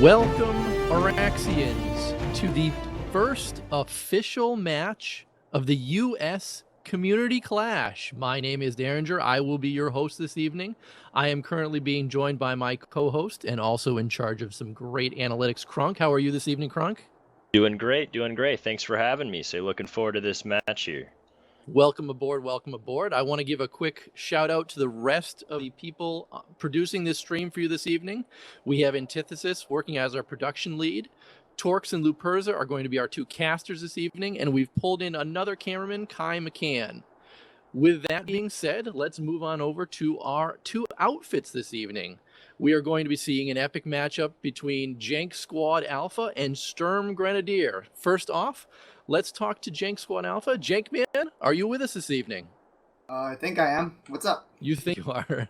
Welcome, Araxians, to the first official match of the U.S. Community Clash. My name is Deringer. I will be your host this evening. I am currently being joined by my co-host and also in charge of some great analytics, Krunk. How are you this evening, Krunk? Doing great. Thanks for having me. So looking forward to this match here. Welcome aboard, welcome aboard. I want to give a quick shout out to the rest of the people producing this stream for you this evening. We have Antithasys working as our production lead. Torkz and Luperza are going to be our two casters this evening, and we've pulled in another cameraman, KyMcMan. With that being said, let's move on over to our two outfits this evening. We are going to be seeing an epic matchup between Jenk Squad Alpha and Sturmgrenadier. First off, let's talk to Jenk Squad Alpha. JenkMan, are you with us this evening? I think I am. What's up? You think you are?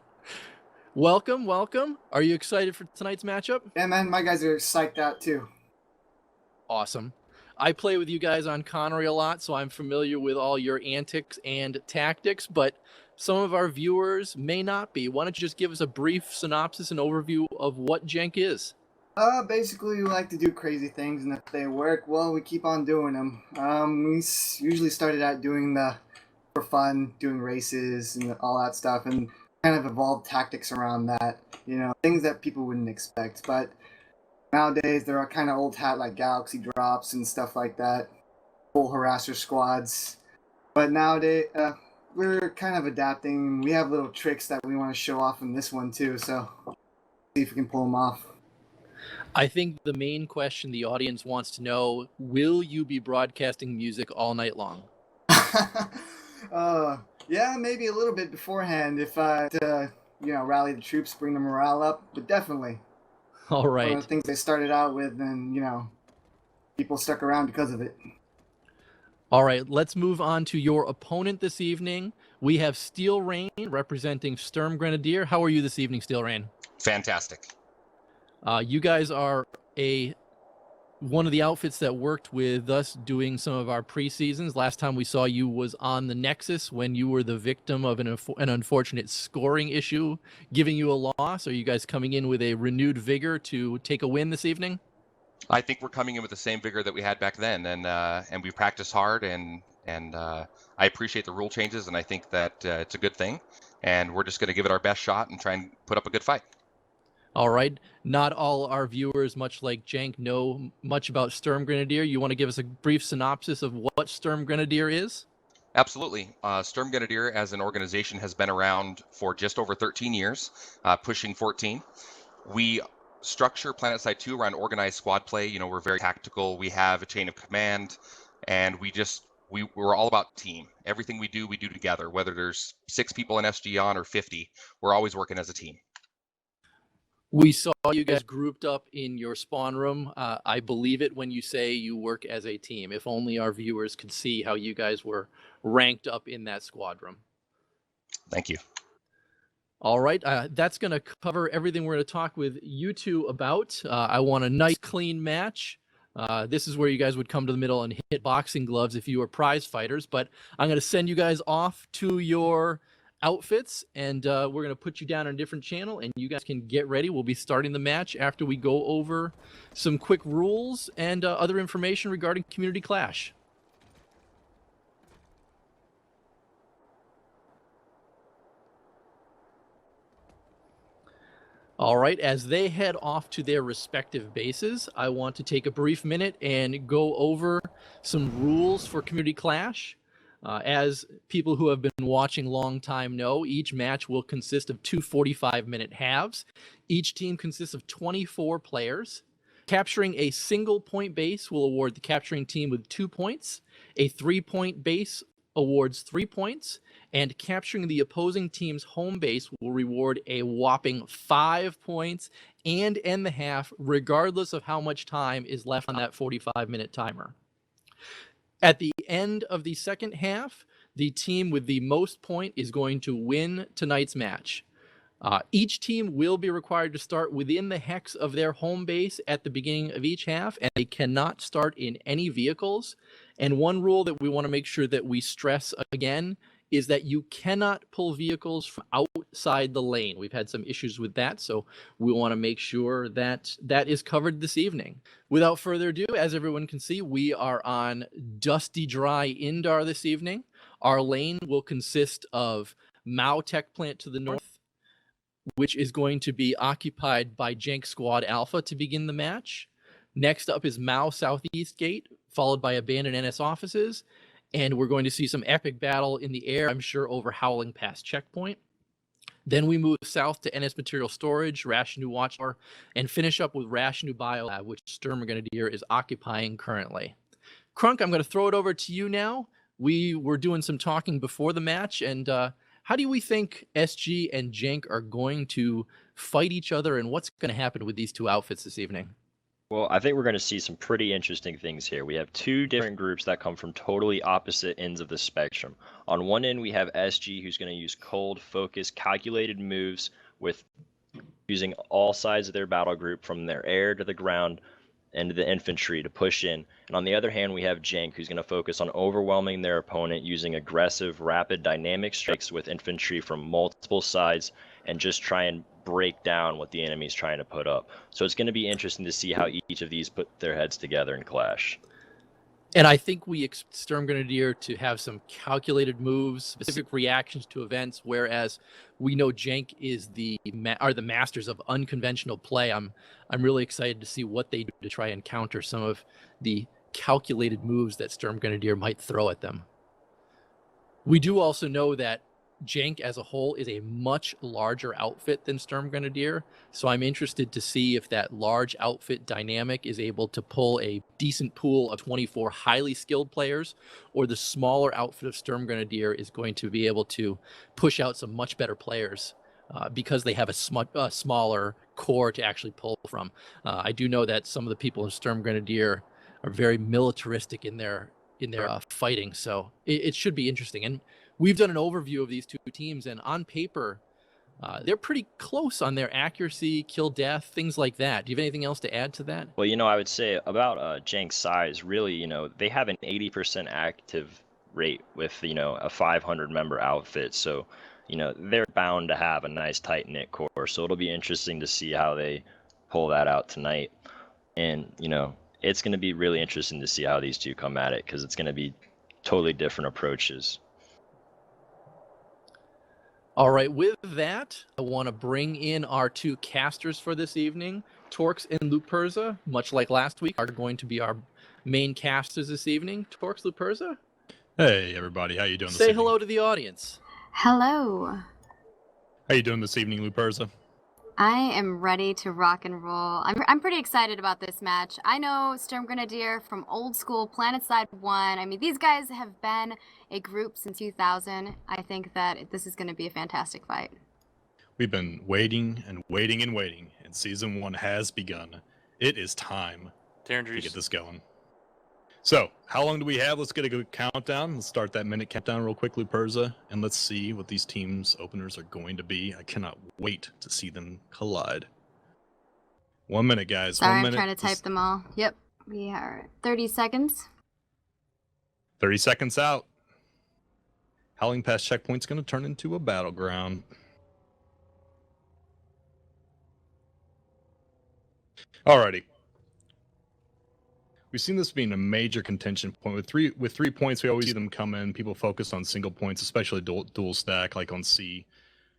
Welcome, welcome. Are you excited for tonight's matchup? Yeah, man, my guys are psyched out too. Awesome. I play with you guys on Connery a lot, so I'm familiar with all your antics and tactics, but some of our viewers may not be. Why don't you just give us a brief synopsis and overview of what Jenk is? Basically, we like to do crazy things, and if they work, well, we keep on doing them. We usually started out doing for fun, doing races and all that stuff, and kind of evolved tactics around that. You know, things that people wouldn't expect. But nowadays, there are kind of old hat like galaxy drops and stuff like that, full harasser squads. But nowadays, we're kind of adapting. We have little tricks that we want to show off in this one too, so see if we can pull them off. I think the main question the audience wants to know, will you be broadcasting music all night long? Yeah, maybe a little bit beforehand if rally the troops, bring the morale up, but definitely. All right. One of the things they started out with, and, people stuck around because of it. All right, let's move on to your opponent this evening. We have SteelDragon representing Sturmgrenadier. How are you this evening, SteelDragon? Fantastic. You guys are one of the outfits that worked with us doing some of our preseasons. Last time we saw you was on the Nexus when you were the victim of an unfortunate scoring issue, giving you a loss. Are you guys coming in with a renewed vigor to take a win this evening? I think we're coming in with the same vigor that we had back then, and we practice hard, and I appreciate the rule changes, and I think that it's a good thing, and we're just going to give it our best shot and try and put up a good fight. All right. Not all our viewers, much like Jenk, know much about Sturmgrenadier. You want to give us a brief synopsis of what Sturmgrenadier is? Absolutely. Sturmgrenadier as an organization has been around for just over 13 years, pushing 14. We structure PlanetSide 2 around organized squad play. You know, we're very tactical. We have a chain of command, and we're all about team. Everything we do together. Whether there's 6 people in SG on or 50, we're always working as a team. We saw you guys grouped up in your spawn room. I believe it when you say you work as a team. If only our viewers could see how you guys were ranked up in that squad room. Thank you. All right. That's going to cover everything we're going to talk with you two about. I want a nice, clean match. This is where you guys would come to the middle and hit boxing gloves if you were prize fighters. But I'm going to send you guys off to your outfits, and we're going to put you down on a different channel, and you guys can get ready. We'll be starting the match after we go over some quick rules and other information regarding Community Clash. All right, as they head off to their respective bases, I want to take a brief minute and go over some rules for Community Clash. As people who have been watching long time know, each match will consist of 2 45-minute halves. Each team consists of 24 players. Capturing a single point base will award the capturing team with 2 points. A 3-point base awards 3 points. And capturing the opposing team's home base will reward a whopping 5 points and end the half, regardless of how much time is left on that 45-minute timer. At the end of the second half, the team with the most point is going to win tonight's match. Each team will be required to start within the hex of their home base at the beginning of each half, and they cannot start in any vehicles. And one rule that we want to make sure that we stress again is that you cannot pull vehicles from outside the lane. We've had some issues with that, so we want to make sure that that is covered this evening. Without further ado, as everyone can see, we are on dusty, dry Indar this evening. Our lane will consist of Mao Tech Plant to the north, which is going to be occupied by Jenk Squad Alpha to begin the match. Next up is Mao Southeast Gate, followed by abandoned NS offices. And we're going to see some epic battle in the air, I'm sure, over Howling Pass Checkpoint. Then we move south to NS Material Storage, Rashnu Watchtower, and finish up with Rashnu Biolab, which Sturmgrenadier is occupying currently. Krunk, I'm going to throw it over to you now. We were doing some talking before the match, and how do we think SG and Jenk are going to fight each other, and what's going to happen with these two outfits this evening? Well, I think we're going to see some pretty interesting things here. We have two different groups that come from totally opposite ends of the spectrum. On one end, we have SG, who's going to use cold, focused, calculated moves with using all sides of their battle group from their air to the ground and to the infantry to push in. And on the other hand, we have Jenk, who's going to focus on overwhelming their opponent using aggressive, rapid, dynamic strikes with infantry from multiple sides and just try and break down what the enemy's trying to put up. So it's going to be interesting to see how each of these put their heads together and clash. And I think we expect Sturmgrenadier to have some calculated moves, specific reactions to events, whereas we know Jenk is are the masters of unconventional play. I'm really excited to see what they do to try and counter some of the calculated moves that Sturmgrenadier might throw at them. We do also know that Jenk as a whole is a much larger outfit than Sturmgrenadier, so I'm interested to see if that large outfit dynamic is able to pull a decent pool of 24 highly skilled players, or the smaller outfit of Sturmgrenadier is going to be able to push out some much better players because they have a smaller core to actually pull from. I do know that some of the people in Sturmgrenadier are very militaristic in their fighting, so it should be interesting. And we've done an overview of these two teams, and on paper, they're pretty close on their accuracy, kill death, things like that. Do you have anything else to add to that? Well, I would say about Jenk's size, really, they have an 80% active rate with, a 500 member outfit. So, they're bound to have a nice tight knit core. So it'll be interesting to see how they pull that out tonight. And, it's going to be really interesting to see how these two come at it, because it's going to be totally different approaches. All right, with that, I want to bring in our two casters for this evening. Torkz and Luperza, much like last week, are going to be our main casters this evening. Torkz, Luperza? Hey, everybody. How you doing this Say evening? hello to the audience. Hello. How you doing this evening, Luperza? I am ready to rock and roll. I'm pretty excited about this match. I know Sturmgrenadier from old school PlanetSide 1. I mean, these guys have been a group since 2000. I think that this is going to be a fantastic fight. We've been waiting and waiting and waiting, and Season 1 has begun. It is time to get this going. So, how long do we have? Let's get a good countdown. Let's start that minute countdown real quick, Luperza, and let's see what these teams' openers are going to be. I cannot wait to see them collide. 1 minute, guys. Sorry, 1 minute. I'm trying to type them all. Yep, we are at 30 seconds. 30 seconds out. Howling Pass Checkpoint's going to turn into a battleground. Alrighty. We've seen this being a major contention point. With three points, we always see them come in. People focus on single points, especially dual stack, like on C.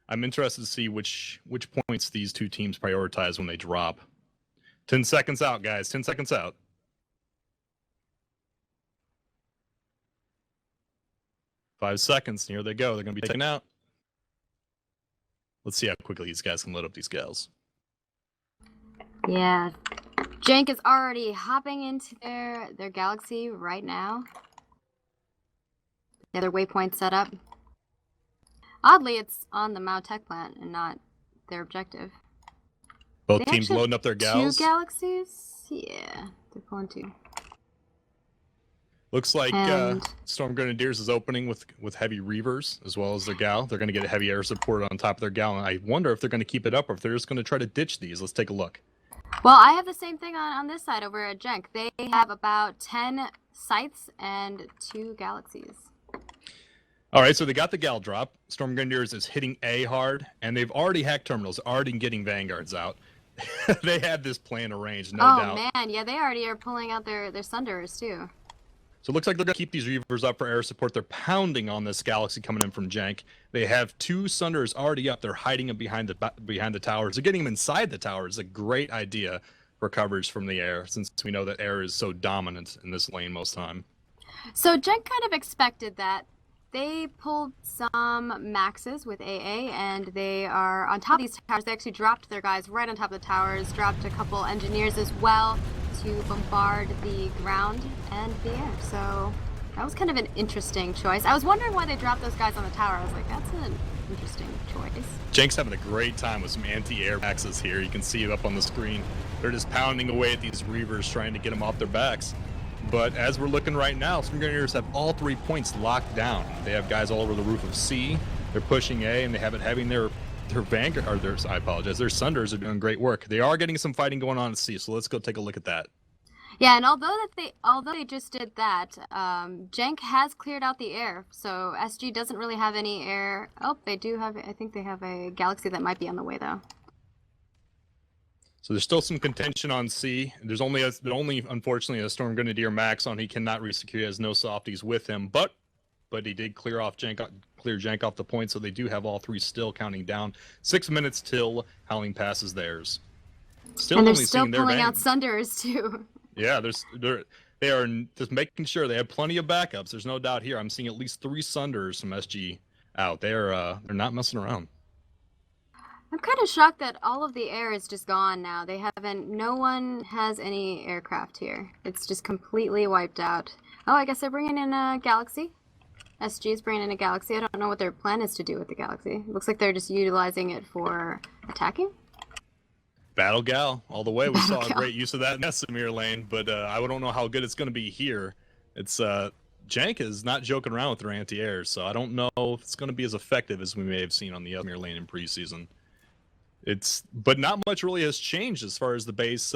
I'm interested to see which points these two teams prioritize when they drop. 10 seconds out, guys. 10 seconds out. 5 seconds. Here they go. They're going to be taken out. Let's see how quickly these guys can load up these gals. Yeah. Jenk is already hopping into their galaxy right now. The other waypoint set up. Oddly, it's on the Mao Tech plant and not their objective. Both They teams actually loading up their gals. 2 galaxies? Yeah, they're pulling 2. Looks like And- Sturmgrenadiers is opening with heavy reavers as well as their gal. They're going to get a heavy air support on top of their gal, and I wonder if they're going to keep it up or if they're just going to try to ditch these. Let's take a look. Well, I have the same thing on this side over at Jenk. They have about 10 scythes and 2 galaxies. All right, so they got the gal drop. Sturmgrenadiers is hitting A hard, and they've already hacked terminals, already getting vanguards out. They had this plan arranged, no doubt. Oh man, yeah, they already are pulling out their Sunders too. So it looks like they're going to keep these Reavers up for air support. They're pounding on this Galaxy coming in from Jenk. They have 2 Sunders already up. They're hiding them behind the towers. They're getting them inside the towers. It's a great idea for coverage from the air, since we know that air is so dominant in this lane most time. So Jenk kind of expected that. They pulled some Maxes with AA, and they are on top of these towers. They actually dropped their guys right on top of the towers, dropped a couple engineers as well to bombard the ground and the air. So that was kind of an interesting choice. I was wondering why they dropped those guys on the tower. I was like, that's an interesting choice. Jenk's having a great time with some anti-air Maxes here. You can see it up on the screen. They're just pounding away at these Reavers, trying to get them off their backs. But as we're looking right now, Sturmgrenadiers have all 3 points locked down. They have guys all over the roof of C. They're pushing A, and they have it having their Vanguard, or their, I apologize, their Sunders are doing great work. They are getting some fighting going on at C, so let's go take a look at that. Yeah, and although they just did that, Jenk has cleared out the air, so SG doesn't really have any air. Oh, they do have. I think they have a Galaxy that might be on the way though. So there's still some contention on C. There's only unfortunately a Sturmgrenadier Max on. He cannot resecure. He has no softies with him, but he did clear Jenk off the point. So they do have all 3 still counting down. 6 minutes till Howling passes theirs. Still and they're only still seeing their pulling bang. out Sunders too. Yeah, they are just making sure they have plenty of backups. There's no doubt here. I'm seeing at least 3 Sunders from SG out. They're not messing around. I'm kind of shocked that all of the air is just gone now. No one has any aircraft here. It's just completely wiped out. Oh, I guess they're bringing in a Galaxy. SG is bringing in a Galaxy. I don't know what their plan is to do with the Galaxy. It looks like they're just utilizing it for attacking. Battle Gal, all the way. We saw a great use of that in Essamir lane, but I don't know how good it's going to be here. It's Jenk is not joking around with their anti-air, so I don't know if it's going to be as effective as we may have seen on the Essamir lane in preseason. But not much really has changed as far as the base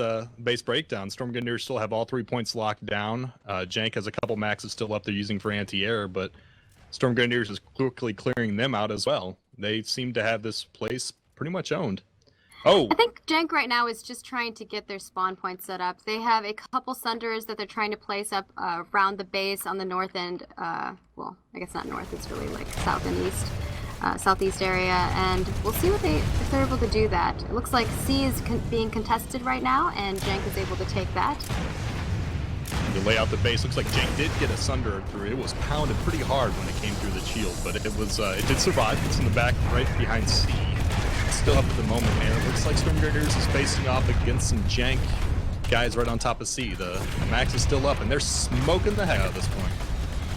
breakdown. Sturmgrenadiers still have all 3 points locked down. Jenk has a couple Maxes still up there using for anti-air, but Sturmgrenadiers is quickly clearing them out as well. They seem to have this place pretty much owned. Oh, I think Jenk right now is just trying to get their spawn points set up. They have a couple Sunders that they're trying to place up around the base on the north end. Well, I guess not north. It's really like south and east. Southeast area, and we'll see if they're able to do that. It looks like C is being contested right now, and Jenk is able to take that. To lay out the base, looks like Jenk did get a Sunder through. It was pounded pretty hard when it came through the shield, but it did survive. It's in the back, right behind C. It's still up at the moment, and it looks like Sturmgrenadiers is facing off against some Jenk guys right on top of C. The Max is still up, and they're smoking the heck out of this point.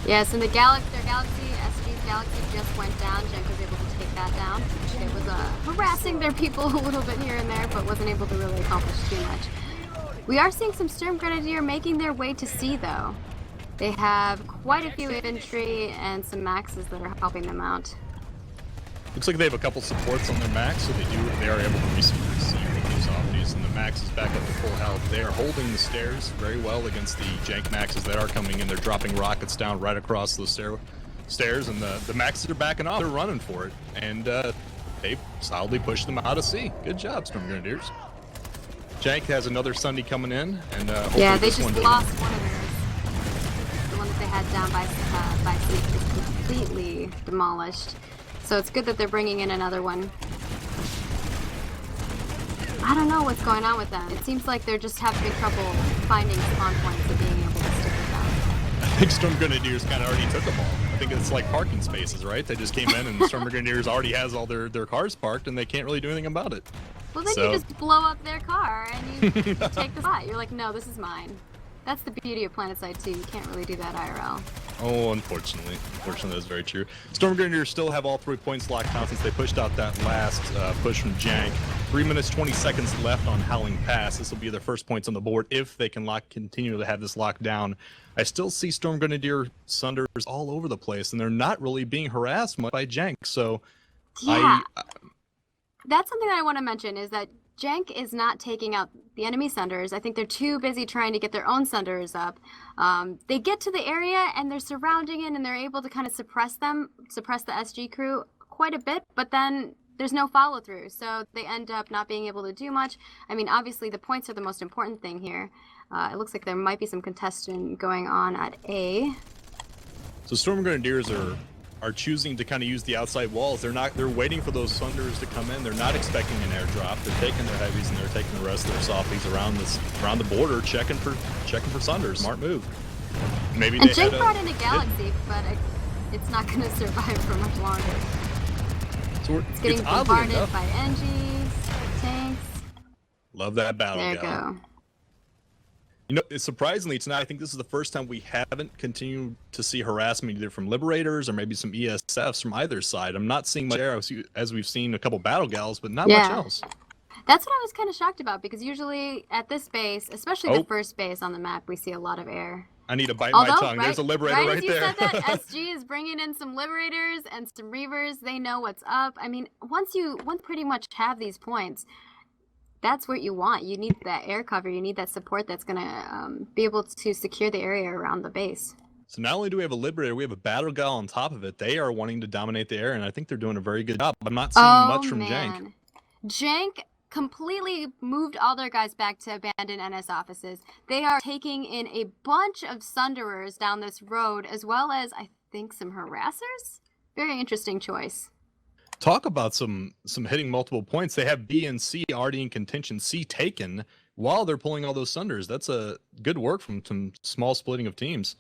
Yes, and their Galaxy, SG's Galaxy just went down. Jenk was able to take that down. It was harassing their people a little bit here and there, but wasn't able to really accomplish too much. We are seeing some Sturmgrenadier making their way to C, though. They have quite a few infantry and some Maxes that are helping them out. Looks like they have a couple supports on their Max, so they are able to receive with these softies, and the Max is back up to full health. They are holding the stairs very well against the Jenk Maxes that are coming in. They're dropping rockets down right across those stairs, and the Maxes are backing off. They're running for it, and they solidly pushed them out of C. Good job, Sturmgrenadiers. Jenk has another Sunday coming in, and yeah, they just lost one of theirs. The one that they had down by C is completely demolished. So it's good that they're bringing in another one. I don't know what's going on with them. It seems like they're just having trouble finding spawn points and being able to stick with them. I think Sturmgrenadiers kind of already took them all. I think it's like parking spaces, right? They just came in and Sturmgrenadiers already has all their cars parked and they can't really do anything about it. Well, then you just blow up their car and you take the spot. You're like, no, this is mine. That's the beauty of PlanetSide 2. You can't really do that IRL. Oh, unfortunately. Unfortunately, that's very true. Sturmgrenadiers still have all 3 points locked down since they pushed out that last push from Jenk. 3 minutes, 20 seconds left on Howling Pass. This will be their first points on the board if they can continue to have this locked down. I still see Sturmgrenadier Sunders all over the place, and they're not really being harassed much by Jenk. So, yeah. That's something that I want to mention is that Jenk is not taking out the enemy Sunders. I think they're too busy trying to get their own Sunders up. They get to the area and they're surrounding it and they're able to kind of suppress the SG crew quite a bit, but then there's no follow through. So they end up not being able to do much. I mean, obviously the points are the most important thing here. It looks like there might be some contestation going on at A. So Sturmgrenadiers are choosing to kind of use the outside walls. They're waiting for those Sunders to come in. They're not expecting an airdrop. They're taking their heavies and they're taking the rest of their softies around the border, checking for Sunders. Smart move. Maybe and they Jenk brought in a Galaxy, but it's not going to survive for much longer. So it's getting bombarded by NGs, tanks. Love that battle. There you go. You know, surprisingly tonight, I think this is the first time we haven't continued to see harassment either from Liberators or maybe some ESFs from either side. I'm not seeing much air as we've seen a couple battle gals, but not much else. That's what I was kind of shocked about, because usually at this base, especially the first base on the map, we see a lot of air. I need to bite my tongue. There's a Liberator right there. Right as you said that, SG is bringing in some Liberators and some Reavers. They know what's up. I mean, once pretty much have these points, that's what you want. You need that air cover. You need that support that's going to be able to secure the area around the base. So not only do we have a Liberator, we have a Battle Gal on top of it. They are wanting to dominate the air, and I think they're doing a very good job. I'm not seeing much from Jenk. Jenk completely moved all their guys back to abandoned NS offices. They are taking in a bunch of Sunderers down this road, as well as, I think, some harassers. Very interesting choice. Talk about some hitting multiple points. They have B and C already in contention. C taken while they're pulling all those Sunders. That's a good work from some small splitting of teams.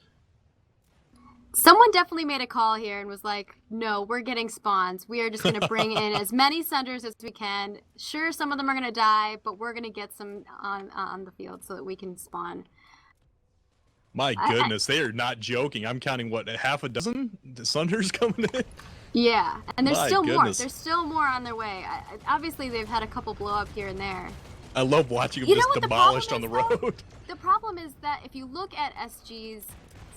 Someone definitely made a call here and was like, no, we're getting spawns. We are just going to bring in as many Sunders as we can. Sure, some of them are going to die, but we're going to get some on the field so that we can spawn. My goodness, they are not joking. I'm counting, what, half a dozen Sunders coming in? Yeah, and there's still more. Goodness. There's still more on their way. Obviously, they've had a couple blow up here and there. I love watching them just demolished on the road. The problem is that if you look at SG's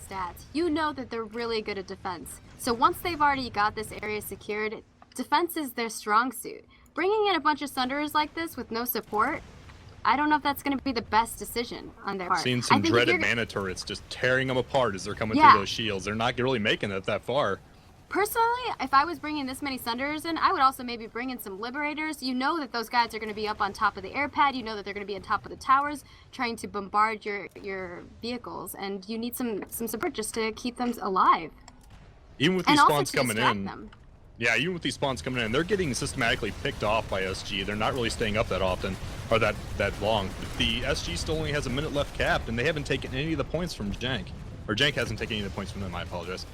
stats, you know that they're really good at defense. So once they've already got this area secured, defense is their strong suit. Bringing in a bunch of Sunderers like this with no support, I don't know if that's going to be the best decision on their part. Seen some dreaded mana turrets just tearing them apart as they're coming through those shields. They're not really making it that far. Personally, if I was bringing this many Sunderers in, I would also maybe bring in some Liberators. You know that those guys are going to be up on top of the air pad. You know that they're going to be on top of the towers trying to bombard your vehicles. And you need some support just to keep them alive. Even with these spawns coming in. Them. Yeah, even with these spawns coming in, they're getting systematically picked off by SG. They're not really staying up that often, or that long. The SG still only has a minute left capped, and they haven't taken any of the points from Jenk. Or Jenk hasn't taken any of the points from them, I apologize.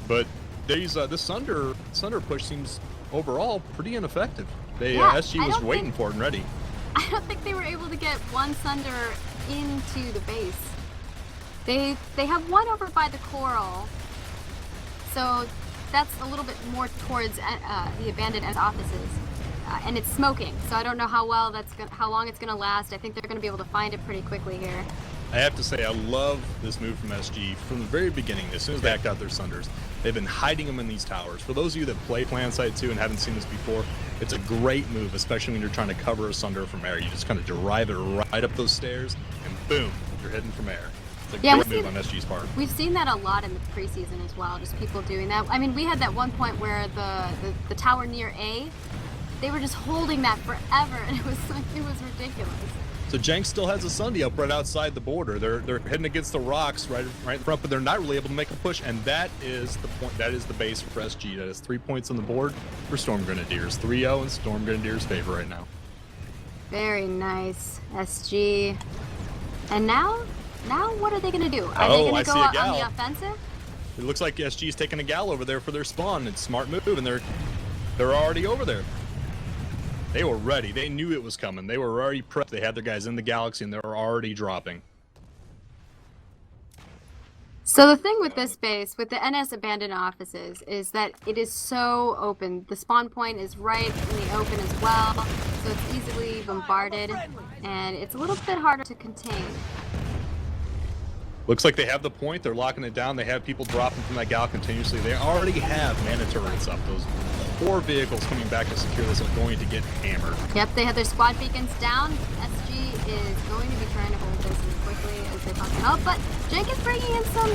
But this Sunder push seems overall pretty ineffective. SG was waiting for it and ready. I don't think they were able to get one Sunder into the base. They have one over by the coral, so that's a little bit more towards the abandoned offices, and it's smoking. So I don't know how long it's gonna last. I think they're gonna be able to find it pretty quickly here. I have to say, I love this move from SG from the very beginning. As soon as they backed out their Sunders, they've been hiding them in these towers. For those of you that play PlanetSide 2 and haven't seen this before, it's a great move, especially when you're trying to cover a Sunder from air. You just kind of drive it right up those stairs, and boom, you're hidden from air. It's a great move on SG's part. We've seen that a lot in the preseason as well, just people doing that. I mean, we had that one point where the tower near A, they were just holding that forever, and it was ridiculous. So Jenk still has a Sunday up right outside the border. They're heading against the rocks right in front, but they're not really able to make a push, and that is the point. That is the base for SG. That is 3 points on the board for Sturmgrenadiers. 3-0 in Sturmgrenadiers' favor right now. Very nice, SG. And now what are they going to do? Are they going to go out on the offensive? It looks like SG's taking a gal over there for their spawn. It's a smart move, and they're already over there. They were ready. They knew it was coming. They were already prepped. They had their guys in the galaxy, and they were already dropping. So the thing with this base, with the NS abandoned offices, is that it is so open. The spawn point is right in the open as well, so it's easily bombarded, and it's a little bit harder to contain. Looks like they have the point. They're locking it down. They have people dropping from that gal continuously. They already have mana turrets up. Those 4 vehicles coming back to secure this are going to get hammered. Yep, they have their squad beacons down. SG is going to be trying to hold this as quickly as they possibly can. Oh, but Jenk is bringing in some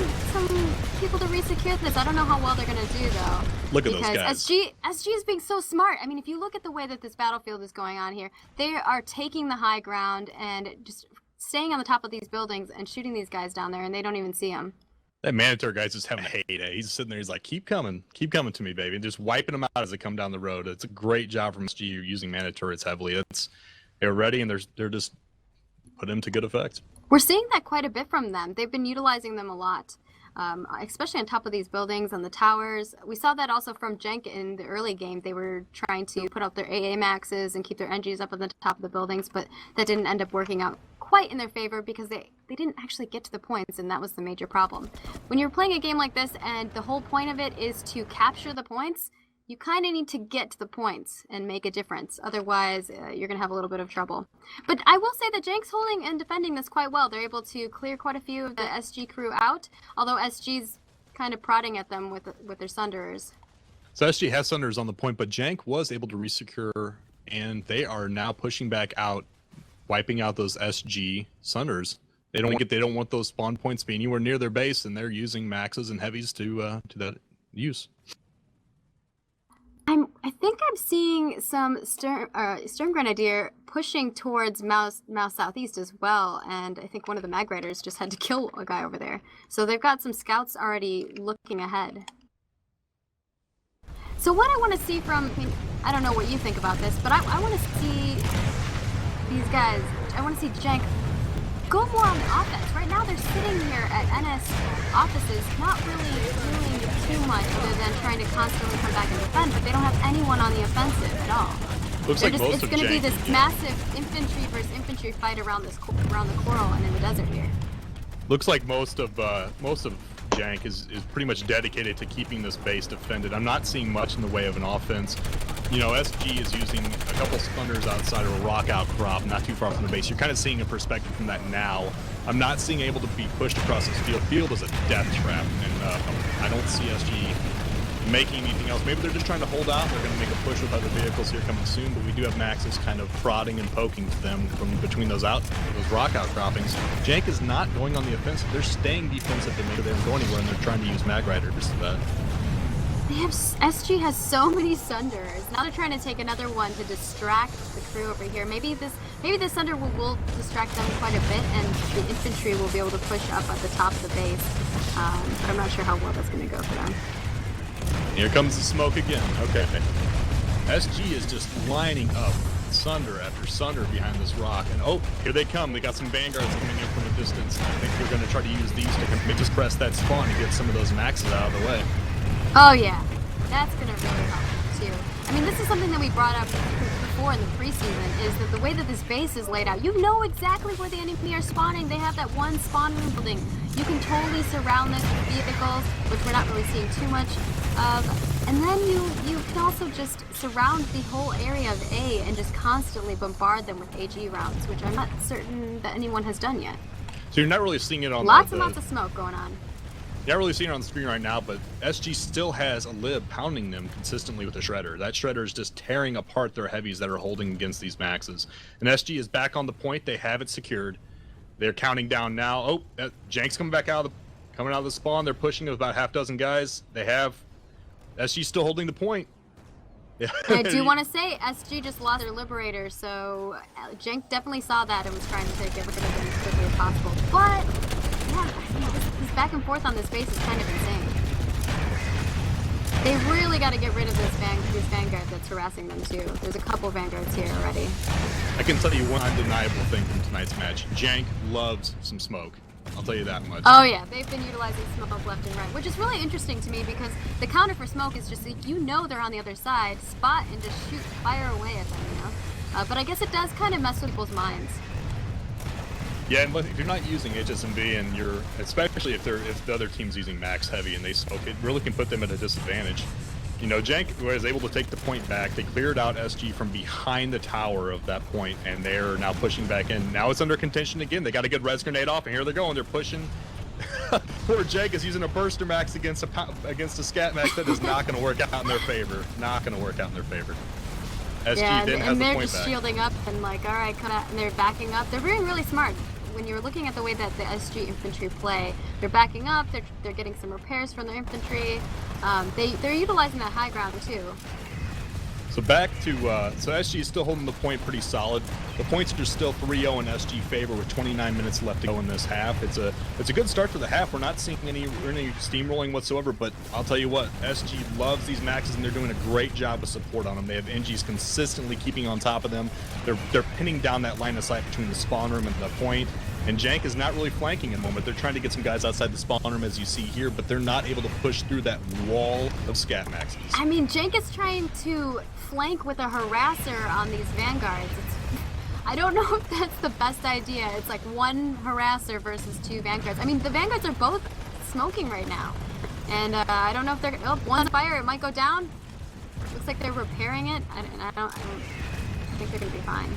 people to resecure this. I don't know how well they're going to do, though. Look at those guys. SG is being so smart. I mean, if you look at the way that this battlefield is going on here, they are taking the high ground and just staying on the top of these buildings and shooting these guys down there, and they don't even see them. That Manator guy's just having a heyday. He's sitting there. He's like, keep coming to me, baby. And just wiping them out as they come down the road. It's a great job from SG using mana turrets heavily. They're ready, and they're just putting them to good effect. We're seeing that quite a bit from them. They've been utilizing them a lot, especially on top of these buildings, on the towers. We saw that also from Jenk in the early game. They were trying to put up their AA maxes and keep their NGs up on the top of the buildings, but that didn't end up working out quite in their favor because they didn't actually get to the points, and that was the major problem. When you're playing a game like this and the whole point of it is to capture the points, you kind of need to get to the points and make a difference. Otherwise, you're going to have a little bit of trouble. But I will say that Jenk's holding and defending this quite well. They're able to clear quite a few of the SG crew out, although SG's kind of prodding at them with their Sunderers. So SG has Sunderers on the point, but Jenk was able to resecure, and they are now pushing back out, wiping out those SG Sunderers. They don't want those spawn points being anywhere near their base, and they're using maxes and heavies to that use. I think I'm seeing some Sturmgrenadier pushing towards Mouse Southeast as well, and I think one of the Mag Raiders just had to kill a guy over there. So they've got some scouts already looking ahead. So what I want to see from, I don't know what you think about this, but I want to see these guys, I want to see Jenk go more on the offense. Right now they're sitting here at NS offices, not really doing too much other than trying to constantly come back and defend, but they don't have anyone on the offensive at all. Looks like most it's going to be this massive infantry versus infantry fight around the coral and in the desert here. Looks like most of Jenk is pretty much dedicated to keeping this base defended. I'm not seeing much in the way of an offense. You know, SG is using a couple Thunders outside of a rock outcrop, not too far from the base. You're kind of seeing a perspective from that now. I'm not seeing able to be pushed across this field. Field is a death trap, and I don't see SG making anything else. Maybe they're just trying to hold out. They're going to make a push with other vehicles here coming soon, but we do have Maxes kind of prodding and poking to them from between those rock outcroppings. Jenk is not going on the offensive. They're staying defensive to make sure they don't go anywhere, and they're trying to use Mag Riders to that. SG has so many Sunders. Now they're trying to take another one to distract the crew over here. Maybe this Sunder will distract them quite a bit, and the infantry will be able to push up at the top of the base. But I'm not sure how well that's going to go for them. Here comes the smoke again. Okay. SG is just lining up Sunder after Sunder behind this rock. And oh, here they come. They got some Vanguards coming in from a distance. I think they're going to try to use these to just press that spawn and get some of those maxes out of the way. Oh yeah, that's going to really help too. I mean, this is something that we brought up before in the preseason, is that the way that this base is laid out, you know exactly where the enemy are spawning. They have that one spawn room building. You can totally surround this with vehicles, which we're not really seeing too much of. And then you can also just surround the whole area of A and just constantly bombard them with AG rounds, which I'm not certain that anyone has done yet. So you're not really seeing it on lots and lots of smoke going on. You're not really seeing it on the screen right now, but SG still has a lib pounding them consistently with a Shredder. That Shredder is just tearing apart their heavies that are holding against these maxes. And SG is back on the point. They have it secured. They're counting down now. Oh, Jenk's coming back coming out of the spawn. They're pushing with about half dozen guys. They have SG still holding the point. I do want to say SG just lost their Liberator, so Jenk definitely saw that and was trying to get rid of them as quickly as possible. But yeah, this back and forth on this base is kind of insane. They really got to get rid of this Vanguard that's harassing them too. There's a couple Vanguards here already. I can tell you one undeniable thing from tonight's match. Jenk loves some smoke. I'll tell you that much. Oh yeah, they've been utilizing smoke left and right, which is really interesting to me because the counter for smoke is just like, you know they're on the other side, spot and just fire away at them, you know? But I guess it does kind of mess with people's minds. Yeah, and if you're not using HSMV and especially if the other team's using max heavy and they smoke, it really can put them at a disadvantage. You know, Jenk was able to take the point back. They cleared out SG from behind the tower of that point, and they're now pushing back in. Now it's under contention again. They got a good res grenade off, and here they're going. They're pushing. Poor Jenk is using a burster max against a scat max. That is not going to work out in their favor. Not going to work out in their favor. SG yeah, then has and the they're point just back. shielding up and like, all right, cut out, and they're backing up. They're being really smart. When you're looking at the way that the SG infantry play, they're backing up. They're getting some repairs from their infantry. They're utilizing that high ground too. So back to, so SG is still holding the point pretty solid. The points are still 3-0 in SG favor with 29 minutes left to go in this half. It's a good start to the half. We're not seeing any steamrolling whatsoever, but I'll tell you what, SG loves these maxes and they're doing a great job of support on them. They have NGs consistently keeping on top of them. They're pinning down that line of sight between the spawn room and the point. And Jenk is not really flanking at the moment. They're trying to get some guys outside the spawn room, as you see here, but they're not able to push through that wall of scat maxes. I mean, Jenk is trying to flank with a harasser on these vanguards. I don't know if that's the best idea. It's like one harasser versus 2 vanguards. I mean, the vanguards are both smoking right now. And I don't know if they're... Oh, one's fire. It might go down. Looks like they're repairing it. I think they're going to be fine.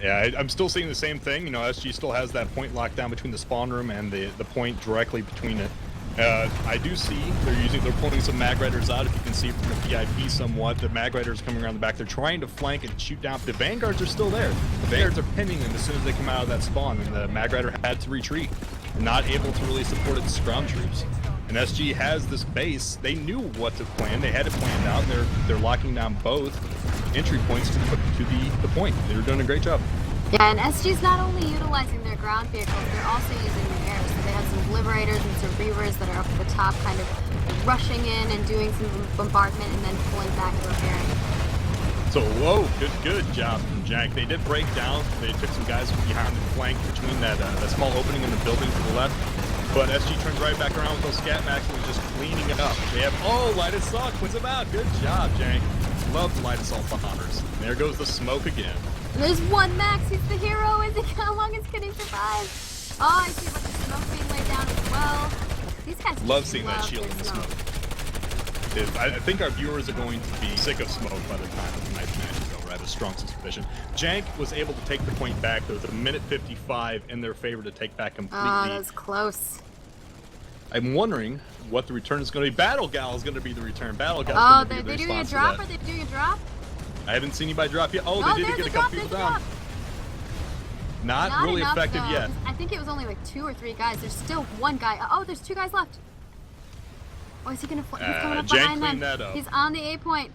Yeah, I'm still seeing the same thing. You know, SG still has that point locked down between the spawn room and the point directly between it. I do see they're pulling some mag riders out. If you can see from the VIP somewhat, the mag riders coming around the back. They're trying to flank and shoot down. The vanguards are still there. The vanguards are pinning them as soon as they come out of that spawn, and the mag rider had to retreat. Not able to really support its ground troops. And SG has this base. They knew what to plan. They had it planned out. And they're locking down both entry points to the point. They're doing a great job. Yeah, and SG's not only utilizing their ground vehicles, they're also using the air. So they have some liberators and some reavers that are up at the top, kind of rushing in and doing some bombardment and then pulling back and repairing. So, whoa, good job from Jenk. They did break down. They took some guys from behind the flank between that small opening in the building to the left. But SG turns right back around with those scat maxes and just cleaning it up. They have, light assault. What's about? Good job, Jenk. Love the light assault bombers. There goes the smoke again. There's one Max. He's the hero. How long is Kitty survive? Oh, I see a bunch of smoke being laid down as well. These guys love seeing that love shield in the their smoke. I think our viewers are going to be sick of smoke by the time tonight's match is over. I have a strong suspicion. Jenk was able to take the point back. There was a minute 55 in their favor to take back completely. Oh, that was close. I'm wondering what the return is going to be. Battle Gal is going to be the return. Battle Gal. Oh, they're doing a drop? Are they doing a drop? I haven't seen anybody drop yet. Oh, they did get a couple people down. Not really enough, effective though. yet. I think it was only like 2 or 3 guys. There's still one guy. Oh, there's 2 guys left. Oh, is he gonna? He's coming up Jenk behind them. cleaned that up. He's on the A point.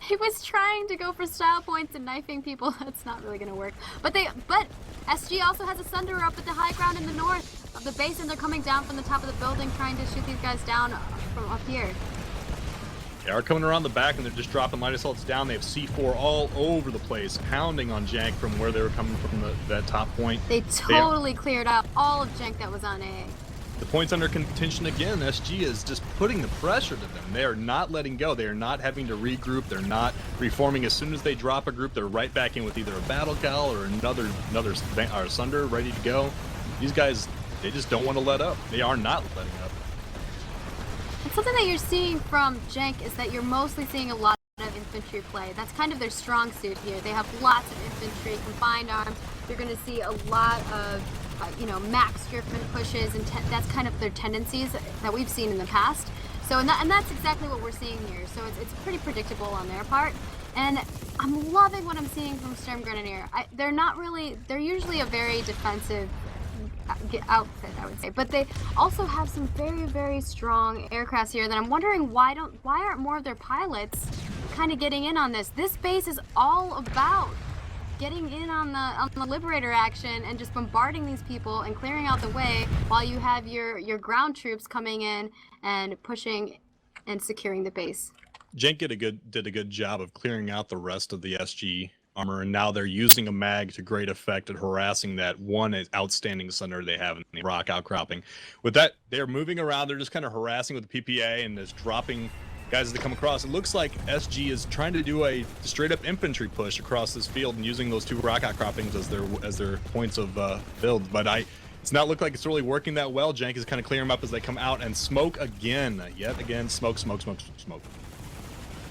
He was trying to go for style points and knifing people. That's not really gonna work. But SG also has a Sunderer up at the high ground in the north of the base, and they're coming down from the top of the building, trying to shoot these guys down from up here. They are coming around the back, and they're just dropping light assaults down. They have C4 all over the place, pounding on Jenk from where they were coming from that top point. They totally cleared out all of Jenk that was on A. The point's under contention again. SG is just putting the pressure to them. They are not letting go. They are not having to regroup. They're not reforming. As soon as they drop a group, they're right back in with either a Battle Gal or another Sunder ready to go. These guys, they just don't want to let up. They are not letting up. And something that you're seeing from Jenk is that you're mostly seeing a lot of infantry play. That's kind of their strong suit here. They have lots of infantry, confined arms. You're going to see a lot of max driftman pushes, and that's kind of their tendencies that we've seen in the past. So, and that's exactly what we're seeing here. So it's pretty predictable on their part. And I'm loving what I'm seeing from Sturmgrenadier. They're usually a very defensive outfit, I would say. But they also have some very, very strong aircrafts here that I'm wondering why aren't more of their pilots kind of getting in on this? This base is all about getting in on the Liberator action and just bombarding these people and clearing out the way while you have your ground troops coming in and pushing and securing the base. Jenk did a good job of clearing out the rest of the SG armor, and now they're using a mag to great effect at harassing that one outstanding Sunder they have in the rock outcropping. With that, they're moving around. They're just kind of harassing with the PPA and just dropping guys as they come across. It looks like SG is trying to do a straight-up infantry push across this field and using those 2 rock outcroppings as their points of build. But it's not look like it's really working that well. Jenk is kind of clearing them up as they come out and smoke again. Yet again, smoke.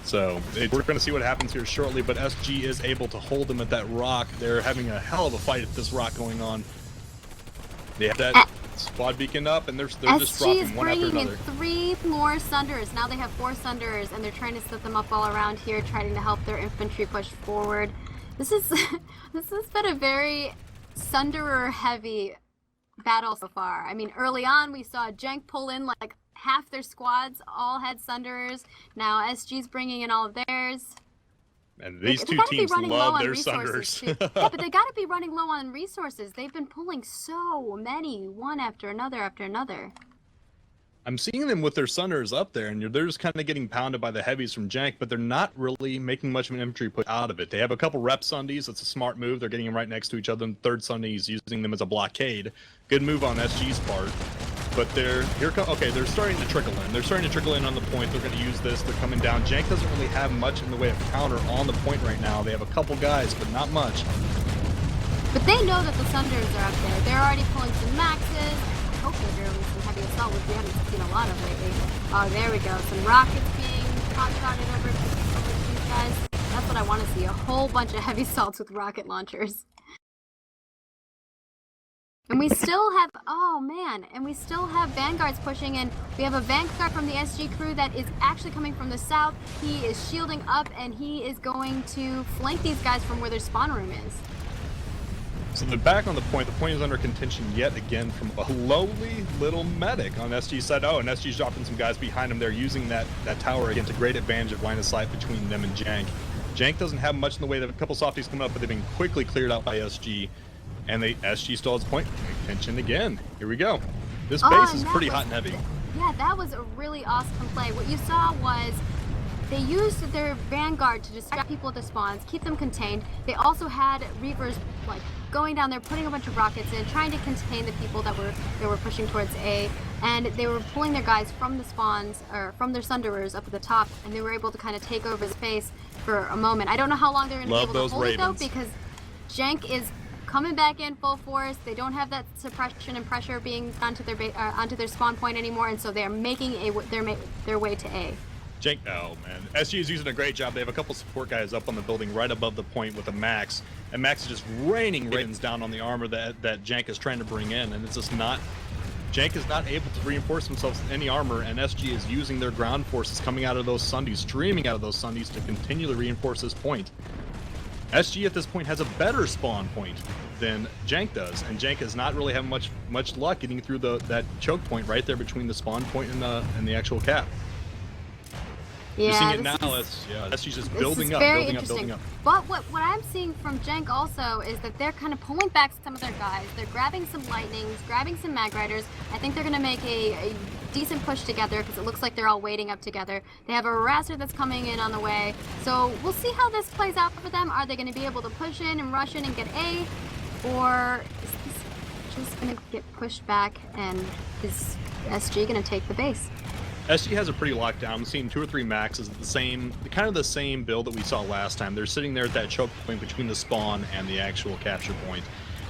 So we're going to see what happens here shortly, but SG is able to hold them at that rock. They're having a hell of a fight at this rock going on. They have that Squad beacon up, and they're just SG is dropping one after bringing in another. 3 more Sunders. Now they have 4 Sunders, and they're trying to set them up all around here, trying to help their infantry push forward. This has been a very Sunderer-heavy battle so far. I mean, early on we saw Jenk pull in like half their squads, all had Sunderers. Now SG's bringing in all of theirs. And these They two gotta be teams running low love on their resources, Sunders. too. Yeah, but they gotta be running low on resources. They've been pulling so many, one after another after another. I'm seeing them with their Sunders up there, and they're just kind of getting pounded by the heavies from Jenk, but they're not really making much of an infantry push out of it. They have a couple rep Sundies. That's a smart move. They're getting them right next to each other. And third Sundies using them as a blockade. Good move on SG's part. But they're starting to trickle in. They're starting to trickle in on the point. They're going to use this. They're coming down. Jenk doesn't really have much in the way of counter on the point right now. They have a couple guys, but not much. But they know that the Sunders are up there. They're already pulling some maxes. I hope they're doing some heavy assault, which we haven't seen a lot of lately. Oh, there we go. Some rockets being hot-shotted over to these guys. That's what I want to see. A whole bunch of heavy assaults with rocket launchers. And we still have, oh man, and we still have vanguards pushing in. We have a vanguard from the SG crew that is actually coming from the south. He is shielding up, and he is going to flank these guys from where their spawn room is. So they're back on the point. The point is under contention yet again from a lowly little medic on SG's side. Oh, and SG's dropping some guys behind him. They're using that tower again to great advantage of line of sight between them and Jenk. Jenk doesn't have much in the way of a couple softies coming up, but they've been quickly cleared out by SG. And SG still has point. Attention again. Here we go. This base is pretty hot and heavy. Yeah, that was a really awesome play. What you saw was they used their vanguard to distract people at the spawns, keep them contained. They also had Reavers like going down there, putting a bunch of rockets in, trying to contain the people that were pushing towards A. And they were pulling their guys from the spawns, or from their Sunderers up at the top, and they were able to kind of take over space for a moment. I don't know how long they're going to be able to hold it though, because Jenk is coming back in full force. They don't have that suppression and pressure being onto their spawn point anymore, and so they are making their way to A. Jenk, oh man, SG is using a great job. They have a couple support guys up on the building right above the point with a Max, and Max is just raining ravens down on the armor that Jenk is trying to bring in, and it's just not. Jenk is not able to reinforce themselves with any armor, and SG is using their ground forces coming out of those Sundies, streaming out of those Sundies to continually reinforce this point. SG at this point has a better spawn point than Jenk does, and Jenk is not really having much luck getting through that choke point right there between the spawn point and the actual cap. Yeah, you're seeing it now. SG's just building up. But what I'm seeing from Jenk also is that they're kind of pulling back some of their guys. They're grabbing some lightnings, grabbing some mag riders. I think they're going to make a decent push together because it looks like they're all waiting up together. They have a harasser that's coming in on the way. So we'll see how this plays out for them. Are they going to be able to push in and rush in and get A? Or is this just going to get pushed back, and is SG going to take the base? SG has a pretty lockdown. I'm seeing 2 or 3 maxes, kind of the same build that we saw last time. They're sitting there at that choke point between the spawn and the actual capture point.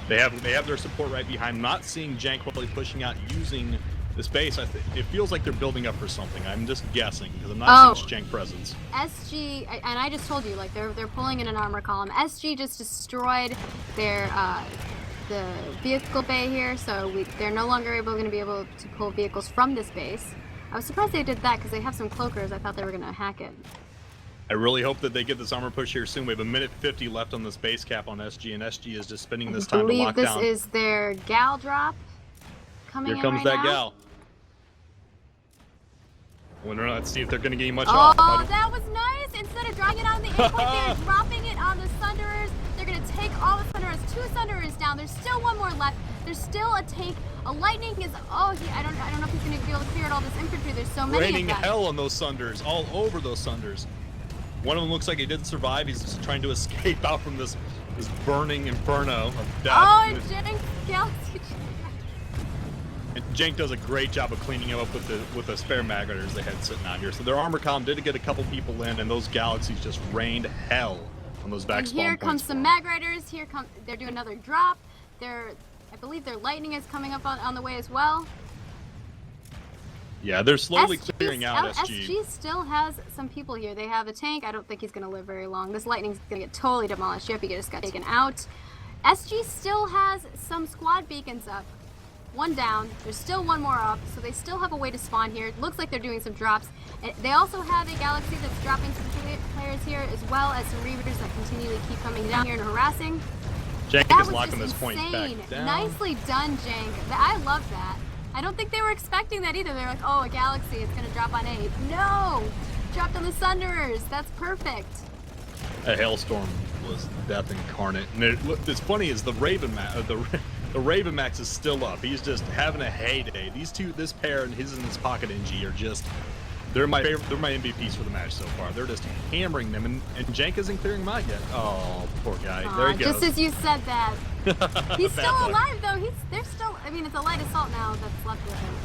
They have their support right behind. I'm not seeing Jenk really pushing out using this base. It feels like they're building up for something. I'm just guessing because I'm not seeing Jenk presence. SG, and I just told you, like they're pulling in an armor column. SG just destroyed their the vehicle bay here, so they're no longer going to be able to pull vehicles from this base. I was surprised they did that because they have some cloakers. I thought they were going to hack it. I really hope that they get this armor push here soon. We have 1:50 left on this base cap on SG, and SG is just spending this time to lock down. I believe this is their gal drop coming in right now. Here comes that gal. Let's see if they're going to gain much off. Oh, that was nice. Instead of dropping it on the endpoint, they're dropping it on the Sunderers. They're going to take all the Sunderers. 2 Sunderers down. There's still 1 more left. There's still a tank. A lightning is. I don't know if he's going to be able to clear out all this infantry. There's so many. Raining hell on those Sunders, all over those Sunders. One of them looks like he didn't survive. He's just trying to escape out from this burning inferno of death. Oh, and Jenk Galaxy. And Jenk does a great job of cleaning him up with the spare mag riders they had sitting out here. So their armor column did get a couple people in, and those galaxies just rained hell on those back spawn points. Here comes some mag riders. They're doing another drop. I believe their lightning is coming up on the way as well. Yeah, they're slowly clearing out SG. SG still has some people here. They have a tank. I don't think he's going to live very long. This lightning's going to get totally demolished. Yep, he just got taken out. SG still has some squad beacons up. one down. There's still one more up, so they still have a way to spawn here. It looks like they're doing some drops. They also have a Galaxy that's dropping some players here, as well as some Reavers that continually keep coming down here and harassing. Jenk That is was locking just this point insane. back down. Nicely done, Jenk. I love that. I don't think they were expecting that either. They're like, oh, a Galaxy, it's going to drop on 8. No! Dropped on the Sunderers. That's perfect. A hailstorm was death incarnate. And what's funny is the Raven Max is still up. He's just having a heyday. This pair and his pocket NG are just, they're my favorite. They're my MVPs for the match so far. They're just hammering them, and Jenk isn't clearing them out yet. Oh, poor guy. There he goes. Just as you said that. He's still Bad luck. alive though. They're still. I mean, it's a light assault now that's left with him.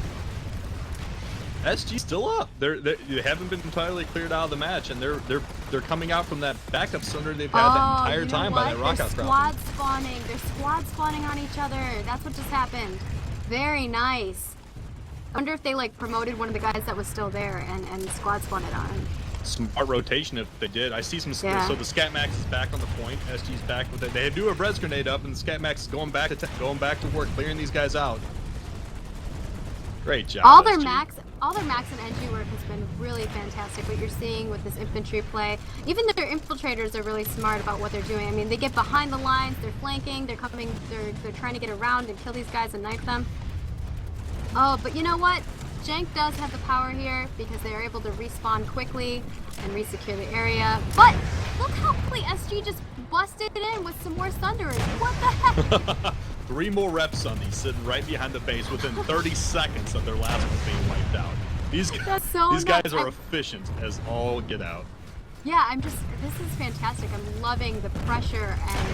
SG's still up. They haven't been entirely cleared out of the match, and they're coming out from that backup cylinder they've had that entire time by that rocket They're dropping. squad spawning. They're squad spawning on each other. That's what just happened. Very nice. I wonder if they like promoted one of the guys that was still there and squad spawned it on him. Smart rotation if they did. I see some. Yeah. So the Scat Max is back on the point. SG's back with it. They do a res grenade up, and the Scat Max is going back to work, clearing these guys out. Great job. All their SG. max and NG work has been really fantastic. What you're seeing with this infantry play, even their infiltrators are really smart about what they're doing. I mean, they get behind the lines, they're flanking, they're coming, they're trying to get around and kill these guys and knife them. Oh, but you know what? Jenk does have the power here because they are able to respawn quickly and resecure the area. But look how quickly SG just busted in with some more Thunderers. What the heck? 3 more reps on these sitting right behind the base within 30 seconds of their last one being wiped out. These guys are efficient as all get out. Yeah, this is fantastic. I'm loving the pressure and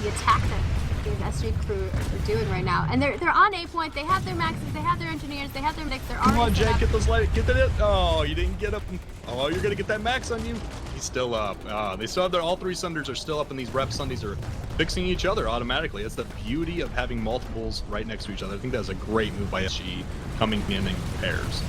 the attack that the SG crew are doing right now. And they're on A point. They have their maxes, they have their engineers, they have their medics. They're already Come on, set Jake, up. get those light. Get that. Oh, you didn't get up. Oh, you're gonna get that max on you. He's still up. They still have all 3 Sunders are still up, and these rep Sundays are fixing each other automatically. That's the beauty of having multiples right next to each other. I think that's a great move by SG, coming in pairs.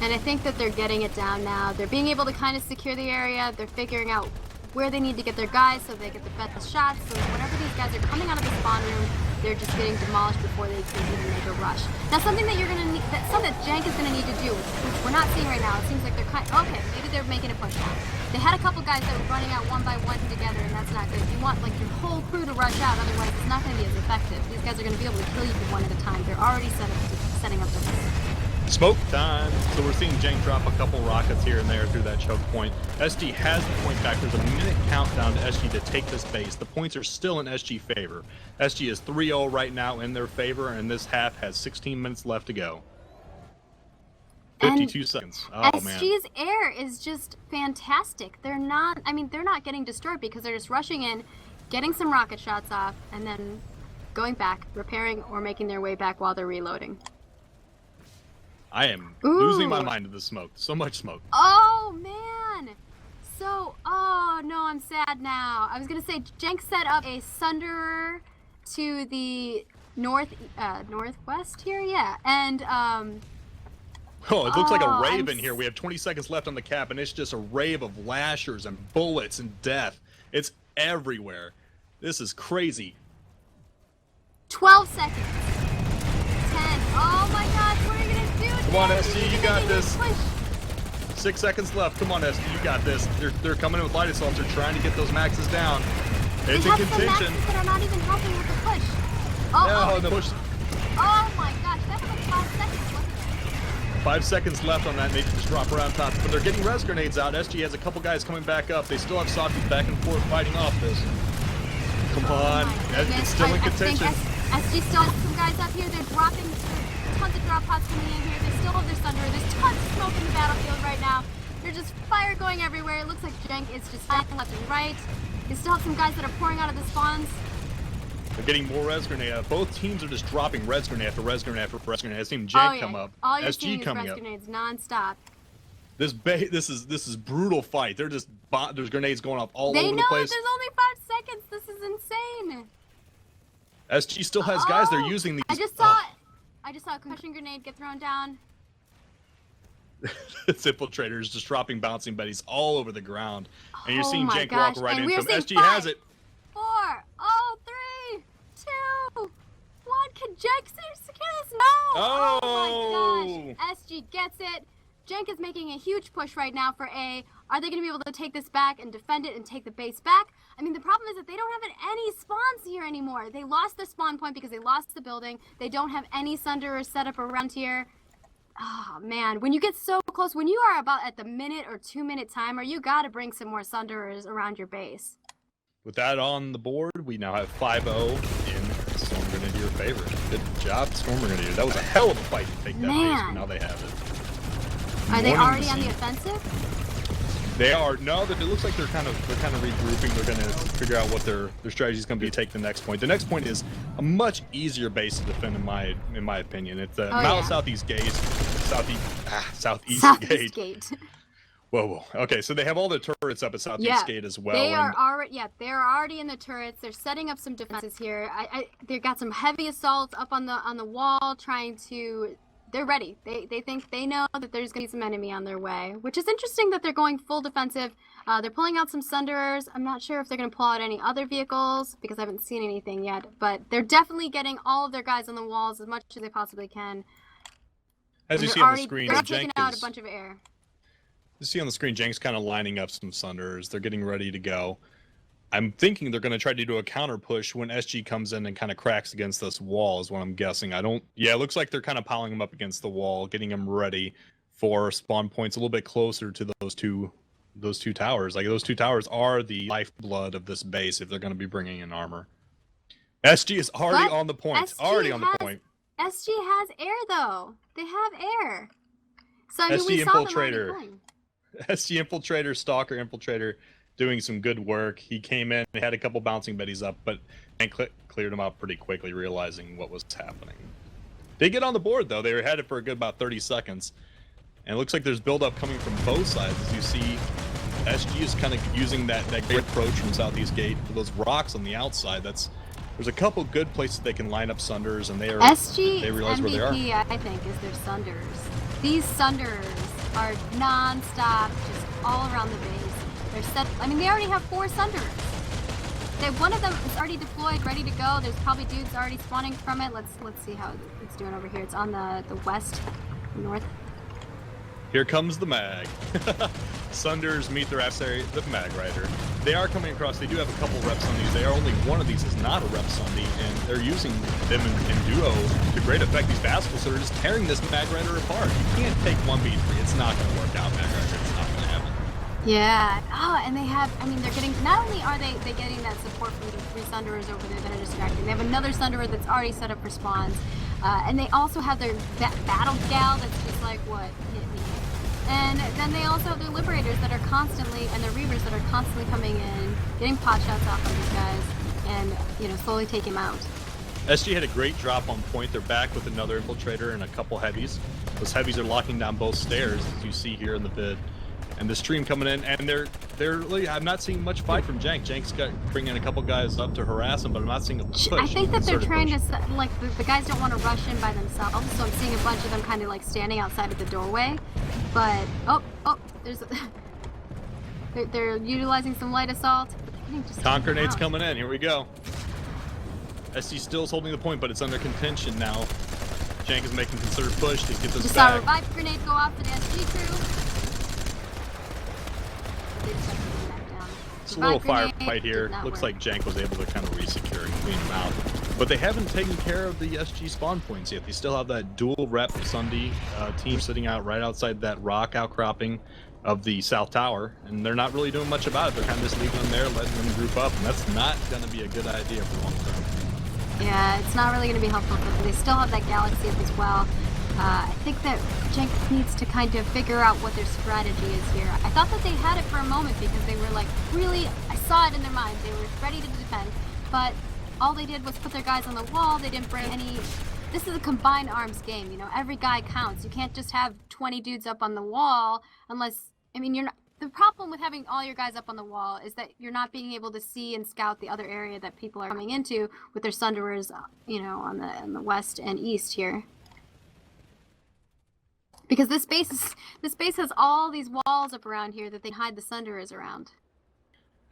And I think that they're getting it down now. They're being able to kind of secure the area. They're figuring out where they need to get their guys so they get the best shots. So that whenever these guys are coming out of the spawn room, they're just getting demolished before they can even make a rush. Now, something that you're gonna need, something that Jenk is gonna need to do, which we're not seeing right now. It seems like they're okay. Maybe they're making a push now. They had a couple guys that were running out one by one together, and that's not good. You want like your whole crew to rush out, otherwise it's not gonna be as effective. These guys are gonna be able to kill you one at a time. They're already setting up this. Smoke time. So we're seeing Jenk drop a couple rockets here and there through that choke point. SG has the point back. There's a minute countdown to SG to take this base. The points are still in SG favor. SG is 3-0 right now in their favor, and this half has 16 minutes left to go. 52 seconds. Oh, man. SG's air is just fantastic. They're not getting destroyed because they're just rushing in, getting some rocket shots off, and then going back, repairing, or making their way back while they're reloading. I am losing my mind to the smoke. So much smoke. Oh, man. So, oh, no, I'm sad now. I was going to say, Jenk set up a Sunderer to the northwest here, yeah. And, Oh, it looks like a Raven here. We have 20 seconds left on the cap, and it's just a rave of lashers and bullets and death. It's everywhere. This is crazy. 12 seconds. 10. Oh, my God. What are you going to do? Come on, SG, you got this. Push. 6 seconds left. Come on, SG, you got this. They're coming in with light assaults. They're trying to get those maxes down. It's in They have some contention. maxes that are not even helping with the push. Oh, No, push. Oh, my gosh. That was like 5 seconds, wasn't it? 5 seconds left on that, and they just drop around top. But they're getting res grenades out. SG has a couple guys coming back up. They still have softies back and forth fighting off this. Come on. It's still in contention. I think SG still has some guys up here. They're dropping tons of drop pods coming in here. They still have their Thunder. There's tons of smoke in the battlefield right now. There's just fire going everywhere. It looks like Jenk is just standing left and right. They still have some guys that are pouring out of the spawns. They're getting more res grenade. Both teams are just dropping res grenade after res grenade after res grenade. I've seen Jenk come up. All you're SG seeing is coming res up. grenades non-stop. This is brutal fight. They're just there's grenades going off all They over the know place. there's only 5 seconds. This is insane. SG still has guys. They're using these. I just saw a concussion grenade get thrown down. It's infiltrators just dropping bouncing buddies all over the ground, and you're seeing my Jenk walk gosh, right and into we're them. seeing SG has it. 4, oh, 3, 2, 1, Can Jenk secure this? No! Oh my gosh! SG gets it. Jenk is making a huge push right now for A. Are they going to be able to take this back and defend it and take the base back? I mean, the problem is that they don't have any spawns here anymore. They lost their spawn point because they lost the building. They don't have any Sunderers set up around here. Oh, man. When you get so close, when you are about at the minute or 2 minute timer, you got to bring some more Sunderers around your base. With that on the board, we now have 5-0 in Sturmgrenadier favor. Good job, Sturmgrenadier. That was a hell of a fight to take that base, but now they have it. Are they already on the offensive? They are. No, it looks like they're kind of regrouping. They're going to figure out what their strategy is going to be to take the next point. The next point is a much easier base to defend, in my opinion. It's the southeast gate, southeast gate. Whoa. Okay, so they have all the turrets up at southeast gate as well. They are already in the turrets. They're setting up some defenses here. They got some heavy assaults up on the wall, trying to. They're ready. They know that there's going to be some enemy on their way, which is interesting that they're going full defensive. They're pulling out some Sunderers. I'm not sure if they're going to pull out any other vehicles because I haven't seen anything yet, but they're definitely getting all of their guys on the walls as much as they possibly can. As you see on the screen, they're Jenk taking out a bunch of air. You see on the screen, Jenk's kind of lining up some Sunderers. They're getting ready to go. I'm thinking they're going to try to do a counter push when SG comes in and kind of cracks against this wall is what I'm guessing. Yeah, it looks like they're kind of piling them up against the wall, getting them ready for spawn points a little bit closer to those two towers. Like, those two towers are the lifeblood of this base if they're going to be bringing in armor. SG is already on the point. SG has air, though. They have air. So, I mean, we saw them already playing. SG Infiltrator, Stalker Infiltrator, doing some good work. He came in, had a couple bouncing betties up, but cleared them out pretty quickly, realizing what was happening. They get on the board, though. They were headed for a good about 30 seconds. And it looks like there's buildup coming from both sides. As you see, SG is kind of using that great approach from Southeast Gate for those rocks on the outside. There's a couple good places they can line up Sunders, and they realize MVP, where they are. I think, is their Sunders. These Sunders are non-stop, just all around the base. They're set. I mean, they already have 4 Sunderers. One of them is already deployed, ready to go. There's probably dudes already spawning from it. Let's see how it's doing over here. It's on the west, north. Here comes the mag. Sunders meet their adversary, the mag rider. They are coming across. They do have a couple reps on these. They are only one of these is not a rep Sunday, and they're using them in duo to great effect. These Basicles are just tearing this mag rider apart. You can't take 1v3. It's not going to work out, mag rider. It's not going to happen. Yeah. Oh, and they have. I mean, they're getting. Not only are they getting that support from the 3 Sunderers over there that are distracting. They have another Sunderer that's already set up for spawns, and they also have their battle gal that's just like, what, hit me. And then they also have their Liberators that are constantly, and their Reavers that are constantly coming in, getting pot shots off on these guys, and slowly take him out. SG had a great drop on point. They're back with another Infiltrator and a couple heavies. Those heavies are locking down both stairs, as you see here in the vid. And the stream coming in, and they're really. I'm not seeing much fight from Jenk. Jenk's got bringing a couple guys up to harass him, but I'm not seeing a push. I think that they're trying to the guys don't want to rush in by themselves, so I'm seeing a bunch of them kind of like standing outside of the doorway. But there's they're utilizing some light assault. Conk grenades coming in. Here we go. SC still is holding the point, but it's under contention now. Jenk is making concerted push to get this back. Saw a revive grenade go off to the SG crew. It's a little firefight here. Looks like Jenk was able to kind of re-secure and clean them out. But they haven't taken care of the SG spawn points yet. They still have that dual rep Sunday team sitting out right outside that rock outcropping of the South Tower. And they're not really doing much about it. They're kind of just leaving them there, letting them group up. And that's not going to be a good idea for long term. Yeah, it's not really going to be helpful for them. They still have that Galaxy up as well. I think that Jenk needs to kind of figure out what their strategy is here. I thought that they had it for a moment because they were like, really, I saw it in their mind. They were ready to defend, but all they did was put their guys on the wall. They didn't bring any. This is a combined arms game, every guy counts. You can't just have 20 dudes up on the wall unless, you're not. The problem with having all your guys up on the wall is that you're not being able to see and scout the other area that people are coming into with their Sunderers, on the west and east here. Because this base has all these walls up around here that they hide the Sunderers around.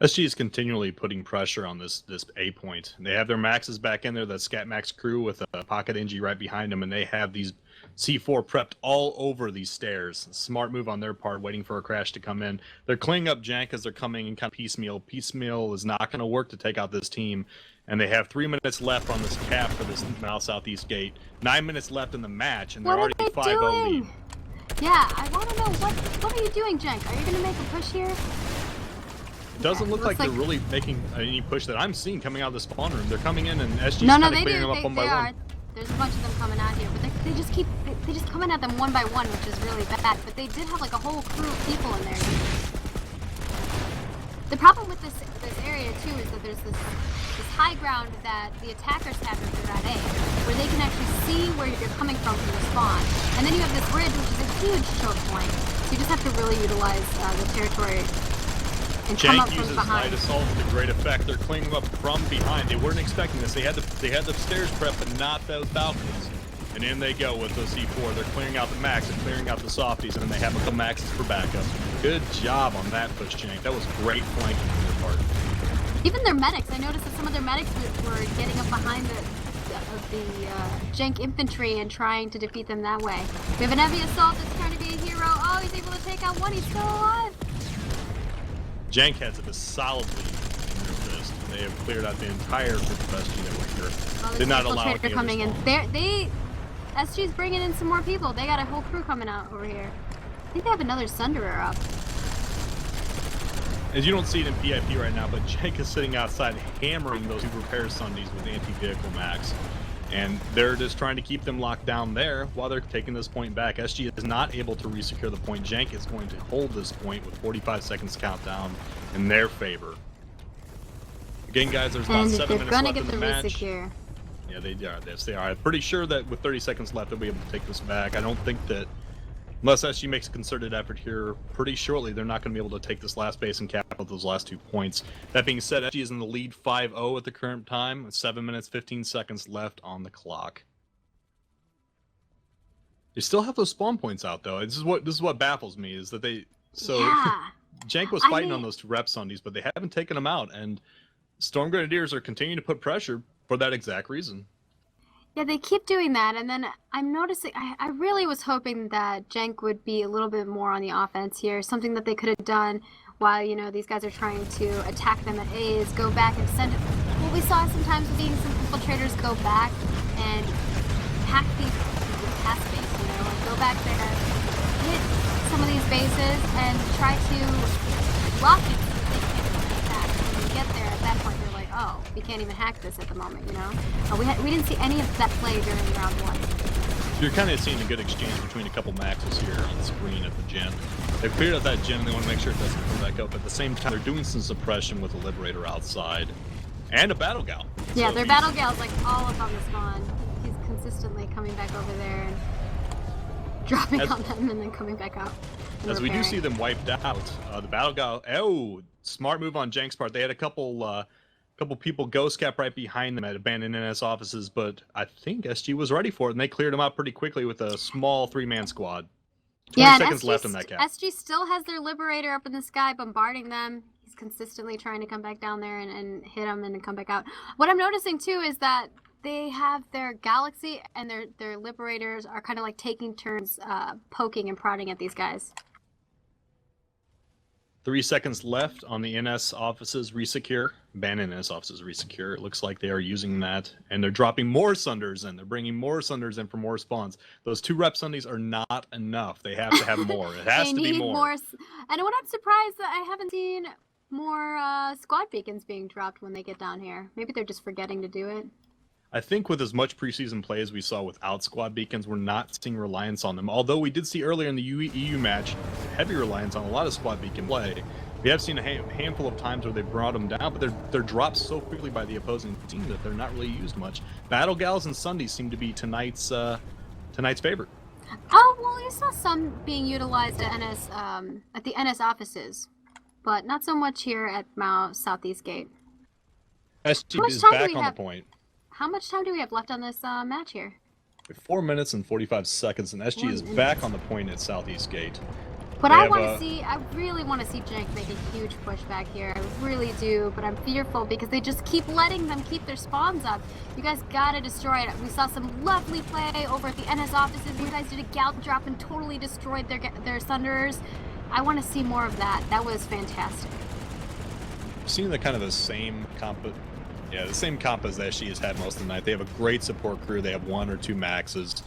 SG is continually putting pressure on this A point. They have their maxes back in there, that Scat Max crew with a pocket NG right behind them, and they have these C4 prepped all over these stairs. Smart move on their part, waiting for a crash to come in. They're cleaning up Jenk as they're coming in kind of piecemeal. Piecemeal is not going to work to take out this team, and they have 3 minutes left on this cap for this southeast gate. 9 minutes left in the match, and they're already 5-0 lead. Yeah, I want to know what are you doing, Jenk? Are you going to make a push here? It doesn't look like they're really making any push that I'm seeing coming out of the spawn room. They're coming in, and SG's no, kind of they clearing do. them up one by one. There's a bunch of them coming out here, but they just come in at them one by one, which is really bad. But they did have like a whole crew of people in there. The problem with this area too is that there's this high ground that the attackers have after that A, where they can actually see where you're coming from the spawn. And then you have this ridge, which is a huge choke point. So you just have to really utilize the territory. Jenk uses light assault to great effect. They're cleaning up from behind. They weren't expecting this. They had the stairs prepped, but not those balconies. And in they go with those C4. They're clearing out the max and clearing out the softies, and then they have a couple maxes for backup. Good job on that push, Jenk. That was great flanking on your part. Even their medics. I noticed that some of their medics were getting up behind the Jenk infantry and trying to defeat them that way. We have an heavy assault that's trying to be a hero. Oh, he's able to take out one. He's still alive. Jenk has a solid lead in their fist. They have cleared out the entire group of SG that were here. Oh, did not allow it coming in. SG's bringing in some more people. They got a whole crew coming out over here. I think they have another Sunderer up. As you don't see it in PIP right now, but Jenk is sitting outside hammering those 2 repair Sundies with anti-vehicle max. And they're just trying to keep them locked down there while they're taking this point back. SG is not able to resecure the point. Jenk is going to hold this point with 45 seconds countdown in their favor. Again, guys, there's about 7 minutes left in the match. Resecure. Yeah, they are. Yes, they are. I'm pretty sure that with 30 seconds left, they'll be able to take this back. I don't think that, unless SG makes a concerted effort here pretty shortly, they're not going to be able to take this last base and cap out those last 2 points. That being said, SG is in the lead 5-0 at the current time, with 7 minutes, 15 seconds left on the clock. They still have those spawn points out, though. This is what baffles me, is that they... So, yeah. Jenk was fighting on those 2 rep Sundies, but they haven't taken them out, and Sturmgrenadiers are continuing to put pressure for that exact reason. Yeah, they keep doing that, and then I'm noticing, I really was hoping that Jenk would be a little bit more on the offense here, something that they could have done while, you know, these guys are trying to attack them at A's, go back and send it. What we saw sometimes with being some infiltrators go back and hack these task base, you know, like go back there, hit some of these bases, and try to block it so they can't attack. When you get there, at that point, you're like, oh, we can't even hack this at the moment, you know? We didn't see any of that play during round 1. You're kind of seeing a good exchange between a couple maxes here on the screen at the gym. They've cleared out that gym, they want to make sure it doesn't come back up. At the same time, they're doing some suppression with a Liberator outside. And a Battle Gal. Yeah, so their Battle Gal's like all up on the spawn. He's consistently coming back over there and dropping on them and then coming back out. As we do see them wiped out, the Battle Gal, smart move on Jenk's part. They had a couple people ghost cap right behind them at abandoned NS offices, but I think SG was ready for it, and they cleared them out pretty quickly with a small 3-man squad. 20 seconds left in that cap. SG still has their Liberator up in the sky bombarding them. He's consistently trying to come back down there and hit them and then come back out. What I'm noticing too is that they have their Galaxy and their Liberators are kind of like taking turns poking and prodding at these guys. 3 seconds left on the NS offices resecure. Abandoned NS offices resecure. It looks like they are using that, and they're dropping more Sunders in. They're bringing more Sunders in for more spawns. Those 2 rep Sundies are not enough. They have to have more. It has to be more. And what I'm surprised that I haven't seen more squad beacons being dropped when they get down here. Maybe they're just forgetting to do it. I think with as much preseason play as we saw without squad beacons, we're not seeing reliance on them. Although we did see earlier in the EU match heavy reliance on a lot of squad beacon play. We have seen a handful of times where they brought them down, but they're dropped so quickly by the opposing team that they're not really used much. Battle Gals and Sundays seem to be tonight's favorite. Oh well, you saw some being utilized at the NS offices, but not so much here at Mao Southeast Gate. SG is back on the point. How much time do we have left on this match here? 4 minutes and 45 seconds, and SG is back on the point at Southeast Gate. But I want to see, I really want to see Jenk make a huge push back here. I really do, but I'm fearful because they just keep letting them keep their spawns up. You guys gotta destroy it. We saw some lovely play over at the NS offices. You guys did a gallop drop and totally destroyed their Thunderers. I want to see more of that. That was fantastic. Seeing the kind of the same comp, the same comp as SG has had most of the night. They have a great support crew. They have 1 or 2 maxes.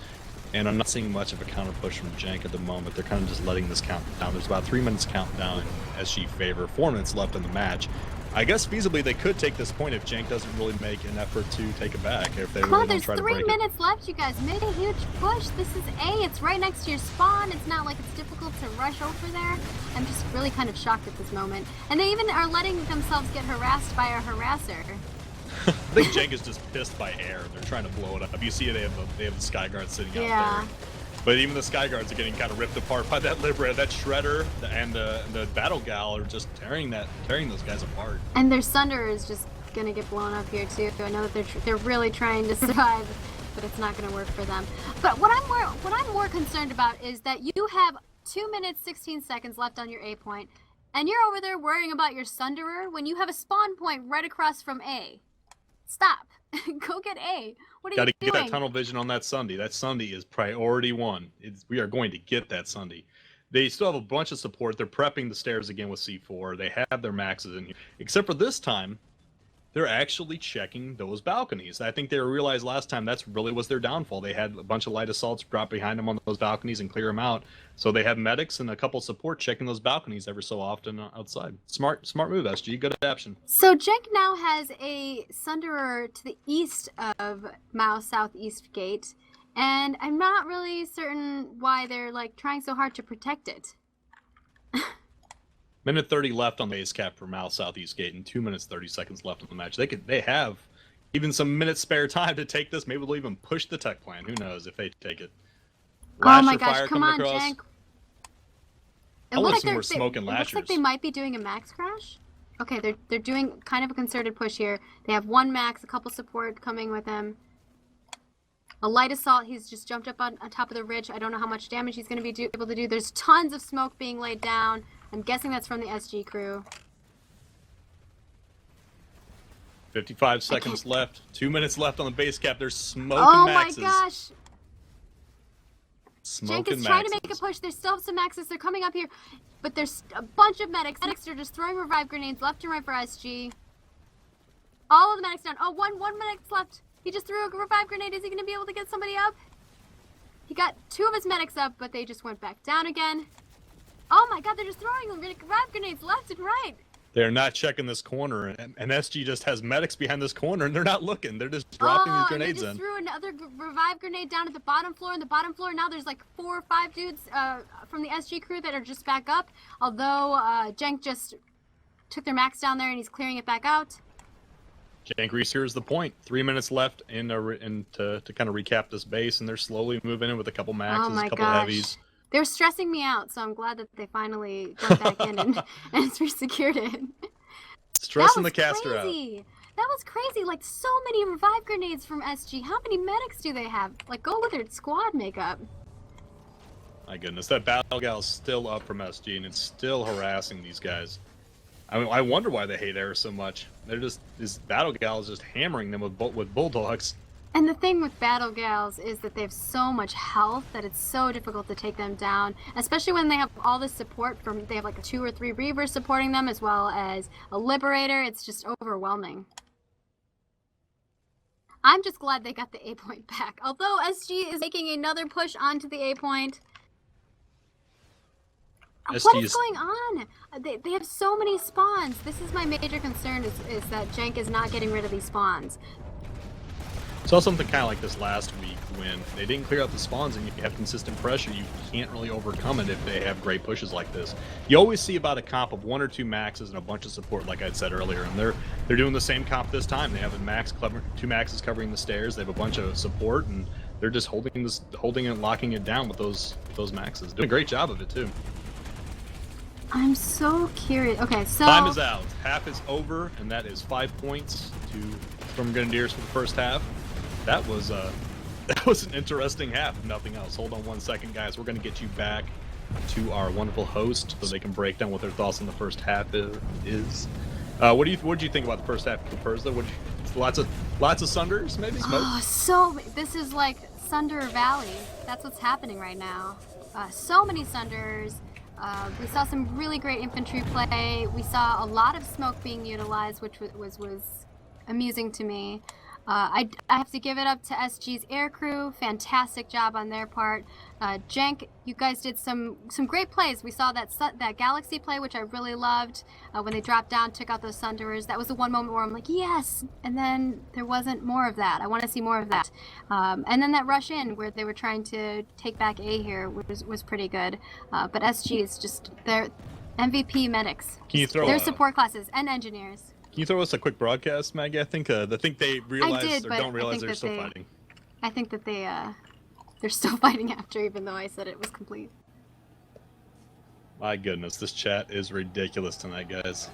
And I'm not seeing much of a counter push from Jenk at the moment. They're kind of just letting this count down. There's about 3 minutes countdown in SG favor, 4 minutes left in the match. I guess feasibly they could take this point if Jenk doesn't really make an effort to take it back. If they really don't try to break it. There's 3 minutes left, you guys. Make a huge push. This is A. It's right next to your spawn. It's not like it's difficult to rush over there. I'm just really kind of shocked at this moment. And they even are letting themselves get harassed by a harasser. I think Jenk is just pissed by air. They're trying to blow it up. You see they have the Sky Guards sitting out there. But even the Sky Guards are getting kind of ripped apart by that Liberator. That Shredder and the Battle Gal are just tearing those guys apart. And their Sunder is just gonna get blown up here too. I know that they're really trying to survive, but it's not gonna work for them. But what I'm more concerned about is that you have 2 minutes 16 seconds left on your A point, and you're over there worrying about your Sunderer when you have a spawn point right across from A. Stop. Go get A. What are you doing? Got to get that tunnel vision on that Sunday. That Sunday is priority 1. We are going to get that Sunday. They still have a bunch of support. They're prepping the stairs again with C4. They have their maxes in here. Except for this time, they're actually checking those balconies. I think they realized last time that's really was their downfall. They had a bunch of light assaults drop behind them on those balconies and clear them out. So they have medics and a couple support checking those balconies every so often outside. Smart move, SG. Good adaptation. So Jenk now has a Sunderer to the east of Mao Southeast Gate, and I'm not really certain why they're like trying so hard to protect it. Minute 30 left on the base cap for Mao Southeast Gate and 2 minutes 30 seconds left on the match. They have even some minutes spare time to take this. Maybe they'll even push the tech plan. Who knows if they take it. Oh my gosh, come on, Jenk. I want some more smoke and lashers. It looks like they might be doing a max crash. Okay, they're doing kind of a concerted push here. They have 1 max, a couple support coming with them. A light assault, he's just jumped up on top of the ridge. I don't know how much damage he's going to be able to do. There's tons of smoke being laid down. I'm guessing that's from the SG crew. 55 seconds left. 2 minutes left on the base cap. There's smoking maxes. Oh my gosh. Smoking Jenk is trying to make a push. There's still some maxes. They're coming up here. But there's a bunch of medics. Medics are just throwing revive grenades left and right for SG. All of the medics down. Oh, one medic's left. He just threw a revive grenade. Is he going to be able to get somebody up? He got 2 of his medics up, but they just went back down again. Oh my god, they're just throwing revive grenades left and right. They're not checking this corner, and SG just has medics behind this corner, and they're not looking. They're just dropping these grenades in. And they just threw another revive grenade down at the bottom floor. And the bottom floor, now there's like 4 or 5 dudes from the SG crew that are just back up. Although Jenk just took their max down there, and he's clearing it back out. Jenk resecures the point. 3 minutes left to kind of recap this base, and they're slowly moving in with a couple maxes, a couple heavies. They're stressing me out, so I'm glad that they finally got back in and resecured it. Stressing the caster out. That was crazy. Like, so many revive grenades from SG. How many medics do they have? Like, go with their squad makeup. My goodness, that Battle Gal is still up from SG, and it's still harassing these guys. I mean, I wonder why they hate air so much. This Battle Gal is just hammering them with bulldogs. And the thing with Battle Gals is that they have so much health that it's so difficult to take them down, especially when they have all this support from, they have like 2 or 3 Reavers supporting them as well as a Liberator. It's just overwhelming. I'm just glad they got the A point back. Although SG is making another push onto the A point. What is going on? They have so many spawns. This is my major concern is that Jenk is not getting rid of these spawns. Saw something kind of like this last week when they didn't clear out the spawns and you have consistent pressure. You can't really overcome it if they have great pushes like this. You always see about a comp of 1 or 2 maxes and a bunch of support, like I said earlier, and they're doing the same comp this time. They have a max, 2 maxes covering the stairs. They have a bunch of support, and they're just holding and locking it down with those maxes. Doing a great job of it too. I'm so curious. Okay, so time is out. Half is over, and that is 5 points to Sturmgrenadiers for the first half. That was an interesting half, if nothing else. Hold on 1 second, guys. We're going to get you back to our wonderful host so they can break down what their thoughts on the first half is. What did you think about the first half of Luperza? Lots of sunders, maybe? Smoke? Oh, this is like Sunder Valley. That's what's happening right now. So many sunders. We saw some really great infantry play. We saw a lot of smoke being utilized, which was amusing to me. I have to give it up to SG's aircrew. Fantastic job on their part. Jenk, you guys did some great plays. We saw that Galaxy play, which I really loved. When they dropped down, took out those Sunderers. That was the one moment where I'm like, yes! And then there wasn't more of that. I want to see more of that. And then that rush in where they were trying to take back A here was pretty good. But SG is just their MVP medics. Can you throw their support classes and engineers. Can you throw us a quick broadcast, Maggie? I think they realize or don't realize they're still fighting. I think that they're still fighting after, even though I said it was complete. My goodness, this chat is ridiculous tonight, guys.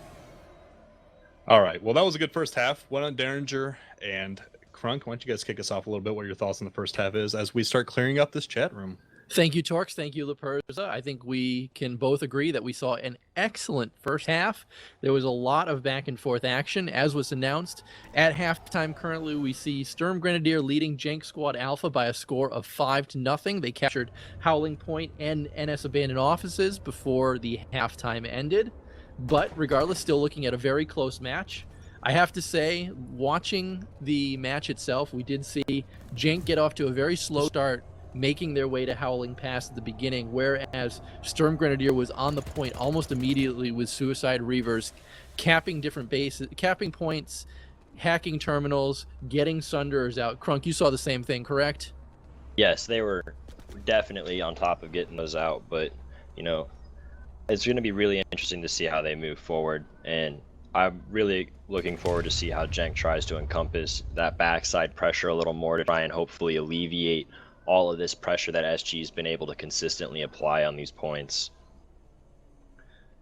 All right, well, that was a good first half. Why don't Deringer and Krunk, why don't you guys kick us off a little bit what your thoughts on the first half is as we start clearing up this chat room? Thank you, Torkz. Thank you, Luperza. I think we can both agree that we saw an excellent first half. There was a lot of back and forth action, as was announced. At halftime, currently, we see Sturmgrenadier leading Jenk Squad Alpha by a score of 5-0. They captured Howling Point and NS Abandoned Offices before the halftime ended. But regardless, still looking at a very close match. I have to say, watching the match itself, we did see Jenk get off to a very slow start, making their way to Howling Pass at the beginning, whereas Sturmgrenadier was on the point almost immediately with Suicide Reavers, capping different bases, capping points, hacking terminals, getting Sunderers out. Krunk, you saw the same thing, correct? Yes, they were definitely on top of getting those out, but, it's going to be really interesting to see how they move forward, and I'm really looking forward to see how Jenk tries to encompass that backside pressure a little more to try and hopefully alleviate all of this pressure that SG's been able to consistently apply on these points.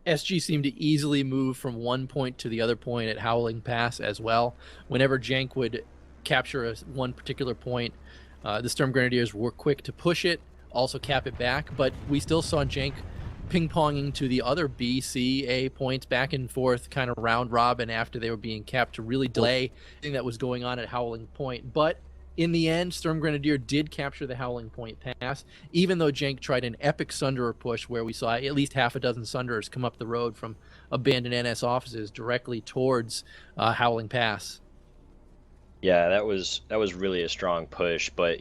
SG seemed to easily move from one point to the other point at Howling Pass as well. Whenever Jenk would capture one particular point, the Sturmgrenadiers were quick to push it, also cap it back, but we still saw Jenk ping-ponging to the other B, C, A points back and forth, kind of round robin after they were being capped to really delay anything that was going on at Howling Point. But in the end, Sturmgrenadier did capture the Howling Point pass, even though Jenk tried an epic Sunderer push where we saw at least half a dozen Sunderers come up the road from abandoned NS offices directly towards Howling Pass. Yeah, that was really a strong push, but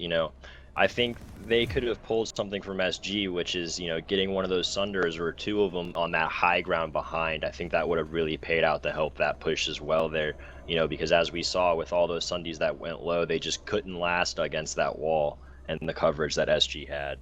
I think they could have pulled something from SG, which is getting one of those Sunderers or two of them on that high ground behind. I think that would have really paid out to help that push as well there. Because as we saw with all those Sundies that went low, they just couldn't last against that wall and the coverage that SG had.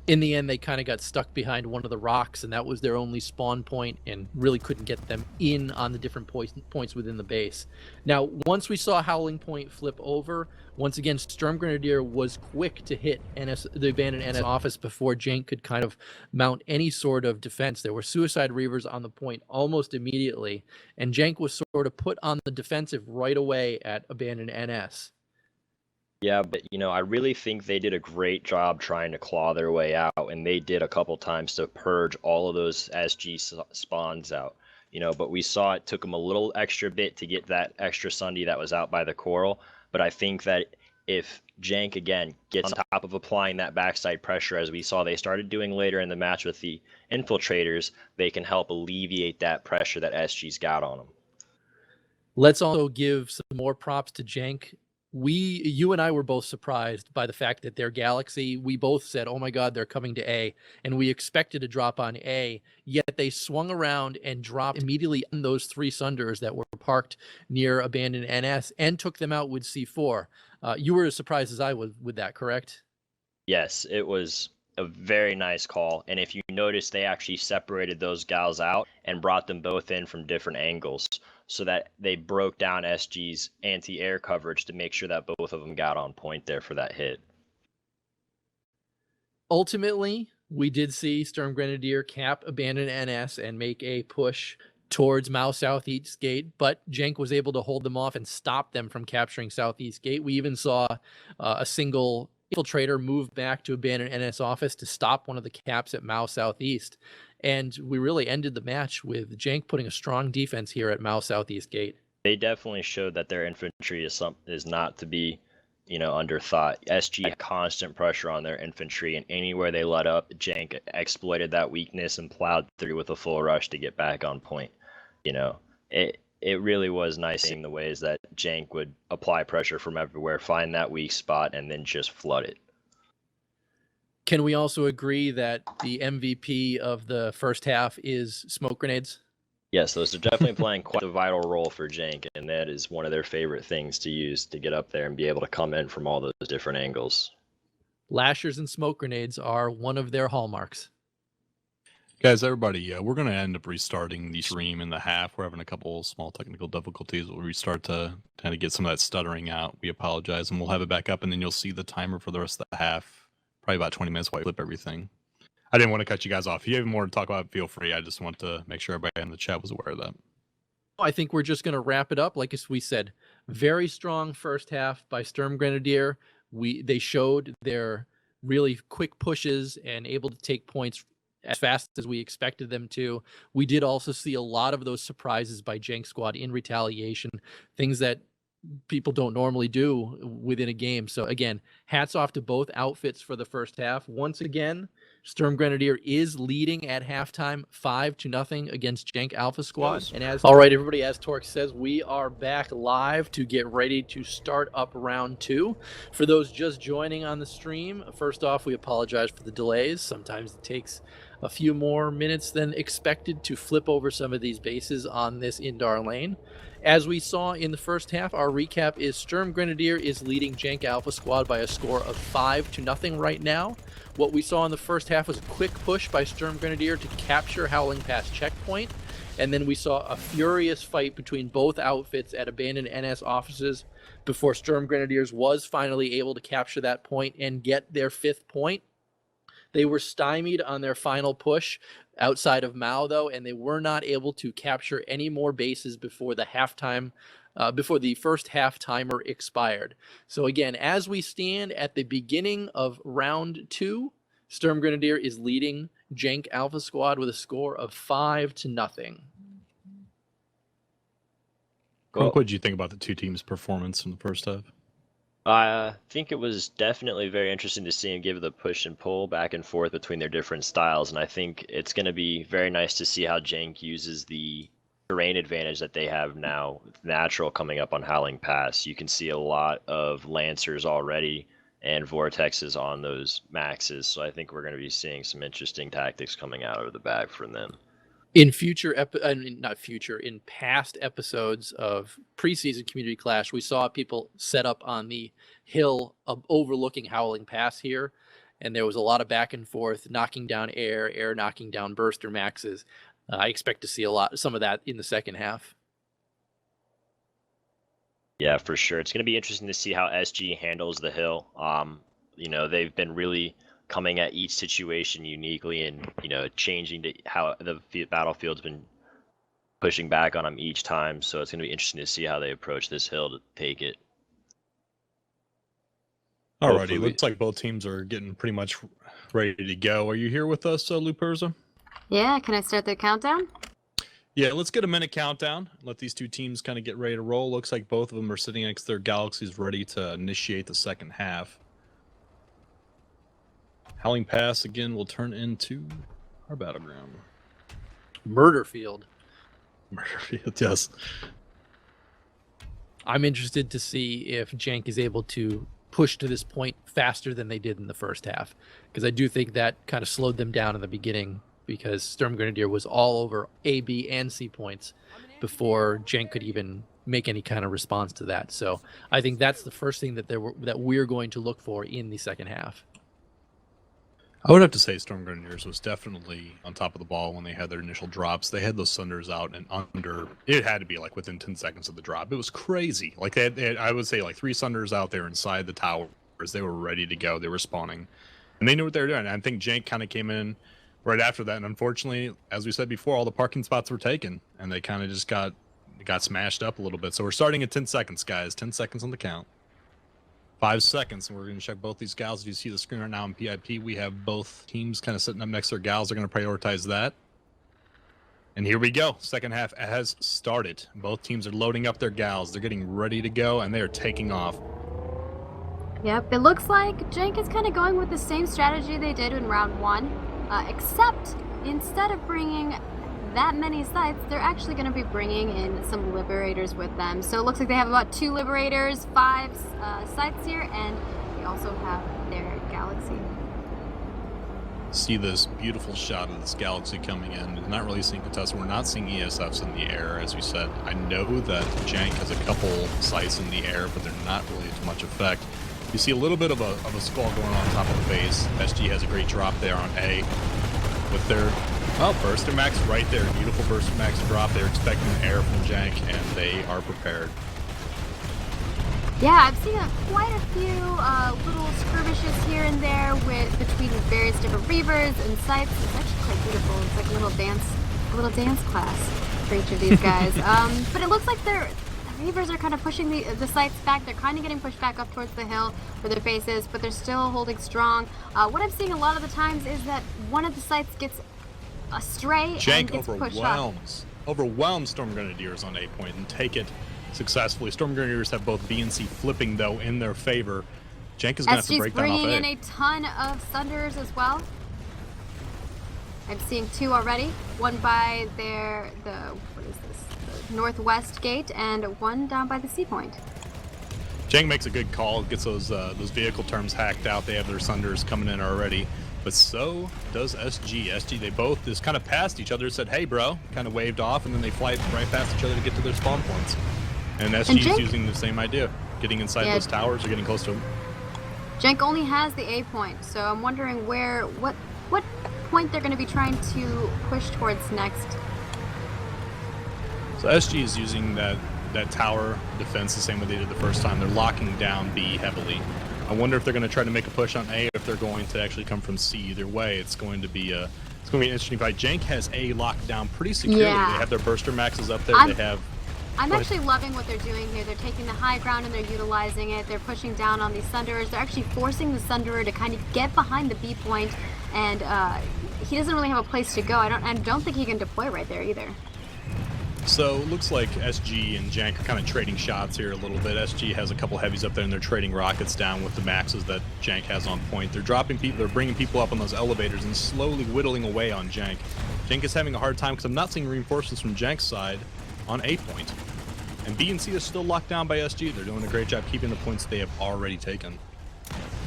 In the end, they kind of got stuck behind one of the rocks, and that was their only spawn point, and really couldn't get them in on the different points within the base. Now, once we saw Howling Point flip over, once again, Sturmgrenadier was quick to hit the abandoned NS office before Jenk could kind of mount any sort of defense. There were Suicide Reavers on the point almost immediately, and Jenk was sort of put on the defensive right away at abandoned NS. Yeah, but I really think they did a great job trying to claw their way out, and they did a couple times to purge all of those SG spawns out. But we saw it took them a little extra bit to get that extra Sunday that was out by the coral. But I think that if Jenk again gets on top of applying that backside pressure, as we saw they started doing later in the match with the infiltrators, they can help alleviate that pressure that SG's got on them. Let's also give some more props to Jenk. You and I were both surprised by the fact that their Galaxy, we both said, oh my God, they're coming to A, and we expected to drop on A, yet they swung around and dropped immediately on those three Sunderers that were parked near abandoned NS and took them out with C4. You were as surprised as I was with that, correct? Yes, it was a very nice call, and if you notice, they actually separated those gals out and brought them both in from different angles, so that they broke down SG's anti-air coverage to make sure that both of them got on point there for that hit. Ultimately, we did see Sturmgrenadier cap abandoned NS and make a push towards Mao Southeast Gate, but Jenk was able to hold them off and stop them from capturing Southeast Gate. We even saw a single infiltrator moved back to abandon NS office to stop one of the caps at Mao Southeast. And we really ended the match with Jenk putting a strong defense here at Mao Southeast Gate. They definitely showed that their infantry is not to be, underthought. SG had constant pressure on their infantry, and anywhere they let up, Jenk exploited that weakness and plowed through with a full rush to get back on point. It really was nice seeing the ways that Jenk would apply pressure from everywhere, find that weak spot, and then just flood it. Can we also agree that the MVP of the first half is smoke grenades? Yes, those are definitely playing quite a vital role for Jenk, and that is one of their favorite things to use to get up there and be able to come in from all those different angles. Lashers and smoke grenades are one of their hallmarks. Guys, everybody, we're going to end up restarting the stream in the half. We're having a couple small technical difficulties. We'll restart to kind of get some of that stuttering out. We apologize, and we'll have it back up, and then you'll see the timer for the rest of the half. Probably about 20 minutes while I flip everything. I didn't want to cut you guys off. If you have more to talk about, feel free. I just want to make sure everybody in the chat was aware of that. I think we're just going to wrap it up. Like as we said, very strong first half by Sturmgrenadier. They showed their really quick pushes and able to take points as fast as we expected them to. We did also see a lot of those surprises by Jenk Squad in retaliation, things that people don't normally do within a game. So again, hats off to both outfits for the first half. Once again, Sturmgrenadier is leading at halftime 5-0 against Jenk Alpha Squad. And all right, everybody, as Torkz says, we are back live to get ready to start up round 2. For those just joining on the stream, first off, we apologize for the delays. Sometimes it takes a few more minutes than expected to flip over some of these bases on this Indar lane. As we saw in the first half, our recap is Sturmgrenadier is leading Jenk Alpha Squad by a score of 5-0 right now. What we saw in the first half was a quick push by Sturmgrenadier to capture Howling Pass checkpoint, and then we saw a furious fight between both outfits at abandoned NS offices before Sturmgrenadiers was finally able to capture that point and get their 5th point. They were stymied on their final push outside of Mao, though, and they were not able to capture any more bases before the before the first half timer expired. So again, as we stand at the beginning of round 2, Sturmgrenadier is leading Jenk Alpha Squad with a score of 5-0. Krunk, what did you think about the two teams' performance in the first half? I think it was definitely very interesting to see him give the push and pull back and forth between their different styles, and I think it's going to be very nice to see how Jenk uses the terrain advantage that they have now, natural coming up on Howling Pass. You can see a lot of Lancers already and Vortexes on those maxes, so I think we're going to be seeing some interesting tactics coming out of the bag from them. In in past episodes of preseason Community Clash, we saw people set up on the hill overlooking Howling Pass here, and there was a lot of back and forth, knocking down air knocking down burster maxes. I expect to see some of that in the second half. Yeah, for sure. It's going to be interesting to see how SG handles the hill. They've been really coming at each situation uniquely and, changing to how the battlefield's been pushing back on them each time. So it's going to be interesting to see how they approach this hill to take it. Alrighty, looks like both teams are getting pretty much ready to go. Are you here with us, Luperza? Yeah, can I start the countdown? Yeah, let's get a minute countdown. Let these two teams kind of get ready to roll. Looks like both of them are sitting next to their galaxies ready to initiate the second half. Howling Pass again will turn into our battleground. Murder Field. Murder Field, yes. I'm interested to see if Jenk is able to push to this point faster than they did in the first half, because I do think that kind of slowed them down in the beginning, because Sturmgrenadier was all over A, B, and C points before Jenk could even make any kind of response to that. So I think that's the first thing that we're going to look for in the second half. I would have to say Sturmgrenadiers was definitely on top of the ball when they had their initial drops. They had those Sunders out and under. It had to be like within 10 seconds of the drop. It was crazy. Like they had, I would say, like 3 Sunders out there inside the towers. They were ready to go. They were spawning, and they knew what they were doing. I think Jenk kind of came in right after that, and unfortunately, as we said before, all the parking spots were taken, and they kind of just got smashed up a little bit. So we're starting at 10 seconds, guys. 10 seconds on the count. 5 seconds, and we're going to check both these gals. If you see the screen right now in PIP, we have both teams kind of sitting up next to their gals. They're going to prioritize that. And here we go. Second half has started. Both teams are loading up their gals. They're getting ready to go, and they are taking off. Yep, it looks like Jenk is kind of going with the same strategy they did in round 1, except instead of bringing that many sites, they're actually going to be bringing in some liberators with them. So it looks like they have about 2 liberators, 5 sites here, and they also have their galaxy. See this beautiful shot of this galaxy coming in. We're not really seeing contestants. We're not seeing ESFs in the air, as we said. I know that Jenk has a couple sites in the air, but they're not really to much effect. You see a little bit of a squall going on top of the base. SG has a great drop there on A with their Burster Max right there. Beautiful Burster Max drop. They're expecting an air from Jenk, and they are prepared. Yeah, I've seen quite a few little skirmishes here and there between various different reavers and sites. It's actually quite beautiful. It's like a little dance class for each of these guys. But it looks like the reavers are kind of pushing the sites back. They're kind of getting pushed back up towards the hill where their base is, but they're still holding strong. What I'm seeing a lot of the times is that one of the sites gets astray and gets pushed up. Overwhelms Sturmgrenadiers on A point and take it successfully. Sturmgrenadiers have both B and C flipping, though, in their favor. Jenk is going to have to break down off A. SG's bringing in a ton of Thunders as well. I'm seeing 2 already. One by the northwest gate, and one down by the sea point. Jenk makes a good call, gets those vehicle terms hacked out. They have their Thunders coming in already. But so does SG. SG, they both just kind of passed each other, said, hey, bro, kind of waved off, and then they fly right past each other to get to their spawn points. And SG is using the same idea, getting inside those towers or getting close to them. Jenk only has the A point, so I'm wondering what point they're going to be trying to push towards next. So SG is using that tower defense the same way they did the first time. They're locking down B heavily. I wonder if they're going to try to make a push on A, or if they're going to actually come from C. Either way, it's going to be an interesting fight. Jenk has A locked down pretty securely. Yeah. They have their Burster Maxes up there. I'm actually loving what they're doing here. They're taking the high ground and they're utilizing it. They're pushing down on these Thunderers. They're actually forcing the Thunderer to kind of get behind the B point, and he doesn't really have a place to go. I don't think he can deploy right there either. So it looks like SG and Jenk are kind of trading shots here a little bit. SG has a couple heavies up there, and they're trading rockets down with the maxes that Jenk has on point. They're dropping people. They're bringing people up on those elevators and slowly whittling away on Jenk. Jenk is having a hard time because I'm not seeing reinforcements from Jenk's side on A point. And B and C is still locked down by SG. They're doing a great job keeping the points they have already taken.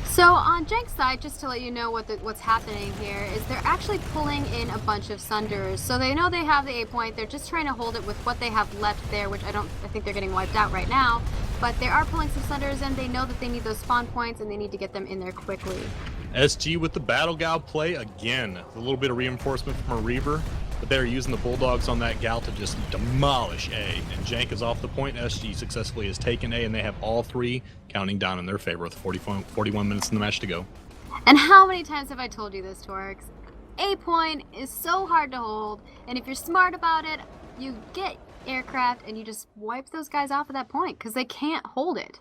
So on Jenk's side, just to let you know what's happening here, is they're actually pulling in a bunch of Thunders. So they know they have the A point. They're just trying to hold it with what they have left there, which I think they're getting wiped out right now. But they are pulling some Thunders, and they know that they need those spawn points, and they need to get them in there quickly. SG with the Battle Gal play again. A little bit of reinforcement from a Reaver, but they're using the Bulldogs on that Gal to just demolish A. And Jenk is off the point. SG successfully has taken A, and they have all 3 counting down in their favor with 41 minutes in the match to go. And how many times have I told you this, Torkz? A point is so hard to hold, and if you're smart about it, you get aircraft and you just wipe those guys off at that point because they can't hold it.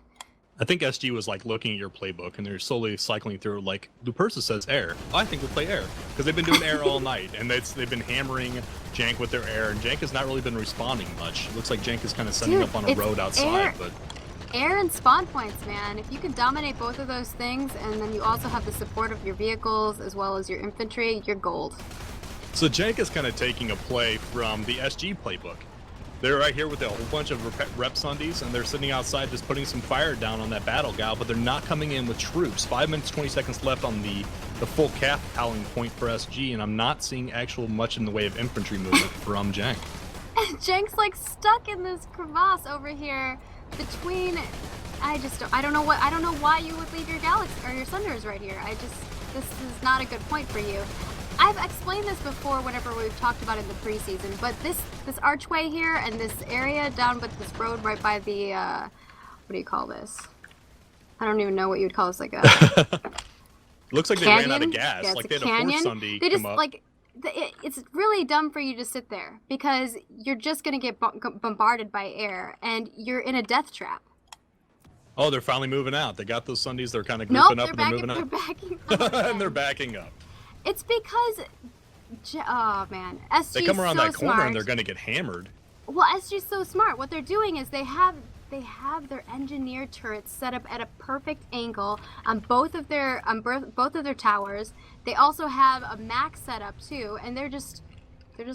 I think SG was like looking at your playbook, and they're slowly cycling through. Like Luperza says, air. I think we'll play air because they've been doing air all night, and they've been hammering Jenk with their air, and Jenk has not really been responding much. It looks like Jenk is kind of setting up on a road outside, but air and spawn points, man. If you can dominate both of those things, and then you also have the support of your vehicles as well as your infantry, you're gold. So Jenk is kind of taking a play from the SG playbook. They're right here with a whole bunch of rep Sundays, and they're sitting outside just putting some fire down on that Battle Gal, but they're not coming in with troops. 5 minutes, 20 seconds left on the full cap howling point for SG, and I'm not seeing much in the way of infantry movement from Jenk. Jenk's like stuck in this crevasse over here between, I don't know why you would leave your Galaxy or your Thunders right here. This is not a good point for you. I've explained this before whenever we've talked about it in the preseason, but this archway here and this area down by this road right by the, what do you call this? I don't even know what you would call this, like a looks like canyon? They ran out of gas. Yeah, like they had canyon. A fourth Sunday They just, come up. like, it's really dumb for you to sit there because you're just going to get bombarded by air and you're in a death trap. Oh, they're finally moving out. They got those Sundays. They're kind of grouping up and they're moving out. Backing up. And they're backing up. It's because, oh man, SG's They come around so that corner smart. and they're going to get hammered. Well, SG's so smart. What they're doing is they have their engineered turrets set up at a perfect angle on both of their towers. They also have a max set up too, and they're just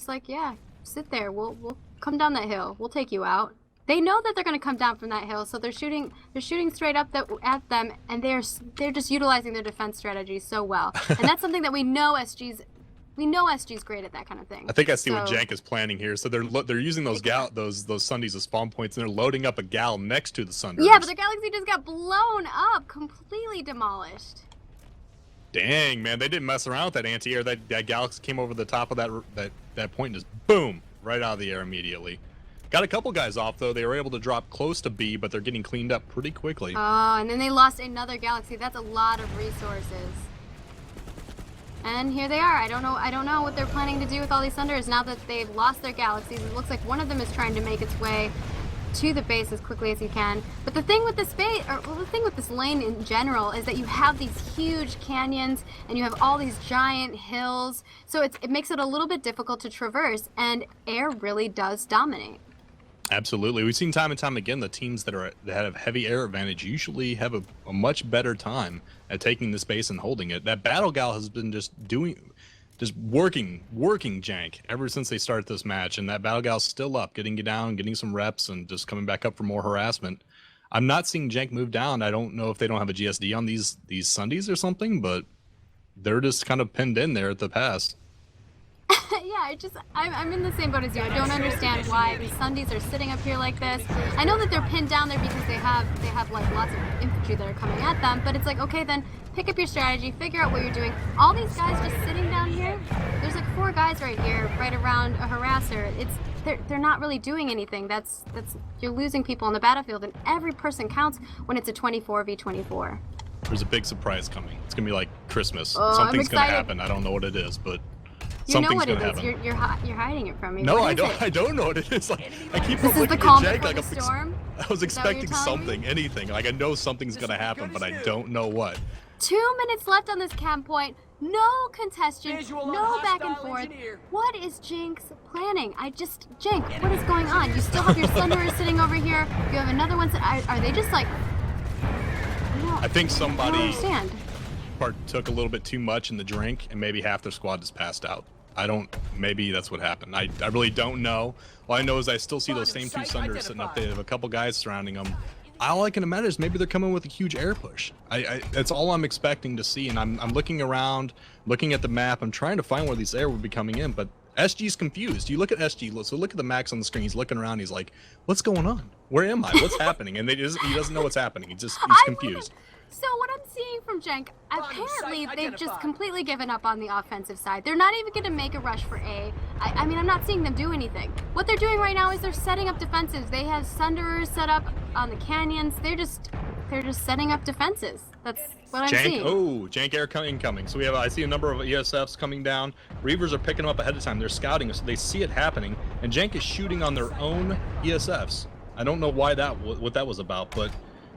like, yeah, sit there. We'll come down that hill. We'll take you out. They know that they're going to come down from that hill, so they're shooting straight up at them, and they're just utilizing their defense strategy so well. And that's something that we know SG's great at that kind of thing. I think I see what Jenk is planning here. So they're using those Sundays as spawn points, and they're loading up a gal next to the Sunders. Yeah, but their galaxy just got blown up, completely demolished. Dang, man, they didn't mess around with that anti-air. That galaxy came over the top of that point and just boom, right out of the air immediately. Got a couple guys off, though. They were able to drop close to B, but they're getting cleaned up pretty quickly. Oh, and then they lost another galaxy. That's a lot of resources. And here they are. I don't know what they're planning to do with all these Thunders now that they've lost their galaxies. It looks like one of them is trying to make its way to the base as quickly as he can. But the thing with this the thing with this lane in general is that you have these huge canyons and you have all these giant hills. So it makes it a little bit difficult to traverse, and air really does dominate. Absolutely. We've seen time and time again the teams that have heavy air advantage usually have a much better time at taking the space and holding it. That Battle Gal has been just working Jenk ever since they started this match, and that Battle Gal's still up, getting down, getting some reps, and just coming back up for more harassment. I'm not seeing Jenk move down. I don't know if they don't have a GSD on these Sundays or something, but they're just kind of pinned in there at the pass. Yeah, I'm in the same boat as you. I don't understand why these Sundays are sitting up here like this. I know that they're pinned down there because they have like lots of infantry that are coming at them, but it's like, okay, then pick up your strategy, figure out what you're doing. All these guys just sitting down here, there's like 4 guys right here, right around a harasser. They're not really doing anything. That's you're losing people on the battlefield, and every person counts when it's a 24v24. There's a big surprise coming. It's gonna be like Christmas. Oh, Something's gonna happen. I don't know what it is, but you know something's what it gonna is. happen. You're hiding it from me. No, What I is don't. it? I don't know what it is. Like I keep This on is looking the calm at Jenk before like the storm? I was Is that what you're expecting telling me? something, anything. Like I know something's gonna happen, but I don't know what. 2 minutes left on this camp point. No contestation. No back and forth. What is Jenk's planning? Jenk, what is going on? You still have your Thunderers sitting over here. You have another one. Are they just like? I think I don't somebody understand. partook a little bit too much in the drink, and maybe half their squad just passed out. Maybe that's what happened. I really don't know. All I know is I still see those same 2 Thunders sitting up there. They have a couple guys surrounding them. All I can imagine is maybe they're coming with a huge air push. That's all I'm expecting to see, and I'm looking around, looking at the map. I'm trying to find where these air would be coming in, but SG's confused. You look at SG, so look at the max on the screen. He's looking around. He's like, what's going on? Where am I? What's happening? And he doesn't know what's happening. He's confused. So what I'm seeing from Jenk, apparently they've just completely given up on the offensive side. They're not even going to make a rush for A. I mean, I'm not seeing them do anything. What they're doing right now is they're setting up defenses. They have Thunderers set up on the canyons. They're just setting up defenses. That's what I'm seeing. Oh, Jenk air incoming. So I see a number of ESFs coming down. Reavers are picking them up ahead of time. They're scouting, so they see it happening, and Jenk is shooting on their own ESFs. I don't know what that was about, but.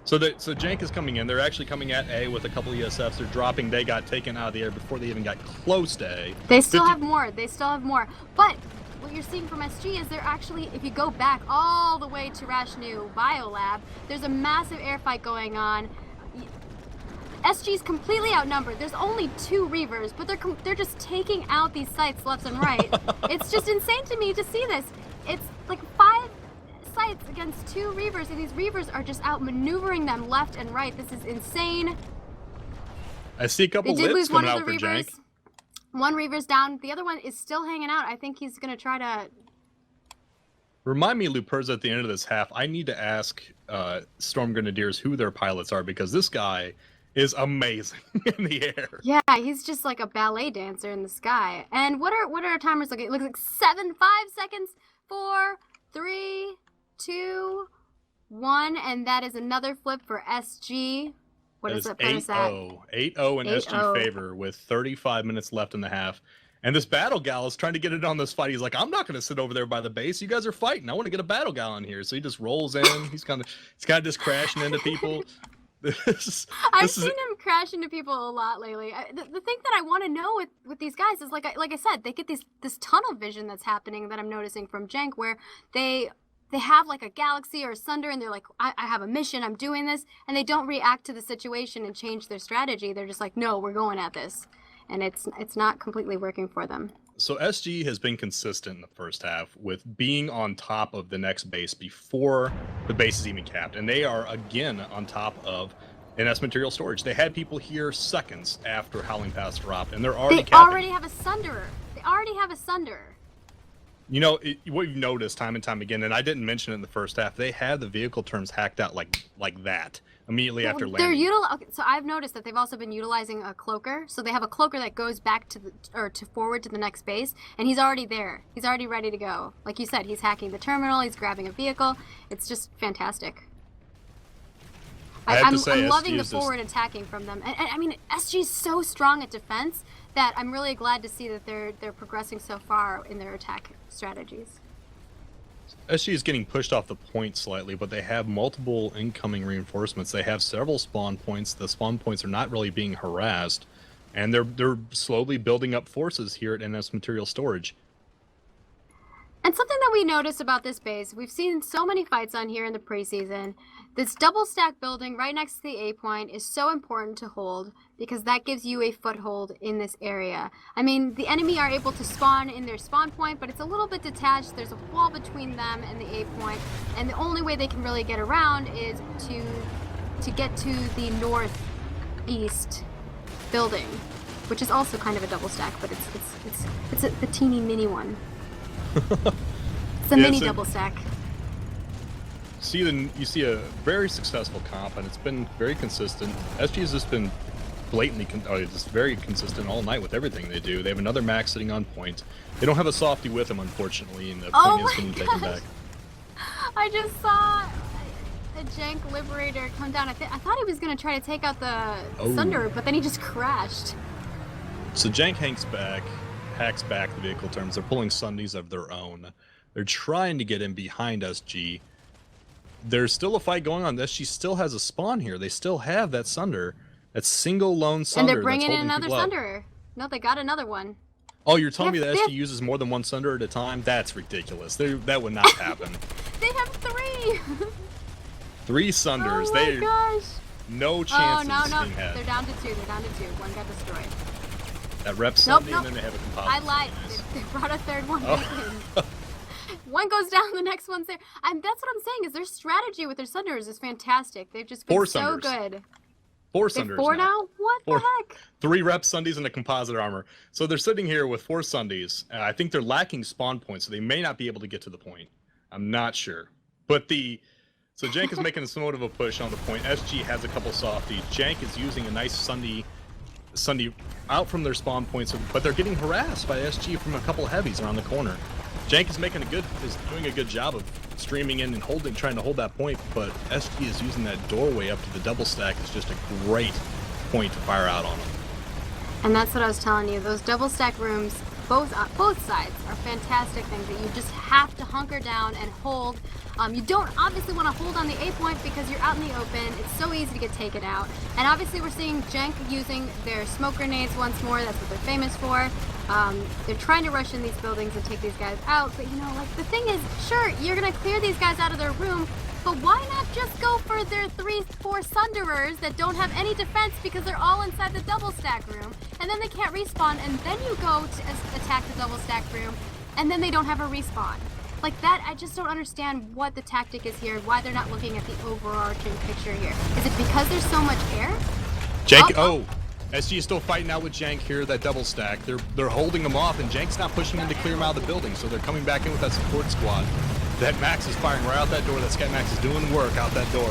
So Jenk is coming in. They're actually coming at A with a couple of ESFs. They're dropping. They got taken out of the air before they even got close to A. They still have more. But what you're seeing from SG is they're actually, if you go back all the way to Rashnu Biolab, there's a massive air fight going on. SG's completely outnumbered. There's only 2 Reavers, but they're just taking out these sites left and right. It's just insane to me to see this. It's like 5 sites against 2 Reavers, and these Reavers are just outmaneuvering them left and right. This is insane. I see a couple lips coming out for Jenk. One Reaver's down. The other one is still hanging out. I think he's going to try to... Remind me, Luperza, at the end of this half, I need to ask Sturmgrenadiers who their pilots are, because this guy is amazing in the air. Yeah, he's just like a ballet dancer in the sky. And what are our timers looking? It looks like 5 seconds. 4, 3, 2, 1, and that is another flip for SG. What is that? 8-0 in SG favor with 35 minutes left in the half. And this battle gal is trying to get it on this fight. He's like, I'm not going to sit over there by the base. You guys are fighting. I want to get a battle gal in here. So he just rolls in. He's kind of just crashing into people. I've seen him crash into people a lot lately. The thing that I want to know with these guys is, like I said, they get this tunnel vision that's happening that I'm noticing from Jenk, where they have like a galaxy or a sunder, and they're like, I have a mission, I'm doing this, and they don't react to the situation and change their strategy. They're just like, no, we're going at this. And it's not completely working for them. So SG has been consistent in the first half with being on top of the next base before the base is even capped. And they are again on top of NS material storage. They had people here seconds after Howling Pass dropped, and they're already capping. They already have a Sunderer. They already have a Sunderer. You know, what you've noticed time and time again, and I didn't mention it in the first half, they had the vehicle terms hacked out like that immediately after landing. Okay, so I've noticed that they've also been utilizing a cloaker. So they have a cloaker that goes back to forward to the next base, and he's already there. He's already ready to go. Like you said, he's hacking the terminal. He's grabbing a vehicle. It's just fantastic. I'm loving the forward attacking from them. And I mean, SG's so strong at defense that I'm really glad to see that they're progressing so far in their attack strategies. SG is getting pushed off the point slightly, but they have multiple incoming reinforcements. They have several spawn points. The spawn points are not really being harassed, and they're slowly building up forces here at NS Material Storage. And something that we noticed about this base, we've seen so many fights on here in the preseason. This double stack building right next to the A point is so important to hold because that gives you a foothold in this area. I mean, the enemy are able to spawn in their spawn point, but it's a little bit detached. There's a wall between them and the A point, and the only way they can really get around is to get to the northeast building, which is also kind of a double stack, but it's a teeny mini one. It's a mini double stack. You see a very successful comp, and it's been very consistent. SG has just been blatantly just very consistent all night with everything they do. They have another max sitting on point. They don't have a softie with them, unfortunately, and the point is getting taken back. I just saw a Jenk Liberator come down. I thought he was going to try to take out the Thunder, but then he just crashed. So Jenk hacks back the vehicle terms. They're pulling Sundays of their own. They're trying to get in behind SG. There's still a fight going on. SG still has a spawn here. They still have that Sunder, that single lone Sunder. And they're bringing in another Sunderer. No, they got another one. Oh, you're telling me that SG uses more than one Sunder at a time? That's ridiculous. That would not happen. They have 3. 3 Sunders. Oh my gosh. No chance of no. being had. They're down to 2. One got destroyed. That rep Sunday, nope. and then they have a composite. I lied. They brought a third one back in. One goes down, the next one's there. And that's what I'm saying, is their strategy with their Sunders is fantastic. They've just been so good. 4 Sunders 4 now? What the heck? 3 rep Sundays and a composite armor. So they're sitting here with 4 Sundays. I think they're lacking spawn points, so they may not be able to get to the point. I'm not sure. But so Jenk is making somewhat of a push on the point. SG has a couple softies. Jenk is using a nice Sunday out from their spawn points, but they're getting harassed by SG from a couple heavies around the corner. Jenk is doing a good job of streaming in and trying to hold that point, but SG is using that doorway up to the double stack as just a great point to fire out on them. And that's what I was telling you. Those double stack rooms, both sides, are fantastic things that you just have to hunker down and hold. You don't obviously want to hold on the A point because you're out in the open. It's so easy to get taken out. And obviously we're seeing Jenk using their smoke grenades once more. That's what they're famous for. They're trying to rush in these buildings and take these guys out. But you know, like, the thing is, sure, you're going to clear these guys out of their room, but why not just go for their 3-4 Sunderers that don't have any defense because they're all inside the double stack room, and then they can't respawn, and then you go to attack the double stack room, and then they don't have a respawn. Like that, I just don't understand what the tactic is here, why they're not looking at the overarching picture here. Is it because there's so much air? Jenk, SG is still fighting out with Jenk here, that double stack. They're holding them off, and Jenk's not pushing them to clear them out of the building, so they're coming back in with that support squad. That Max is firing right out that door. That Scat Max is doing work out that door.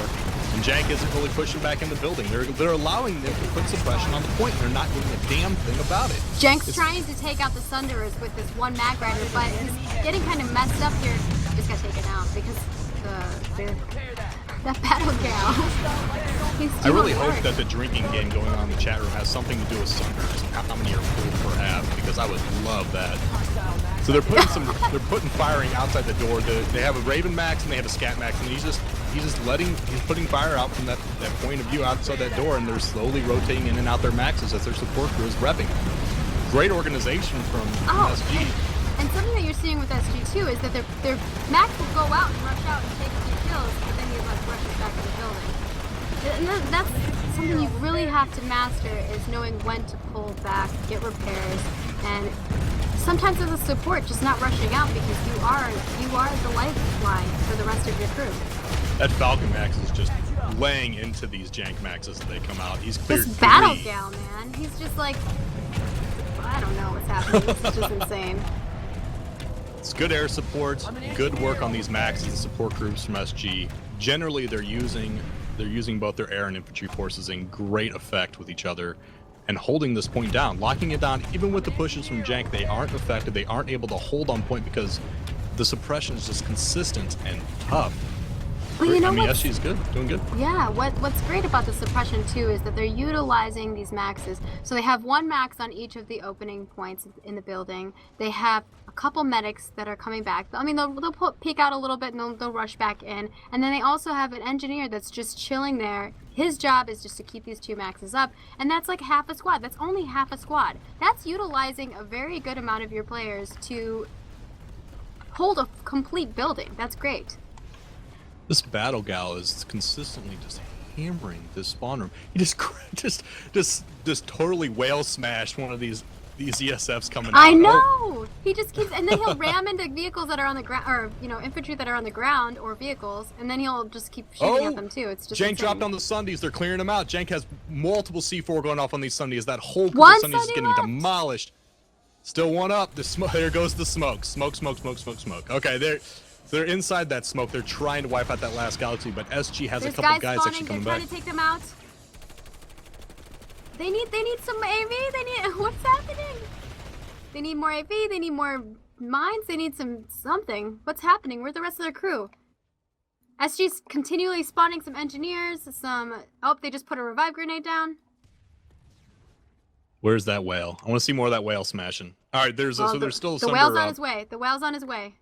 And Jenk isn't really pushing back in the building. They're allowing them to put suppression on the point. They're not doing a damn thing about it. Jenk's trying to take out the Sunderers with this one mag rider, but he's getting kind of messed up here. Just got taken out because That battle gal. I really hope that the drinking game going on in the chat room has something to do with sunders and how many are pulled per half, because I would love that. So they're putting firing outside the door. They have a Raven Max and they have a Scat Max, and he's putting fire out from that point of view outside that door, and they're slowly rotating in and out their maxes as their support crew is repping. Great organization from SG. And something that you're seeing with SG too is that their max will go out and rush out and take a few kills, but then he rushes back to the building. And that's something you really have to master, is knowing when to pull back, get repairs, and sometimes as a support, just not rushing out, because you are the lifeline for the rest of your crew. That Falcon Max is just laying into these Jenk Maxes as they come out. He's cleared This battle gal, man. He's just like, I don't know what's happening. This is just insane. It's good air support, good work on these Maxes and support groups from SG. Generally, they're using both their air and infantry forces in great effect with each other and holding this point down, locking it down. Even with the pushes from Jenk, they aren't effective. They aren't able to hold on point because the suppression is just consistent and tough. Well, you know, SG is good, doing good. Yeah, what's great about the suppression too is that they're utilizing these maxes. So they have one max on each of the opening points in the building. They have a couple medics that are coming back. I mean, they'll peek out a little bit and they'll rush back in. And then they also have an engineer that's just chilling there. His job is just to keep these two maxes up, and that's like half a squad. That's only half a squad. That's utilizing a very good amount of your players to hold a complete building. That's great. This battle gal is consistently just hammering this spawn room. He just totally whale smashed one of these ESFs coming out. I know. He just keeps, and then he'll ram into vehicles that are on the ground, or infantry that are on the ground, or vehicles, and then he'll just keep shooting at them too. It's just Jenk insane. dropped on the Sundays. They're clearing them out. Jenk has multiple C4 going off on these Sundays. That whole group of Sundays is getting demolished. Still one up. There goes the smoke. Smoke. Okay, they're inside that smoke. They're trying to wipe out that last galaxy, but SG has a couple guys actually coming back. They're trying to take them out. They need some AV. What's happening? They need more AV. They need more mines. They need something. What's happening? Where's the rest of their crew? SG's continually spawning some engineers. Oh, they just put a revive grenade down. Where's that whale? I want to see more of that whale smashing. All right, there's still the whale's on his way. The whale's on his way.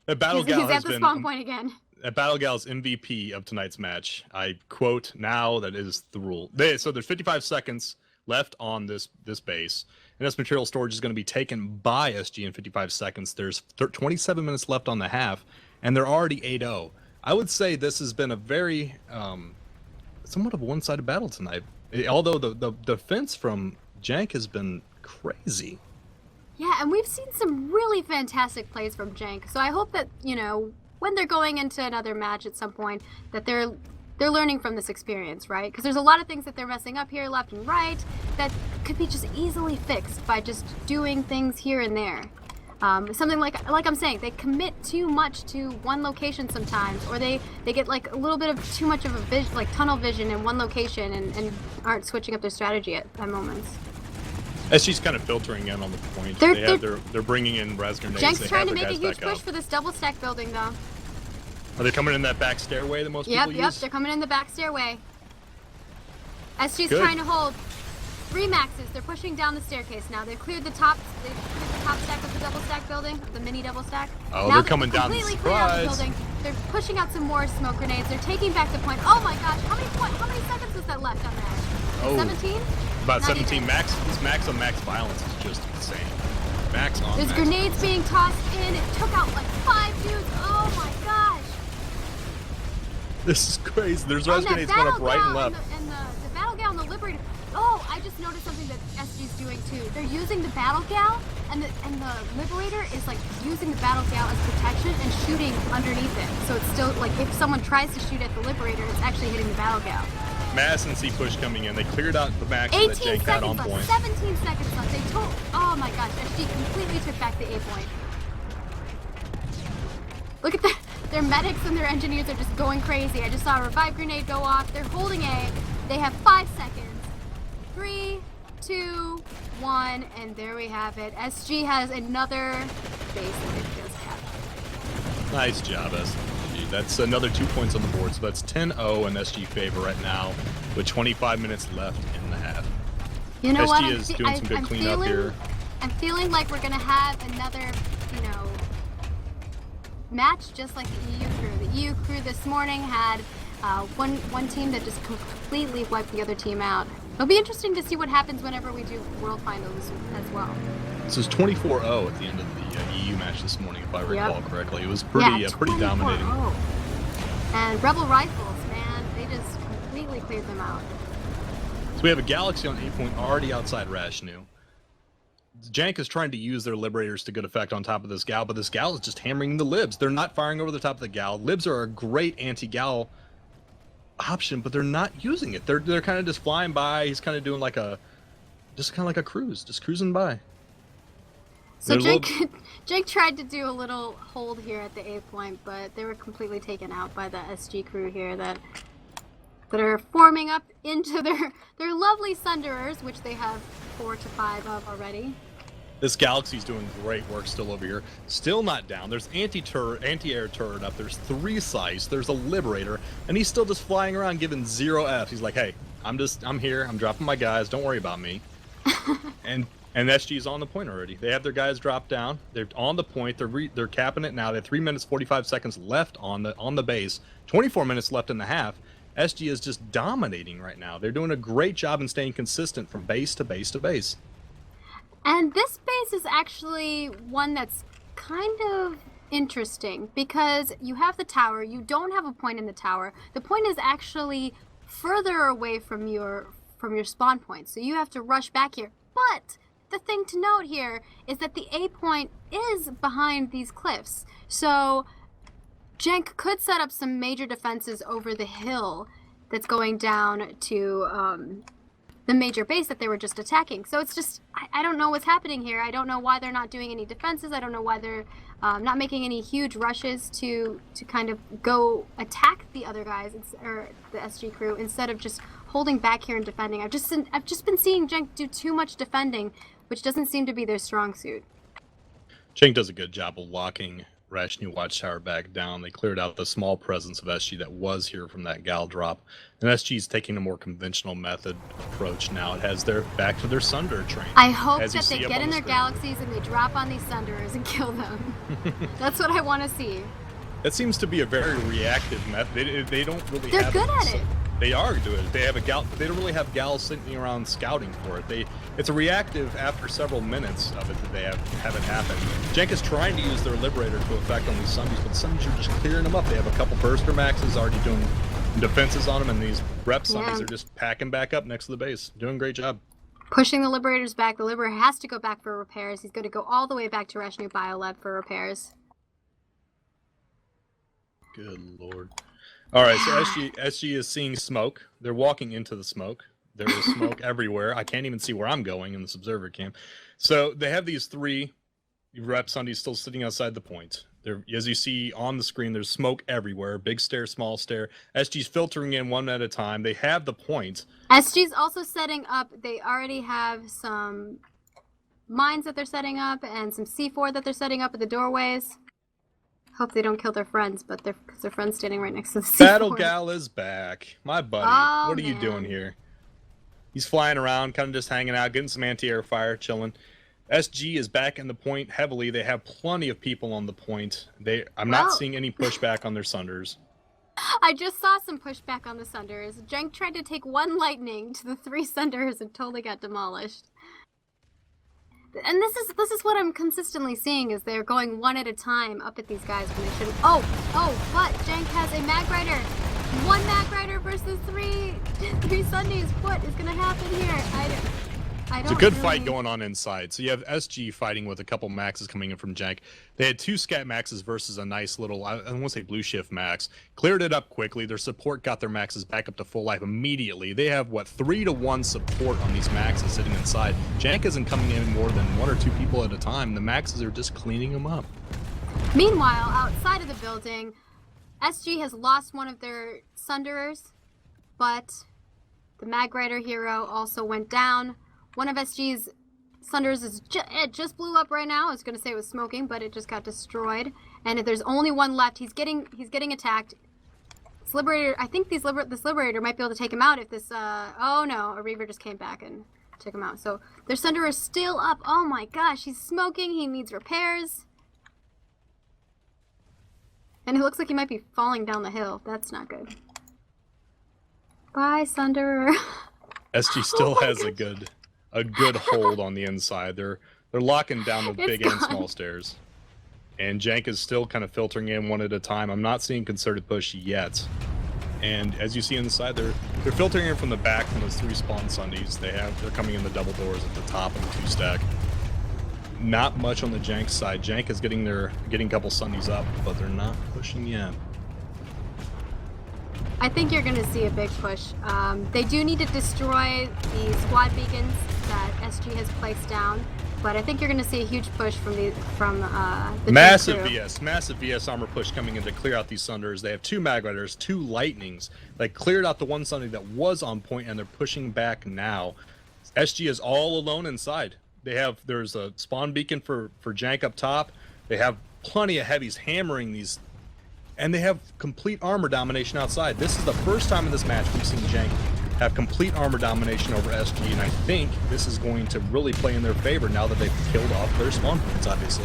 That battle gal he's at the spawn point again. That battle gal's MVP of tonight's match. I quote, now that is the rule. So there's 55 seconds left on this base, and this material storage is going to be taken by SG in 55 seconds. There's 27 minutes left on the half, and they're already 8-0. I would say this has been a very somewhat of a one-sided battle tonight. Although the defense from Jenk has been crazy. Yeah, and we've seen some really fantastic plays from Jenk. So I hope that, when they're going into another match at some point, that they're learning from this experience, right? Because there's a lot of things that they're messing up here, left and right, that could be just easily fixed by just doing things here and there. Something like I'm saying, they commit too much to one location sometimes, or they get like a little bit of too much of a vision, like tunnel vision in one location, and aren't switching up their strategy at moments. SG's kind of filtering in on the point. They're bringing in res grenades. Jenk's trying to make a huge push for this double stack building, though. Are they coming in that back stairway that most people use? Yep, they're coming in the back stairway. SG's trying to hold 3 maxes. They're pushing down the staircase now. They've cleared the top. They've cleared the top stack of the double stack building, the mini double stack. Oh, now they're coming down. Completely cleared out the building. They're pushing out some more smoke grenades. They're taking back the point. Oh my gosh, how many seconds was that left on that? 17? About Not 17 even. Max. This max on max violence is just insane. Max on There's max grenades being tossed in. It took out like 5 dudes. Oh my gosh. This is crazy. There's res grenades going up right and left. And the battle gal and the liberator. Oh, I just noticed something that SG's doing too. They're using the battle gal, and the liberator is like using the battle gal as protection and shooting underneath it. So it's still like if someone tries to shoot at the liberator, it's actually hitting the battle gal. Mass and C push coming in. They cleared out the max that 18 Jenk had on seconds point. left. 17 seconds left. Oh my gosh, SG completely took back the A point. Look at that. Their medics and their engineers are just going crazy. I just saw a revive grenade go off. They're holding A. They have 5 seconds. 3, 2, 1, and there we have it. SG has another base that they just captured. Nice job, SG. That's another 2 points on the board. So that's 10-0 in SG favor right now, with 25 minutes left in the half. You know what? SG is doing some good cleanup here. I'm feeling like we're gonna have another, match just like the EU crew. The EU crew this morning had one team that just completely wiped the other team out. It'll be interesting to see what happens whenever we do World Finals as well. This is 24-0 at the end of the EU match this morning, if I recall correctly. It was pretty dominating. And Rebel Rifles, man, they just completely cleared them out. So we have a Galaxy on 8 point already outside Rashnu. Jenk is trying to use their Liberators to good effect on top of this Gal, but this Gal is just hammering the Libs. They're not firing over the top of the Gal. Libs are a great anti-Gal option, but they're not using it. They're kind of just flying by. He's kind of doing like a cruise, just cruising by. So Jake tried to do a little hold here at the 8 point, but they were completely taken out by the SG crew here that are forming up into their lovely Sunderers, which they have 4 to 5 of already. This Galaxy's doing great work still over here. Still not down. There's anti-air turret up. There's 3 Scythes. There's a Liberator. And he's still just flying around giving 0 Fs. He's like, hey, I'm here. I'm dropping my guys. Don't worry about me. and SG's on the point already. They have their guys drop down. They're on the point. They're capping it now. They have 3 minutes 45 seconds left on the base. 24 minutes left in the half. SG is just dominating right now. They're doing a great job in staying consistent from base to base to base. And this base is actually one that's kind of interesting because you have the tower, you don't have a point in the tower. The point is actually further away from your spawn point, so you have to rush back here. But the thing to note here is that the A point is behind these cliffs. So Jenk could set up some major defenses over the hill that's going down to the major base that they were just attacking. So it's just, I don't know what's happening here. I don't know why they're not doing any defenses. I don't know why they're not making any huge rushes to kind of go attack the other guys, or the SG crew, instead of just holding back here and defending. I've just been seeing Jenk do too much defending, which doesn't seem to be their strong suit. Jenk does a good job of locking Rashnu Watchtower back down. They cleared out the small presence of SG that was here from that Gal drop. And SG's taking a more conventional method approach now. It has their back to their Sunder train. I hope that they get in their galaxies and they drop on these Sunderers and kill them. That's what I want to see. That seems to be a very reactive method. They don't really They're have good at it. They are doing it. They have a Gal. They don't really have Gals sitting around scouting for it. It's a reactive after several minutes of it that they have it happen. Jenk is trying to use their Liberator to effect on these Sundays, but the Sundays are just clearing them up. They have a couple Burster Maxes already doing defenses on them, and these rep Sundays are just packing back up next to the base. Doing a great job. Pushing the Liberators back. The Liberator has to go back for repairs. He's going to go all the way back to Rashnu Biolab for repairs. Good lord. All right, so SG is seeing smoke. They're walking into the smoke. There is smoke everywhere. I can't even see where I'm going in this observer cam. So they have these 3 rep Sundays still sitting outside the point. As you see on the screen, there's smoke everywhere. Big stair, small stair. SG's filtering in one at a time. They have the point. SG's also setting up. They already have some mines that they're setting up and some C4 that they're setting up at the doorways. Hope they don't kill their friends, but because their friend's standing right next to the C4. Battle Gal is back. My buddy. Oh, what are you doing here? He's flying around, kind of just hanging out, getting some anti-air fire, chilling. SG is back in the point heavily. They have plenty of people on the point. I'm not seeing any pushback on their Sunders. I just saw some pushback on the Sunders. Jenk tried to take 1 lightning to the 3 Sunders and totally got demolished. And this is what I'm consistently seeing, is they're going one at a time up at these guys when they shouldn't. But Jenk has a Mag Rider. 1 Mag Rider versus 3 Sundays. What is gonna happen here? It's a good fight going on inside. So you have SG fighting with a couple maxes coming in from Jenk. They had 2 scat maxes versus a nice little, I don't want to say blue shift max. Cleared it up quickly. Their support got their maxes back up to full life immediately. They have, 3-to-1 support on these maxes sitting inside. Jenk isn't coming in more than 1 or 2 people at a time. The maxes are just cleaning them up. Meanwhile, outside of the building, SG has lost one of their Sunderers, but the Mag Rider hero also went down. One of SG's Sunderers is it just blew up right now. I was going to say it was smoking, but it just got destroyed. And if there's only one left, he's getting attacked. This Liberator, I think this Liberator might be able to take him out if this, oh no, a Reaver just came back and took him out. So their Sunder is still up. Oh my gosh, he's smoking, he needs repairs. And it looks like he might be falling down the hill. That's not good. Bye, Sunder. SG still has a good hold on the inside. They're locking down the big and small stairs. And Jenk is still kind of filtering in one at a time. I'm not seeing concerted push yet. And as you see inside, they're filtering in from the back from those 3 spawn Sundies. They're coming in the double doors at the top of the 2 stack. Not much on the Jenk side. Jenk is getting a couple Sundies up, but they're not pushing yet. I think you're going to see a big push. They do need to destroy the squad beacons that SG has placed down, but I think you're going to see a huge push from the massive VS armor push coming in to clear out these Sunders. They have 2 Mag Riders, 2 Lightnings. They cleared out the one Sunday that was on point, and they're pushing back now. SG is all alone inside. There's a spawn beacon for Jenk up top. They have plenty of heavies hammering these, and they have complete armor domination outside. This is the first time in this match we've seen Jenk have complete armor domination over SG, and I think this is going to really play in their favor now that they've killed off their spawn points, obviously.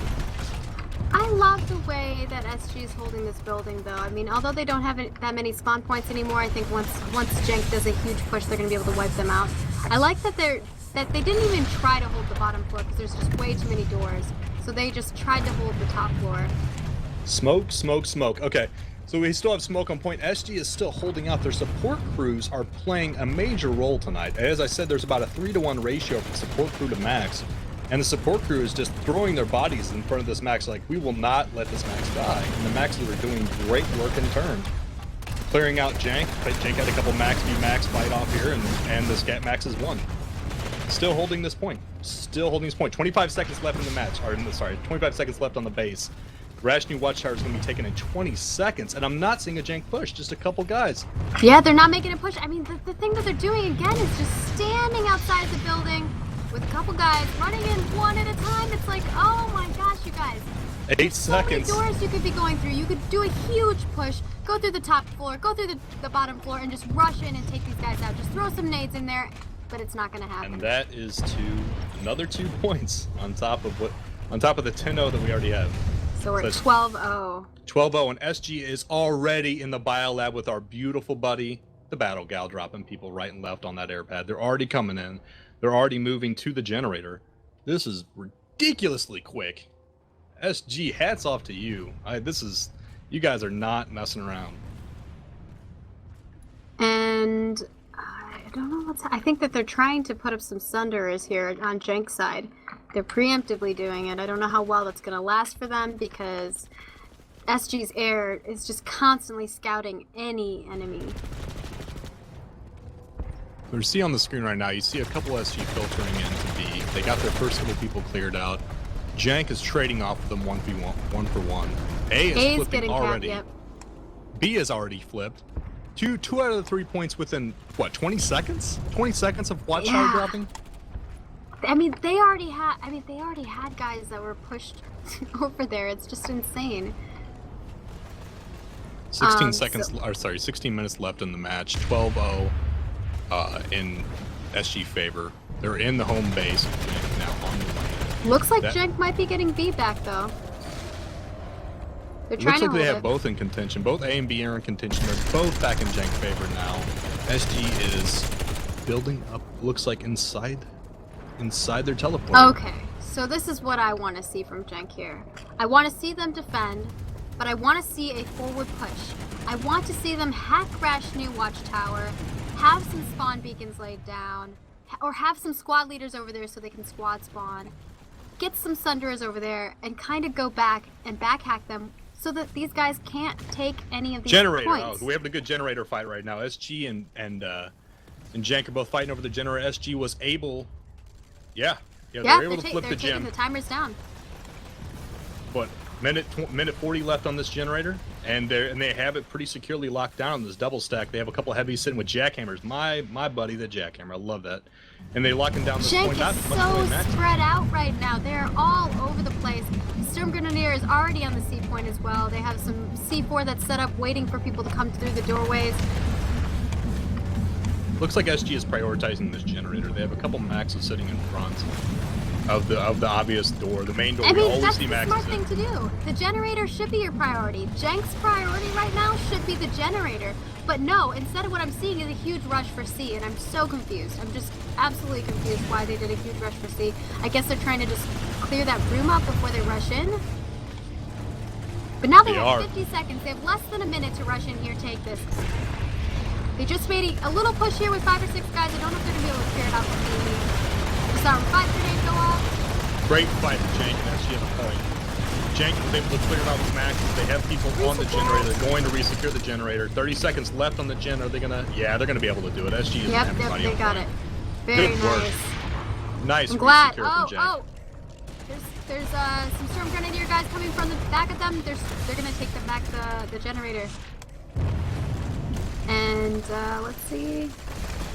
I love the way that SG is holding this building, though. I mean, although they don't have that many spawn points anymore, I think once Jenk does a huge push, they're going to be able to wipe them out. I like that they didn't even try to hold the bottom floor because there's just way too many doors. So they just tried to hold the top floor. Smoke, smoke, smoke. Okay, so we still have smoke on point. SG is still holding out. Their support crews are playing a major role tonight. As I said, there's about a 3-to-1 ratio from support crew to max. And the support crew is just throwing their bodies in front of this max like, we will not let this max die. And the maxes are doing great work in turn. Clearing out Jenk. Jenk had a couple max v max fight off here, and this max is won. Still holding this point. 25 seconds left in the match. 25 seconds left on the base. Rash New Watchtower is going to be taken in 20 seconds, and I'm not seeing a Jenk push, just a couple guys. Yeah, they're not making a push. I mean, the thing that they're doing again is just standing outside the building with a couple guys running in one at a time. It's like, oh my gosh, you guys. 8 seconds. So many doors you could be going through. You could do a huge push, go through the top floor, go through the bottom floor, and just rush in and take these guys out. Just throw some nades in there, but it's not going to happen. And that is another 2 points on top of the 10-0 that we already have. So we're at 12-0. 12-0, and SG is already in the biolab with our beautiful buddy, the Battle Gal, dropping people right and left on that air pad. They're already coming in. They're already moving to the generator. This is ridiculously quick. SG, hats off to you. You guys are not messing around. And I don't know I think that they're trying to put up some Sunderers here on Jenk's side. They're preemptively doing it. I don't know how well that's going to last for them because SG's air is just constantly scouting any enemy. You see on the screen right now, you see a couple SG filtering into B. They got their first couple people cleared out. Jenk is trading off with them 1v1, 1-for-1. A is flipping already. Yep. B is already flipped. Two out of the 3 points within, what, 20 seconds? 20 seconds of Watchtower dropping? I mean, they already had guys that were pushed over there. It's just insane. 16 minutes left in the match. 12-0 in SG favor. They're in the home base now on the lane. Looks like Jenk might be getting B back though. They're trying looks like to they hold have both in contention. Both A and B are in contention. They're both back in Jenk favor now. SG is building up. Looks like inside their teleporter. Okay, so this is what I want to see from Jenk here. I want to see them defend, but I want to see a forward push. I want to see them hack Rash New Watchtower, have some spawn beacons laid down, or have some squad leaders over there so they can squad spawn. Get some Sunderers over there and kind of go back and back hack them so that these guys can't take any of these points. Oh, we have a good generator fight right now. SG and Jenk are both fighting over the generator. SG was able, they're able to flip the gem. The timer's down. What, minute 40 left on this generator, and they have it pretty securely locked down on this double stack. They have a couple heavies sitting with jackhammers. My buddy, the jackhammer, I love that. And they locking down this Jenk point. is so spread out right now. They're all over the place. Sturmgrenadier is already on the C point as well. They have some C4 that's set up waiting for people to come through the doorways. Looks like SG is prioritizing this generator. They have a couple maxes sitting in front of the obvious door, the main door. I mean, always that's see the maxes smart thing to do. The generator should be your priority. Jenk's priority right now should be the generator. But no, instead of what I'm seeing is a huge rush for C, and I'm so confused. I'm just absolutely confused why they did a huge rush for C. I guess they're trying to just clear that room up before they rush in. But now they have 50 seconds. They have less than a minute to rush in here, take this. They just made a little push here with 5 or 6 guys. I don't know if they're going to be able to clear it out completely. Just saw a 5 grenade go off. Great fight for Jenk, and SG has a point. Jenk was able to clear it out with maxes. They have people on the generator. They're going to resecure the generator. 30 seconds left on the gen. Are they going to? Yeah, they're going to be able to do it. SG is Yep, they got it. Very Good work. nice. Nice. I'm glad. From Jenk. Oh. There's some Sturmgrenadier guys coming from the back of them. They're going to take them back the generator. And let's see.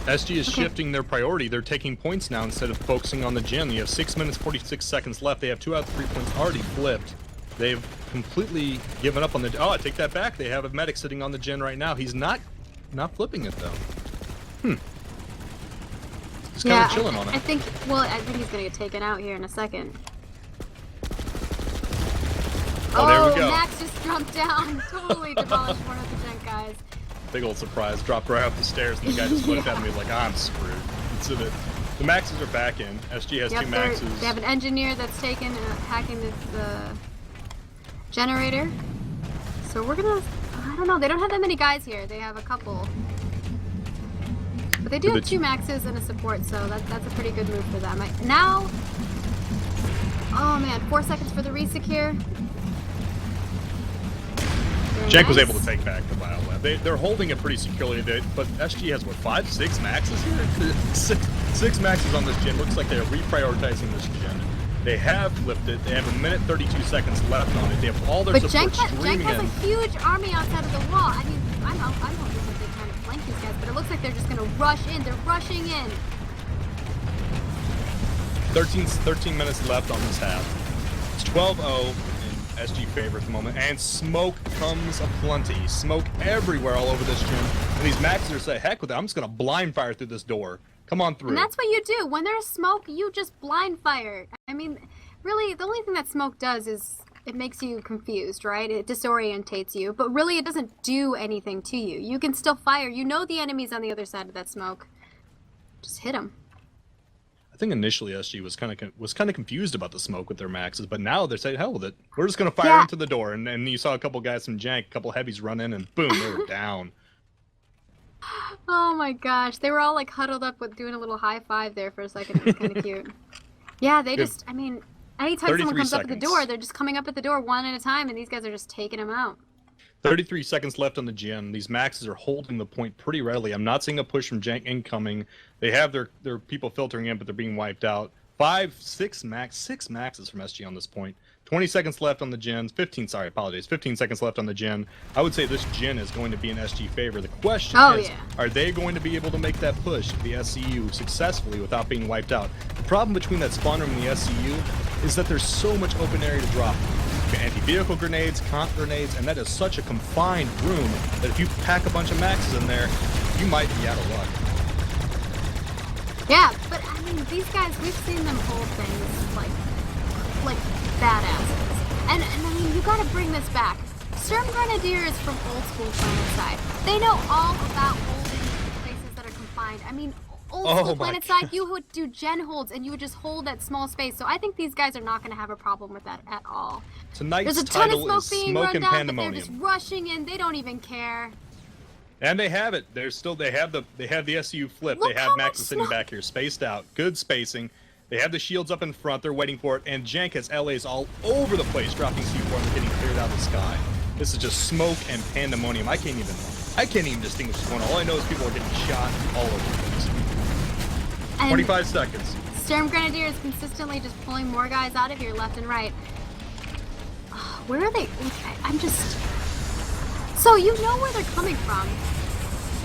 SG is shifting their priority. They're taking points now instead of focusing on the gen. You have 6 minutes, 46 seconds left. They have 2 out of 3 points already flipped. They've completely given up on the... Oh, I take that back. They have a medic sitting on the gen right now. He's not flipping it, though. He's kind of chilling on it. I think he's going to get taken out here in a second. Oh, there we go. Max just jumped down. Totally demolished one of the gen guys. Big old surprise. Dropped right off the stairs, and the guy just looked at me like, I'm screwed. So the maxes are back in. SG has 2 maxes. They have an engineer that's hacking this generator. So we're gonna... I don't know. They don't have that many guys here. They have a couple. But they do have 2 maxes and a support, so that's a pretty good move for them. Now... Oh man, 4 seconds for the resecure. Jenk was able to take back the biolab. They're holding it pretty securely, but SG has, what, 5, 6 maxes here? 6 maxes on this gen. Looks like they're reprioritizing this gen. They have flipped it. They have 1 minute 32 seconds left on it. They have all their support streaming in. Jenk has a huge army outside of the wall. I mean, I'm hoping that they kind of flank these guys, but it looks like they're just going to rush in. They're rushing in. 13 minutes left on this half. It's 12-0. SG favor at the moment, and smoke comes aplenty. Smoke everywhere all over this gen. And these maxes are saying, heck with it, I'm just gonna blind fire through this door. Come on through. And that's what you do. When there's smoke, you just blind fire. I mean, really, the only thing that smoke does is it makes you confused, right? It disorientates you, but really it doesn't do anything to you. You can still fire. You know the enemy's on the other side of that smoke. Just hit them. I think initially SG was kind of confused about the smoke with their maxes, but now they're saying, hell with it. We're just gonna fire into the door, and you saw a couple guys from Jenk, a couple heavies run in, and boom, they were down. Oh my gosh, they were all like huddled up with doing a little high five there for a second. It was kind of cute. Yeah, they just, I mean, anytime someone comes up at the door, they're just coming up at the door one at a time, and these guys are just taking them out. 33 seconds left on the gen. These maxes are holding the point pretty readily. I'm not seeing a push from Jenk incoming. They have their people filtering in, but they're being wiped out. 6 maxes from SG on this point. 20 seconds left on the gen. 15 seconds left on the gen. I would say this gen is going to be in SG favor. The question is, are they going to be able to make that push to the SCU successfully without being wiped out? The problem between that spawn room and the SCU is that there's so much open area to drop. Anti-vehicle grenades, comp grenades, and that is such a confined room that if you pack a bunch of maxes in there, you might be out of luck. Yeah, but I mean, these guys, we've seen them hold things like badasses. And I mean, you gotta bring this back. Sturmgrenadier is from old school PlanetSide. They know all about holding places that are confined. I mean, old school PlanetSide, you would do gen holds and you would just hold that small space. So I think these guys are not going to have a problem with that at all. Tonight's title is Smoke and Pandemonium. But they're just rushing in. They don't even care. And they have it. They have the SCU flip. They have Maxes sitting back here, spaced out. Good spacing. They have the shields up in front. They're waiting for it. And Jenk has LAs all over the place, dropping C4 and getting cleared out of the sky. This is just smoke and pandemonium. I can't even distinguish this one. All I know is people are getting shot all over the place. 25 seconds. Sturmgrenadier is consistently just pulling more guys out of here left and right. Where are they? I'm just... So you know where they're coming from.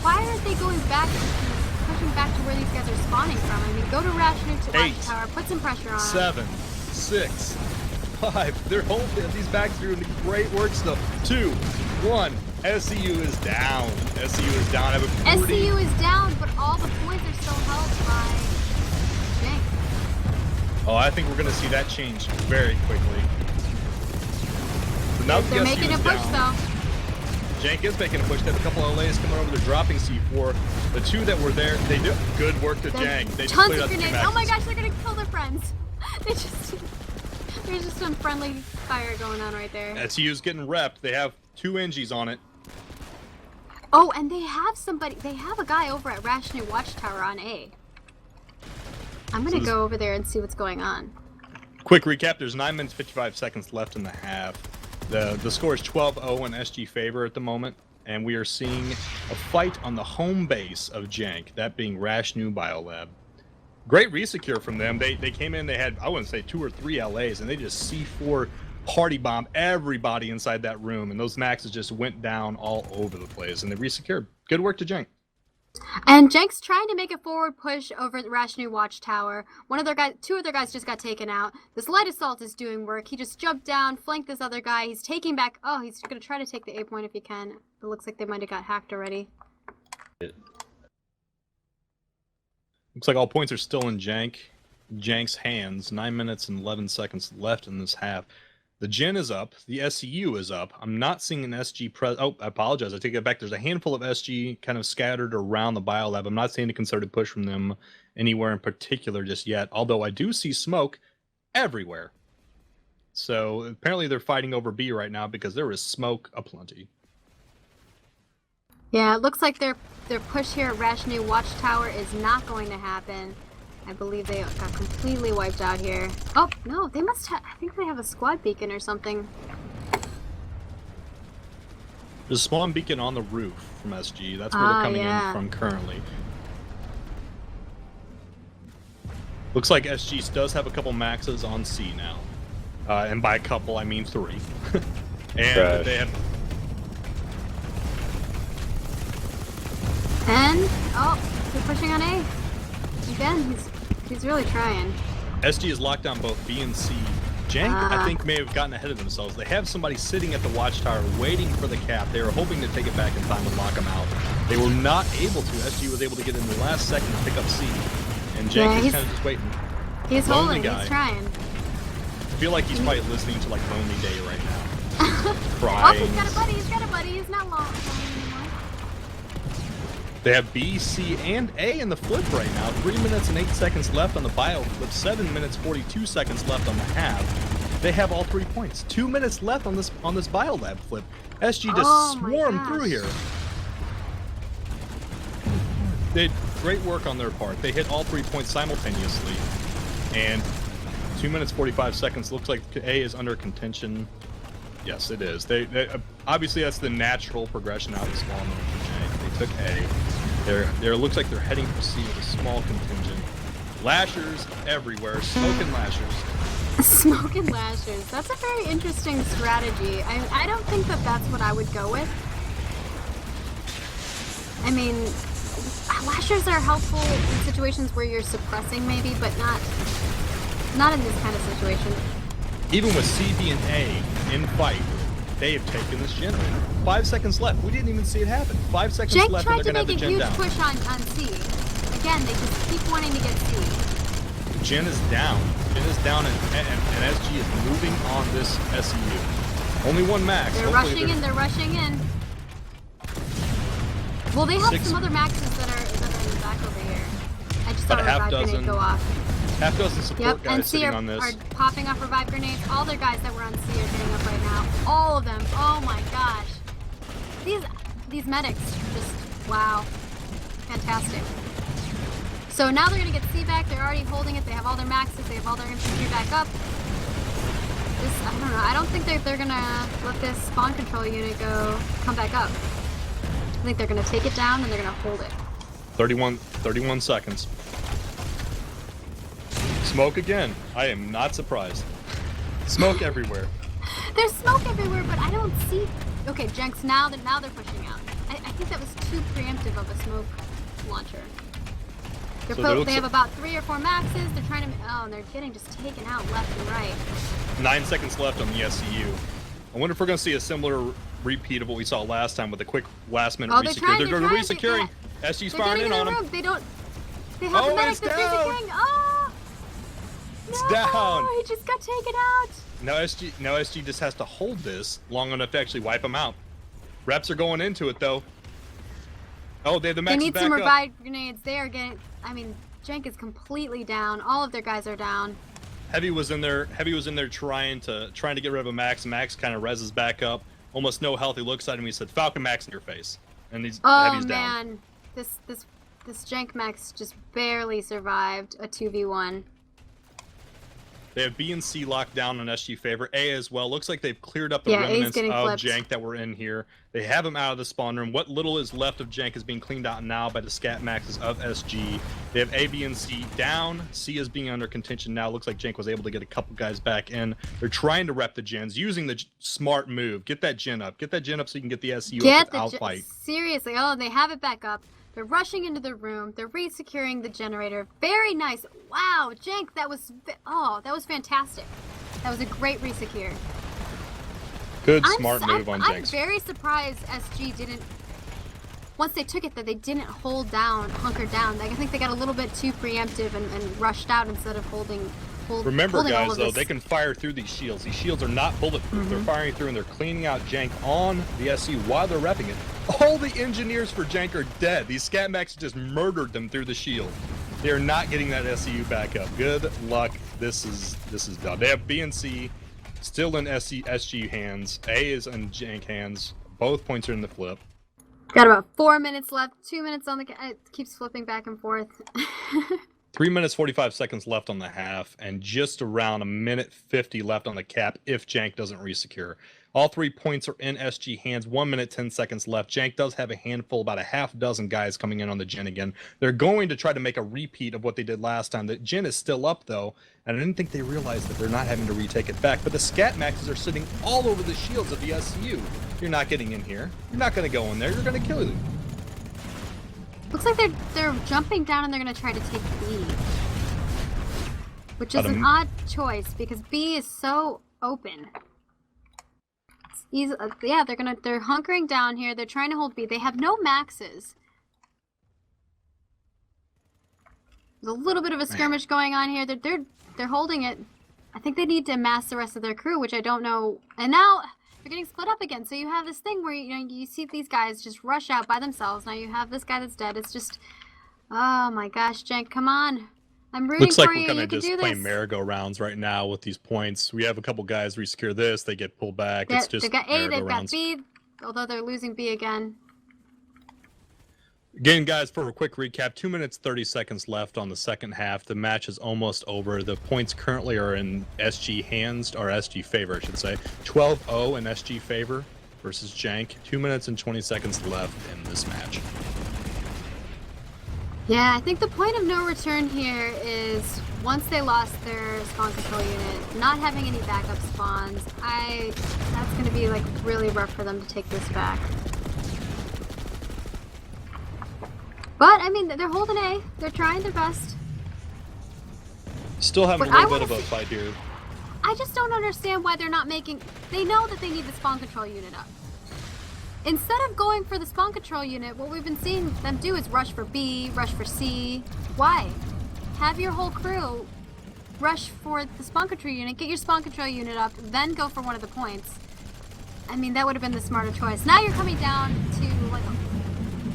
Why aren't they going back and pushing back to where these guys are spawning from? I mean, go to Rash Nuke to Watch Tower, put some pressure on. 7, 6, 5. They're holding these backs doing great work stuff. 2, 1. SCU is down. SCU is down. SCU is down, but all the points are still held by Jenk. Oh, I think we're going to see that change very quickly. So now They're making a push, though. Jenk is making a push. They have a couple of LAs coming over. They're dropping C4. The 2 that were there, they do good work to Jenk. They tons of grenades. Oh my gosh, they're going to kill their friends. There's just some friendly fire going on right there. SCU's getting repped. They have 2 NGs on it. Oh, and they have somebody. They have a guy over at Rational Watchtower on A. I'm gonna go over there and see what's going on. Quick recap: there's 9 minutes 55 seconds left in the half. The score is 12-0 in SG favor at the moment, and we are seeing a fight on the home base of Jenk, that being Rashnu Biolab. Great resecure from them. They came in. They had, I wouldn't say 2 or 3 LAs, and they just C4 party bomb everybody inside that room, and those maxes just went down all over the place, and they resecured. Good work to Jenk. And Jenk's trying to make a forward push over the Rashnu Watchtower. Two of their guys just got taken out. This light assault is doing work. He just jumped down, flanked this other guy. He's taking back. Oh, he's gonna try to take the A point if he can. It looks like they might have got hacked already. Looks like all points are still in Jenk's hands. 9 minutes and 11 seconds left in this half. The Gen is up. The SCU is up. I'm not seeing an SG Oh, I apologize. I take it back. There's a handful of SG kind of scattered around the Biolab. I'm not seeing a concerted push from them anywhere in particular just yet, although I do see smoke everywhere. So apparently they're fighting over B right now because there is smoke aplenty. Yeah, it looks like their push here at Rashnu Watchtower is not going to happen. I believe they got completely wiped out here. Oh, no, they must have... I think they have a squad beacon or something. There's a spawn beacon on the roof from SG. That's where they're coming in from currently. Looks like SG does have a couple maxes on C now. And by a couple, I mean 3. And they have... And... oh, they're pushing on A. Again, he's really trying. SG is locked down both B and C. Jenk, I think, may have gotten ahead of themselves. They have somebody sitting at the watchtower waiting for the cap. They were hoping to take it back in time and lock him out. They were not able to. SG was able to get in the last second to pick up C. And Jenk is kind of just waiting. He's holding, he's trying. I feel like he's probably listening to, like, Lonely Day right now. Crying. Oh, he's got a buddy, he's not long anymore. They have B, C, and A in the flip right now. 3 minutes and 8 seconds left on the bio flip. 7 minutes 42 seconds left on the half. They have all 3 points. 2 minutes left on this Biolab flip. SG just swarmed through here. They did great work on their part. They hit all 3 points simultaneously. And 2 minutes 45 seconds. Looks like A is under contention. Yes, it is. They obviously that's the natural progression out of the small number for Jenk. They took A. There looks like they're heading for C with a small contingent. Lashers everywhere. Smoke and lashers. Smoke and lashers. That's a very interesting strategy. I don't think that's what I would go with. I mean, lashers are helpful in situations where you're suppressing maybe, but not in this kind of situation. Even with C, B, and A in fight, they have taken this generator. 5 seconds left. We didn't even see it happen. 5 seconds Jenk left and they're going to have the gen down. Jenk tried to make a huge push on C. Again, they just keep wanting to get C. Gen is down. Gen is down and SG is moving on this SCU. Only 1 max. They're rushing in. They're rushing in. Well, they have some other maxes that are in the back over here. I just saw a revive grenade go off. Half dozen support guys sitting on this. Are popping off revive grenades. All their guys that were on C are getting up right now. All of them. Oh my gosh. These medics just, wow. Fantastic. So now they're going to get C back. They're already holding it. They have all their maxes. They have all their infantry back up. I don't know. I don't think they're going to let this spawn control unit come back up. I think they're going to take it down and they're going to hold it. 31 seconds. Smoke again. I am not surprised. Smoke everywhere. There's smoke everywhere, but I don't see... Okay, Jenks, now they're pushing out. I think that was too preemptive of a smoke launcher. They have about 3 or 4 maxes. They're trying to... Oh, and they're getting just taken out left and right. 9 seconds left on the SCU. I wonder if we're going to see a similar repeat of what we saw last time with a quick last-minute resecure. They're resecuring. SG's firing in on him. They have the medic that's resecuring. Oh! It's No! down. He just got taken out. Now SG just has to hold this long enough to actually wipe him out. Reps are going into it, though. Oh, they have the max back up. They need some revive grenades. They are getting... I mean, Jenk is completely down. All of their guys are down. Heavy was in there trying to get rid of a Max. Max kind of reses back up. Almost no health. He looks at him. He said, "Falcon Max in your face." And Heavy's down. Oh man, this Jenk Max just barely survived a 2v1. They have B and C locked down on SG favor. A as well. Looks like they've cleared up the remnants of Jenk that were in here. They have him out of the spawn room. What little is left of Jenk is being cleaned out now by the scat maxes of SG. They have A, B, and C down. C is being under contention now. Looks like Jenk was able to get a couple guys back in. They're trying to rep the gens using the smart move. Get that gen up. Get that gen up so you can get the SCU up without fight. Seriously. Oh, they have it back up. They're rushing into the room. They're resecuring the generator. Very nice. Wow, Jenk, that was fantastic. That was a great resecure. Good smart move on Jenk. I'm very surprised SG didn't, once they took it, that they didn't hunker down. I think they got a little bit too preemptive and rushed out instead of holding. Remember, guys, though, they can fire through these shields. These shields are not bulletproof. They're firing through, and they're cleaning out Jenk on the SCU while they're repping it. All the engineers for Jenk are dead. These scat maxes just murdered them through the shield. They are not getting that SCU back up. Good luck. This is done. They have B and C still in SG hands. A is in Jenk hands. Both points are in the flip. Got about 4 minutes left. 2 minutes on the... It keeps flipping back and forth. 3 minutes 45 seconds left on the half, and just around 1:50 left on the cap if Jenk doesn't resecure. All 3 points are in SG hands. 1 minute 10 seconds left. Jenk does have a handful, about a half dozen guys coming in on the gen again. They're going to try to make a repeat of what they did last time. The gen is still up though, and I didn't think they realized that they're not having to retake it back. But the scat maxes are sitting all over the shields of the SCU. You're not getting in here. You're not going to go in there. You're going to kill you. Looks like they're jumping down and they're going to try to take B. Which is an odd choice because B is so open. It's easy, yeah, they're hunkering down here. They're trying to hold B. They have no maxes. There's a little bit of a skirmish going on here. They're holding it. I think they need to amass the rest of their crew, which I don't know. And now they're getting split up again. So you have this thing where you see these guys just rush out by themselves. Now you have this guy that's dead. It's just, oh my gosh, Jenk, come on. I'm rooting Looks like for you. we're kind of You can just do playing this. merry-go-rounds right now with these points. We have a couple guys resecure this. They get pulled back. It's just they've got A, they've got merry-go-rounds. B, although they're losing B again. Again, guys, for a quick recap, 2 minutes 30 seconds left on the second half. The match is almost over. The points currently are in SG hands, or SG favor, I should say. 12-0 in SG favor versus Jenk. 2 minutes and 20 seconds left in this match. Yeah, I think the point of no return here is once they lost their spawn control unit, not having any backup spawns, that's going to be like really rough for them to take this back. But, I mean, they're holding A. They're trying their best. Still having a little bit of a fight here. I just don't understand why they're not making... They know that they need the spawn control unit up. Instead of going for the spawn control unit, what we've been seeing them do is rush for B, rush for C. Why? Have your whole crew rush for the spawn control unit, get your spawn control unit up, then go for one of the points. I mean, that would have been the smarter choice. Now you're coming down to, like,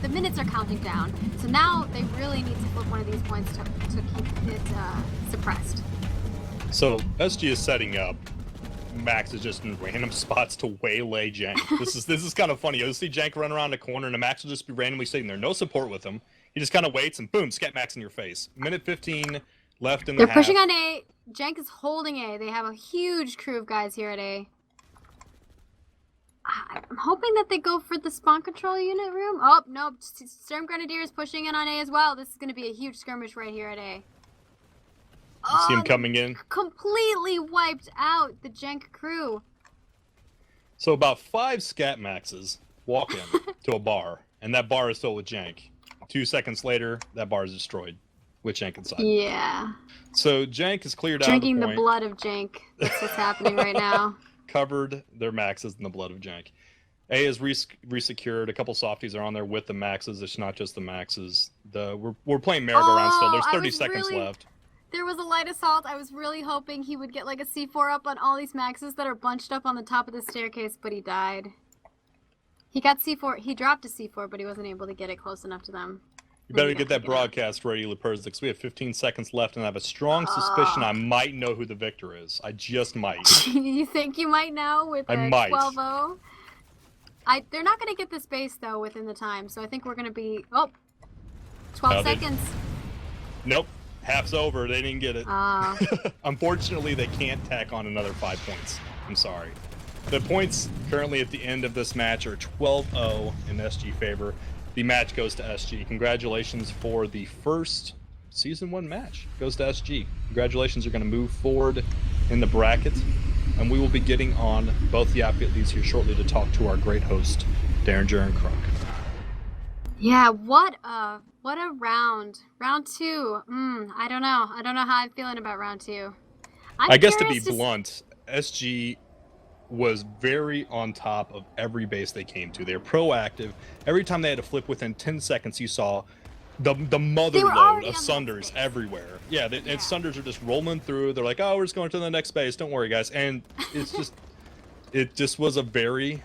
the minutes are counting down. So now they really need to flip one of these points to keep it suppressed. So SG is setting up. Max is just in random spots to waylay Jenk. This is kind of funny. You'll see Jenk run around the corner, and the Max will just be randomly sitting there. No support with him. He just kind of waits, and boom, scat Max in your face. Minute 15 left in the half. They're pushing on A. Jenk is holding A. They have a huge crew of guys here at A. I'm hoping that they go for the spawn control unit room. Oh, no. Sturmgrenadier is pushing in on A as well. This is going to be a huge skirmish right here at A. You see him coming in. Completely wiped out the Jenk crew. So about 5 scat maxes walk in to a bar, and that bar is filled with Jenk. 2 seconds later, that bar is destroyed. with Jenk inside. Yeah. So Jenk is cleared Drinking out of the the point. blood of Jenk. That's what's happening right now. Covered their maxes in the blood of Jenk. A is resecured. A couple softies are on there with the maxes. It's not just the maxes. We're playing merry-go-round still. There's 30 seconds left. There was a light assault. I was really hoping he would get like a C4 up on all these maxes that are bunched up on the top of the staircase, but he died. He got C4. He dropped a C4, but he wasn't able to get it close enough to them. You better get that broadcast ready, Luperza, because we have 15 seconds left, and I have a strong suspicion I might know who the victor is. I just might. You think you might know with a 12-0? They're not going to get this base, though, within the time, so I think we're going to be... 12 seconds. Nope. Half's over. They didn't get it. Unfortunately, they can't tack on another 5 points. I'm sorry. The points currently at the end of this match are 12-0 in SG favor. The match goes to SG. Congratulations for the first Season 1 match. Goes to SG. Congratulations. You're going to move forward in the bracket. And we will be getting on both the outfit leads here shortly to talk to our great host, Deringer and Krunk. Yeah, what a round. Round 2. I don't know. I don't know how I'm feeling about round 2. I guess to be blunt, SG was very on top of every base they came to. They were proactive. Every time they had to flip within 10 seconds, you saw the mother load of Sunders everywhere. Yeah, and Sunders are just rolling through. They're like, oh, we're just going to the next base. Don't worry, guys. And it's just, it just was a very,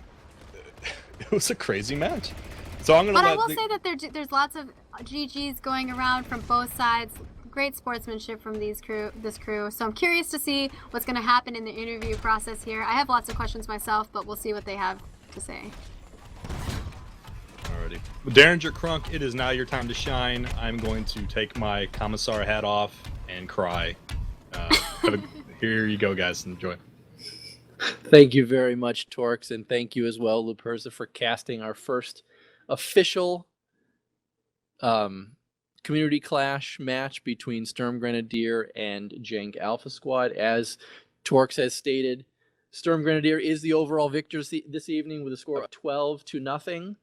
it was a crazy match. So I'm gonna. But I will say that there's lots of GGs going around from both sides. Great sportsmanship from this crew. So I'm curious to see what's going to happen in the interview process here. I have lots of questions myself, but we'll see what they have to say. Alrighty. Well, Deringer, Krunk, it is now your time to shine. I'm going to take my commissar hat off and cry. Here you go, guys. Enjoy. Thank you very much, Torkz, and thank you as well, Luperza, for casting our first official Community Clash match between Sturmgrenadier and Jenk Alpha Squad. As Torkz has stated, Sturmgrenadier is the overall victor this evening with a score of 12-0.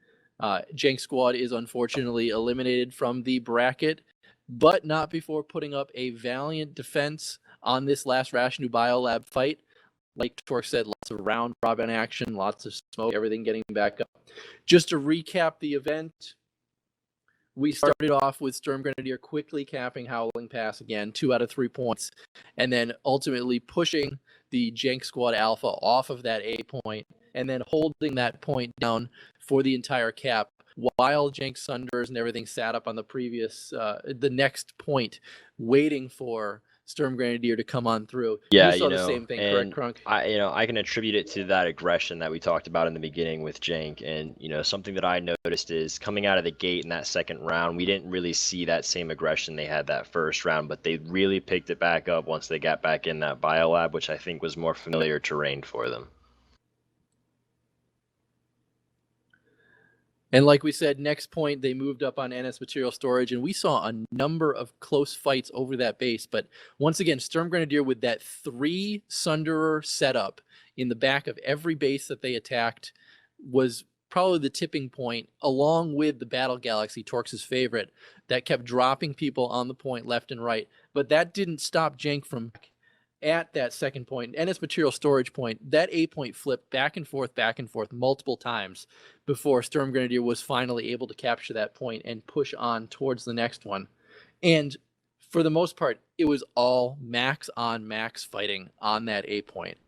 Jenk Squad is unfortunately eliminated from the bracket, but not before putting up a valiant defense on this last Rashnu Biolab fight. Like Torkz said, lots of round robin action, lots of smoke, everything getting back up. Just to recap the event, we started off with Sturmgrenadier quickly capping Howling Pass again, 2 out of 3 points, and then ultimately pushing the Jenk Squad Alpha off of that A point, and then holding that point down for the entire cap, while Jenk Sunders and everything sat up on the next point, waiting for Sturmgrenadier to come on through. Yeah, you saw the same thing, correct, Krunk? I can attribute it to that aggression that we talked about in the beginning with Jenk, and something that I noticed is coming out of the gate in that second round, we didn't really see that same aggression they had that first round, but they really picked it back up once they got back in that biolab, which I think was more familiar terrain for them. And like we said, next point, they moved up on NS material storage, and we saw a number of close fights over that base. But once again, Sturmgrenadier with that 3 Sunderer setup in the back of every base that they attacked was probably the tipping point, along with the Battle Galaxy, Tork's favorite, that kept dropping people on the point left and right. But that didn't stop Jenk from... At that second point, NS material storage point, that A point flipped back and forth multiple times before Sturmgrenadier was finally able to capture that point and push on towards the next one. And for the most part, it was all max on max fighting on that A point.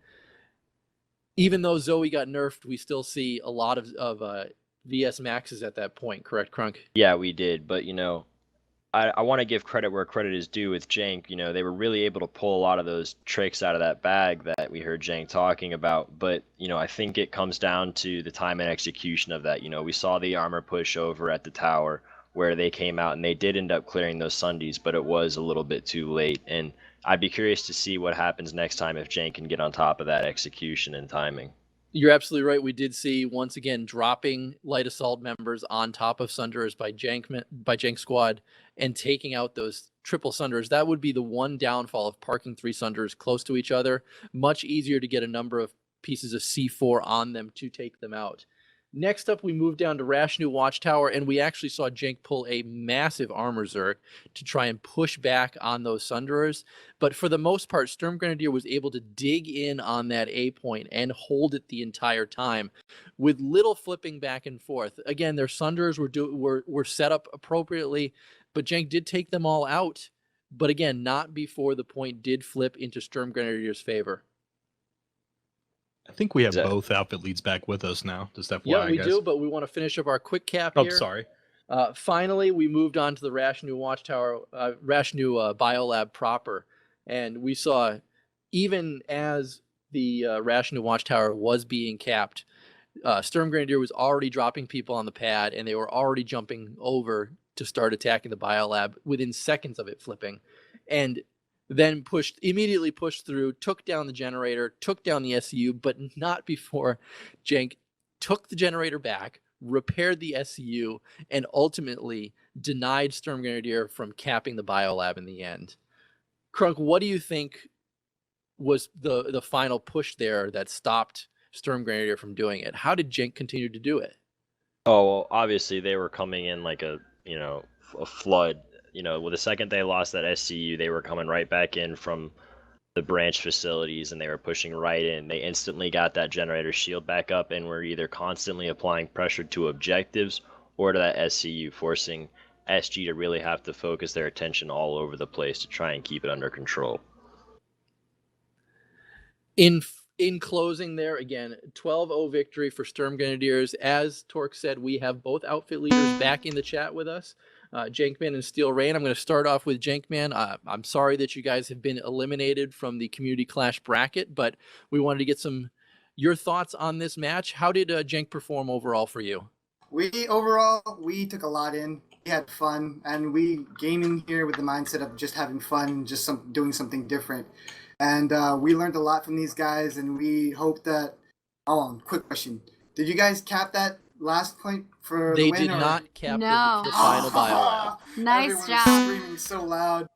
Even though Zoe got nerfed, we still see a lot of VS maxes at that point, correct, Krunk? Yeah, we did, but I want to give credit where credit is due with Jenk. They were really able to pull a lot of those tricks out of that bag that we heard Jenk talking about. But, I think it comes down to the time and execution of that. We saw the armor push over at the tower where they came out and they did end up clearing those Sundies, but it was a little bit too late. And I'd be curious to see what happens next time if Jenk can get on top of that execution and timing. You're absolutely right. We did see, once again, dropping light assault members on top of Sunderers by Jenk Squad and taking out those triple Sunderers. That would be the one downfall of parking 3 Sunderers close to each other. Much easier to get a number of pieces of C4 on them to take them out. Next up, we moved down to Rashnu Watchtower, and we actually saw Jenk pull a massive armor Zerg to try and push back on those Sunderers. But for the most part, Sturmgrenadier was able to dig in on that A point and hold it the entire time with little flipping back and forth. Again, their Sunderers were set up appropriately, but Jenk did take them all out. But again, not before the point did flip into Sturmgrenadier's favor. I think we have both outfit leads back with us now. Just FYI, yeah, we guys. do, but we want to finish up our quick cap here. Oh, sorry. Finally, we moved on to the Rashnu Watchtower, Rashnu Biolab proper, and we saw, even as the Rashnu Watchtower was being capped, Sturmgrenadier was already dropping people on the pad, and they were already jumping over to start attacking the Biolab within seconds of it flipping, and then immediately pushed through, took down the generator, took down the SCU, but not before Jenk took the generator back, repaired the SCU, and ultimately denied Sturmgrenadier from capping the Biolab in the end. Krunk, what do you think was the final push there that stopped Sturmgrenadier from doing it? How did Jenk continue to do it? Oh, well, obviously they were coming in like a flood. Well, the second they lost that SCU, they were coming right back in from the branch facilities, and they were pushing right in. They instantly got that generator shield back up, and were either constantly applying pressure to objectives or to that SCU, forcing SG to really have to focus their attention all over the place to try and keep it under control. In closing there, again, 12-0 victory for Sturmgrenadiers. As Torkz said, we have both outfit leaders back in the chat with us. JankMan and SteelRain. I'm going to start off with JankMan. I'm sorry that you guys have been eliminated from the Community Clash bracket, but we wanted to get your thoughts on this match. How did Jenk perform overall for you? We took a lot in. We had fun, and we came in here with the mindset of just having fun, just doing something different. And we learned a lot from these guys, and we hope that... Oh, quick question. Did you guys cap that last point for the win? They did not cap No. the final Biolab. Nice Everyone job. was screaming so loud.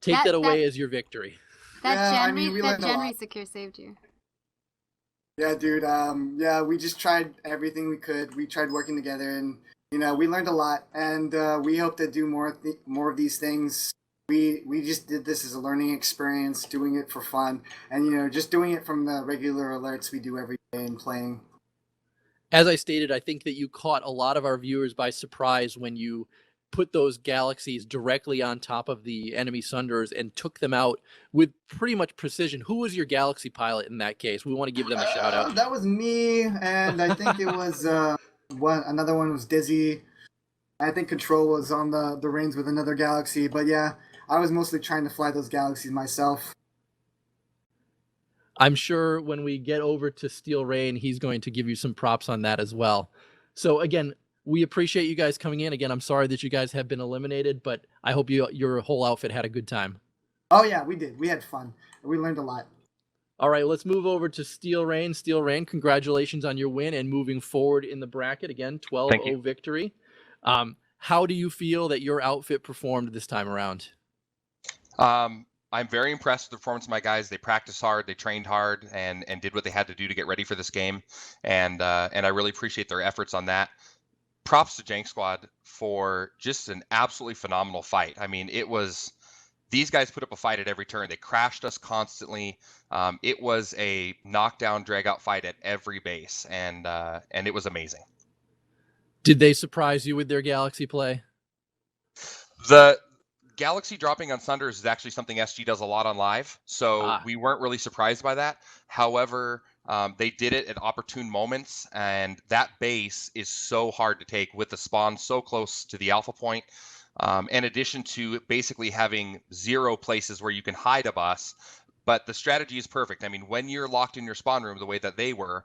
Take that away as your victory. That we learned a Gen lot. Resecure saved you. Yeah, dude. We just tried everything we could. We tried working together, and we learned a lot. And we hope to do more of these things. We just did this as a learning experience, doing it for fun, and just doing it from the regular alerts we do every day and playing. As I stated, I think that you caught a lot of our viewers by surprise when you put those galaxies directly on top of the enemy Sunderers and took them out with pretty much precision. Who was your galaxy pilot in that case? We want to give them a shout out. That was me, and I think it was another one was Dizzy. I think Control was on the reins with another galaxy, but yeah, I was mostly trying to fly those galaxies myself. I'm sure when we get over to SteelRain, he's going to give you some props on that as well. So again, we appreciate you guys coming in. Again, I'm sorry that you guys have been eliminated, but I hope your whole outfit had a good time. Oh yeah, we did. We had fun. We learned a lot. All right, let's move over to SteelRain. SteelRain, congratulations on your win and moving forward in the bracket. Again, 12-0 victory. How do you feel that your outfit performed this time around? I'm very impressed with the performance of my guys. They practiced hard, they trained hard, and did what they had to do to get ready for this game. And I really appreciate their efforts on that. Props to Jenk Squad for just an absolutely phenomenal fight. I mean, these guys put up a fight at every turn. They crashed us constantly. It was a knockdown, drag-out fight at every base, and it was amazing. Did they surprise you with their galaxy play? The Galaxy dropping on Sunderers is actually something SG does a lot on live, so we weren't really surprised by that. However, they did it at opportune moments, and that base is so hard to take with the spawn so close to the alpha point. In addition to basically having 0 places where you can hide a bus, but the strategy is perfect. I mean, when you're locked in your spawn room the way that they were,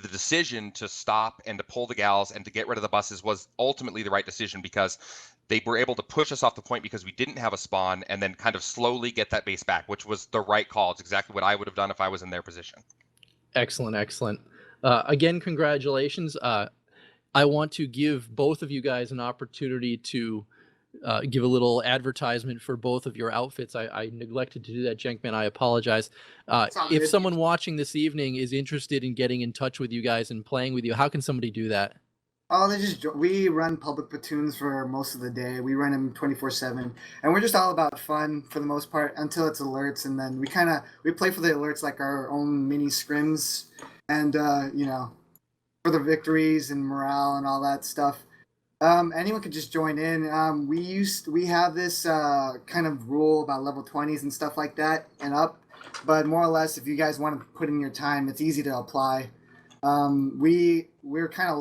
the decision to stop and to pull the gals and to get rid of the buses was ultimately the right decision, because they were able to push us off the point because we didn't have a spawn, and then kind of slowly get that base back, which was the right call. It's exactly what I would have done if I was in their position. Excellent, excellent. Again, congratulations. I want to give both of you guys an opportunity to give a little advertisement for both of your outfits. I neglected to do that, JenkMan. I apologize. If someone watching this evening is interested in getting in touch with you guys and playing with you, how can somebody do that? Oh, we run public platoons for most of the day. We run them 24/7, and we're just all about fun for the most part until it's alerts, and then we play for the alerts like our own mini scrims, and for the victories and morale and all that stuff. Anyone could just join in. We have this kind of rule about level 20s and stuff like that and up, but more or less, if you guys want to put in your time, it's easy to apply. We're kind of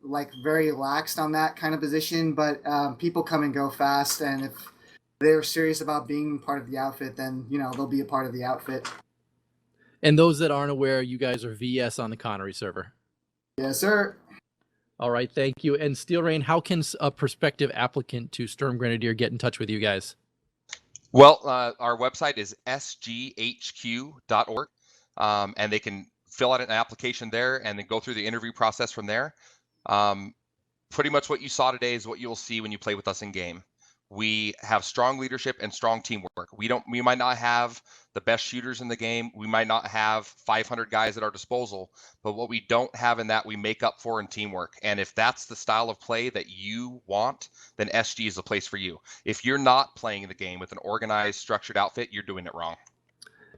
like very laxed on that kind of position, but people come and go fast, and if they're serious about being part of the outfit, then they'll be a part of the outfit. And those that aren't aware, you guys are VS on the Connery server. Yes, sir. All right, thank you. And SteelRain, how can a prospective applicant to Sturmgrenadier get in touch with you guys? Well, our website is sghq.org, and they can fill out an application there and then go through the interview process from there. Pretty much what you saw today is what you'll see when you play with us in game. We have strong leadership and strong teamwork. We might not have the best shooters in the game. We might not have 500 guys at our disposal, but what we don't have in that, we make up for in teamwork. And if that's the style of play that you want, then SG is the place for you. If you're not playing the game with an organized, structured outfit, you're doing it wrong.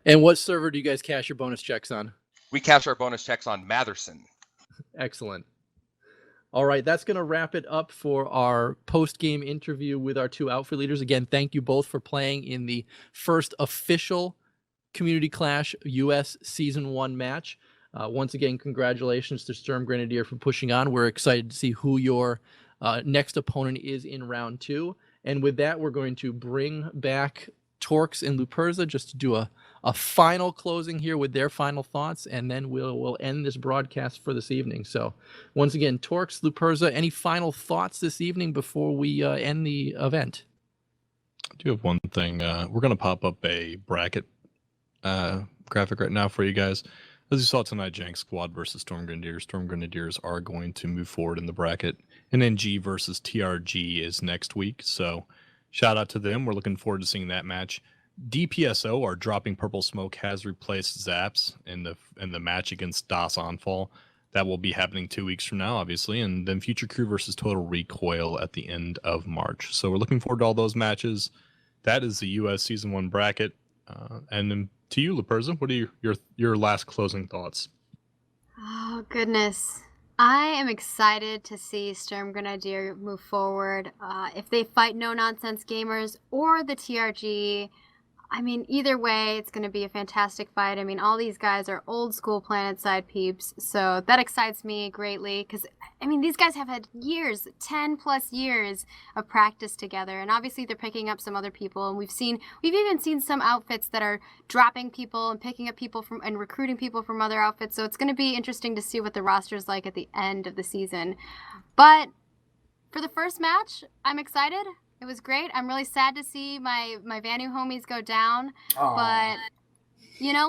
And what server do you guys cash your bonus checks on? We cash our bonus checks on Matherson. Excellent. All right, that's going to wrap it up for our post-game interview with our two outfit leaders. Again, thank you both for playing in the first official Community Clash US Season 1 match. Once again, congratulations to Sturmgrenadier for pushing on. We're excited to see who your next opponent is in round 2. And with that, we're going to bring back Torkz and Luperza just to do a final closing here with their final thoughts, and then we'll end this broadcast for this evening. So once again, Torkz, Luperza, any final thoughts this evening before we end the event? I do have one thing. We're going to pop up a bracket graphic right now for you guys. As you saw tonight, Jenk squad versus Sturmgrenadiers. Sturmgrenadiers are going to move forward in the bracket. And then G versus TRG is next week. So shout out to them. We're looking forward to seeing that match. DPSO, our Dropping Purple Smoke, has replaced Zaps in the match against Das Onfall. That will be happening 2 weeks from now, obviously. And then Future Crew versus Total Recoil at the end of March. So we're looking forward to all those matches. That is the US Season 1 bracket. And then to you, Luperza, what are your last closing thoughts? Oh, goodness. I am excited to see Sturmgrenadier move forward. If they fight No Nonsense Gamers or the TRG, I mean, either way, it's going to be a fantastic fight. I mean, all these guys are old school PlanetSide peeps, so that excites me greatly because, I mean, these guys have had years, 10 plus years of practice together, and obviously they're picking up some other people, and we've even seen some outfits that are dropping people and picking up people from and recruiting people from other outfits, so it's going to be interesting to see what the roster is like at the end of the season. But for the first match, I'm excited. It was great. I'm really sad to see my Vanu homies go down. Aww. But,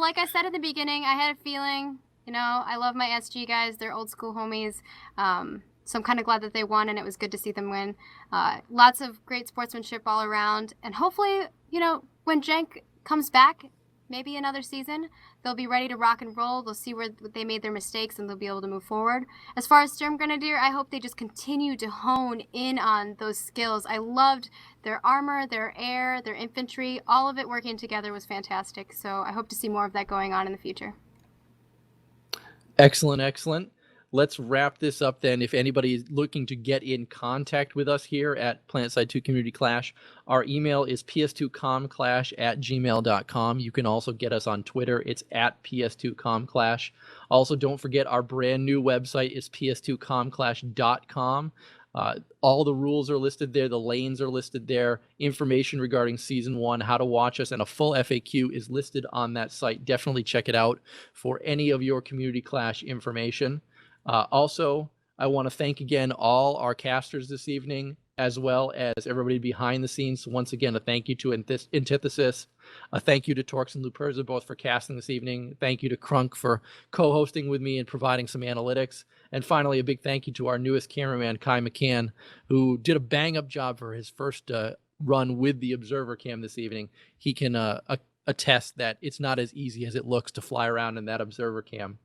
like I said at the beginning, I had a feeling, I love my SG guys. They're old school homies. So I'm kind of glad that they won, and it was good to see them win. Lots of great sportsmanship all around. And hopefully, when Jenk comes back, maybe another season, they'll be ready to rock and roll. They'll see where they made their mistakes, and they'll be able to move forward. As far as Sturmgrenadier, I hope they just continue to hone in on those skills. I loved their armor, their air, their infantry. All of it working together was fantastic. So I hope to see more of that going on in the future. Excellent, excellent. Let's wrap this up then. If anybody is looking to get in contact with us here at PlanetSide 2 Community Clash, our email is ps2comclash@gmail.com. You can also get us on Twitter. It's at ps2comclash. Also, don't forget our brand new website is ps2comclash.com. All the rules are listed there. The lanes are listed there. Information regarding Season 1, how to watch us, and a full FAQ is listed on that site. Definitely check it out for any of your Community Clash information. Also, I want to thank again all our casters this evening, as well as everybody behind the scenes. So once again, a thank you to Antithasys, a thank you to Torkz and Luperza both for casting this evening. Thank you to Krunk for co-hosting with me and providing some analytics. And finally, a big thank you to our newest cameraman, KyMcMan, who did a bang-up job for his first run with the Observer Cam this evening. He can attest that it's not as easy as it looks to fly around in that Observer Cam.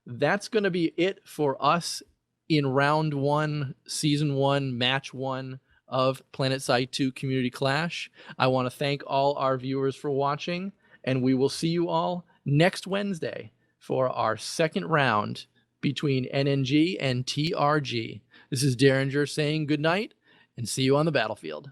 That's going to be it for us in round 1, season 1, match 1 of PlanetSide 2 Community Clash. I want to thank all our viewers for watching, and we will see you all next Wednesday for our second round between NNG and TRG. This is Deringer saying good night, and see you on the battlefield.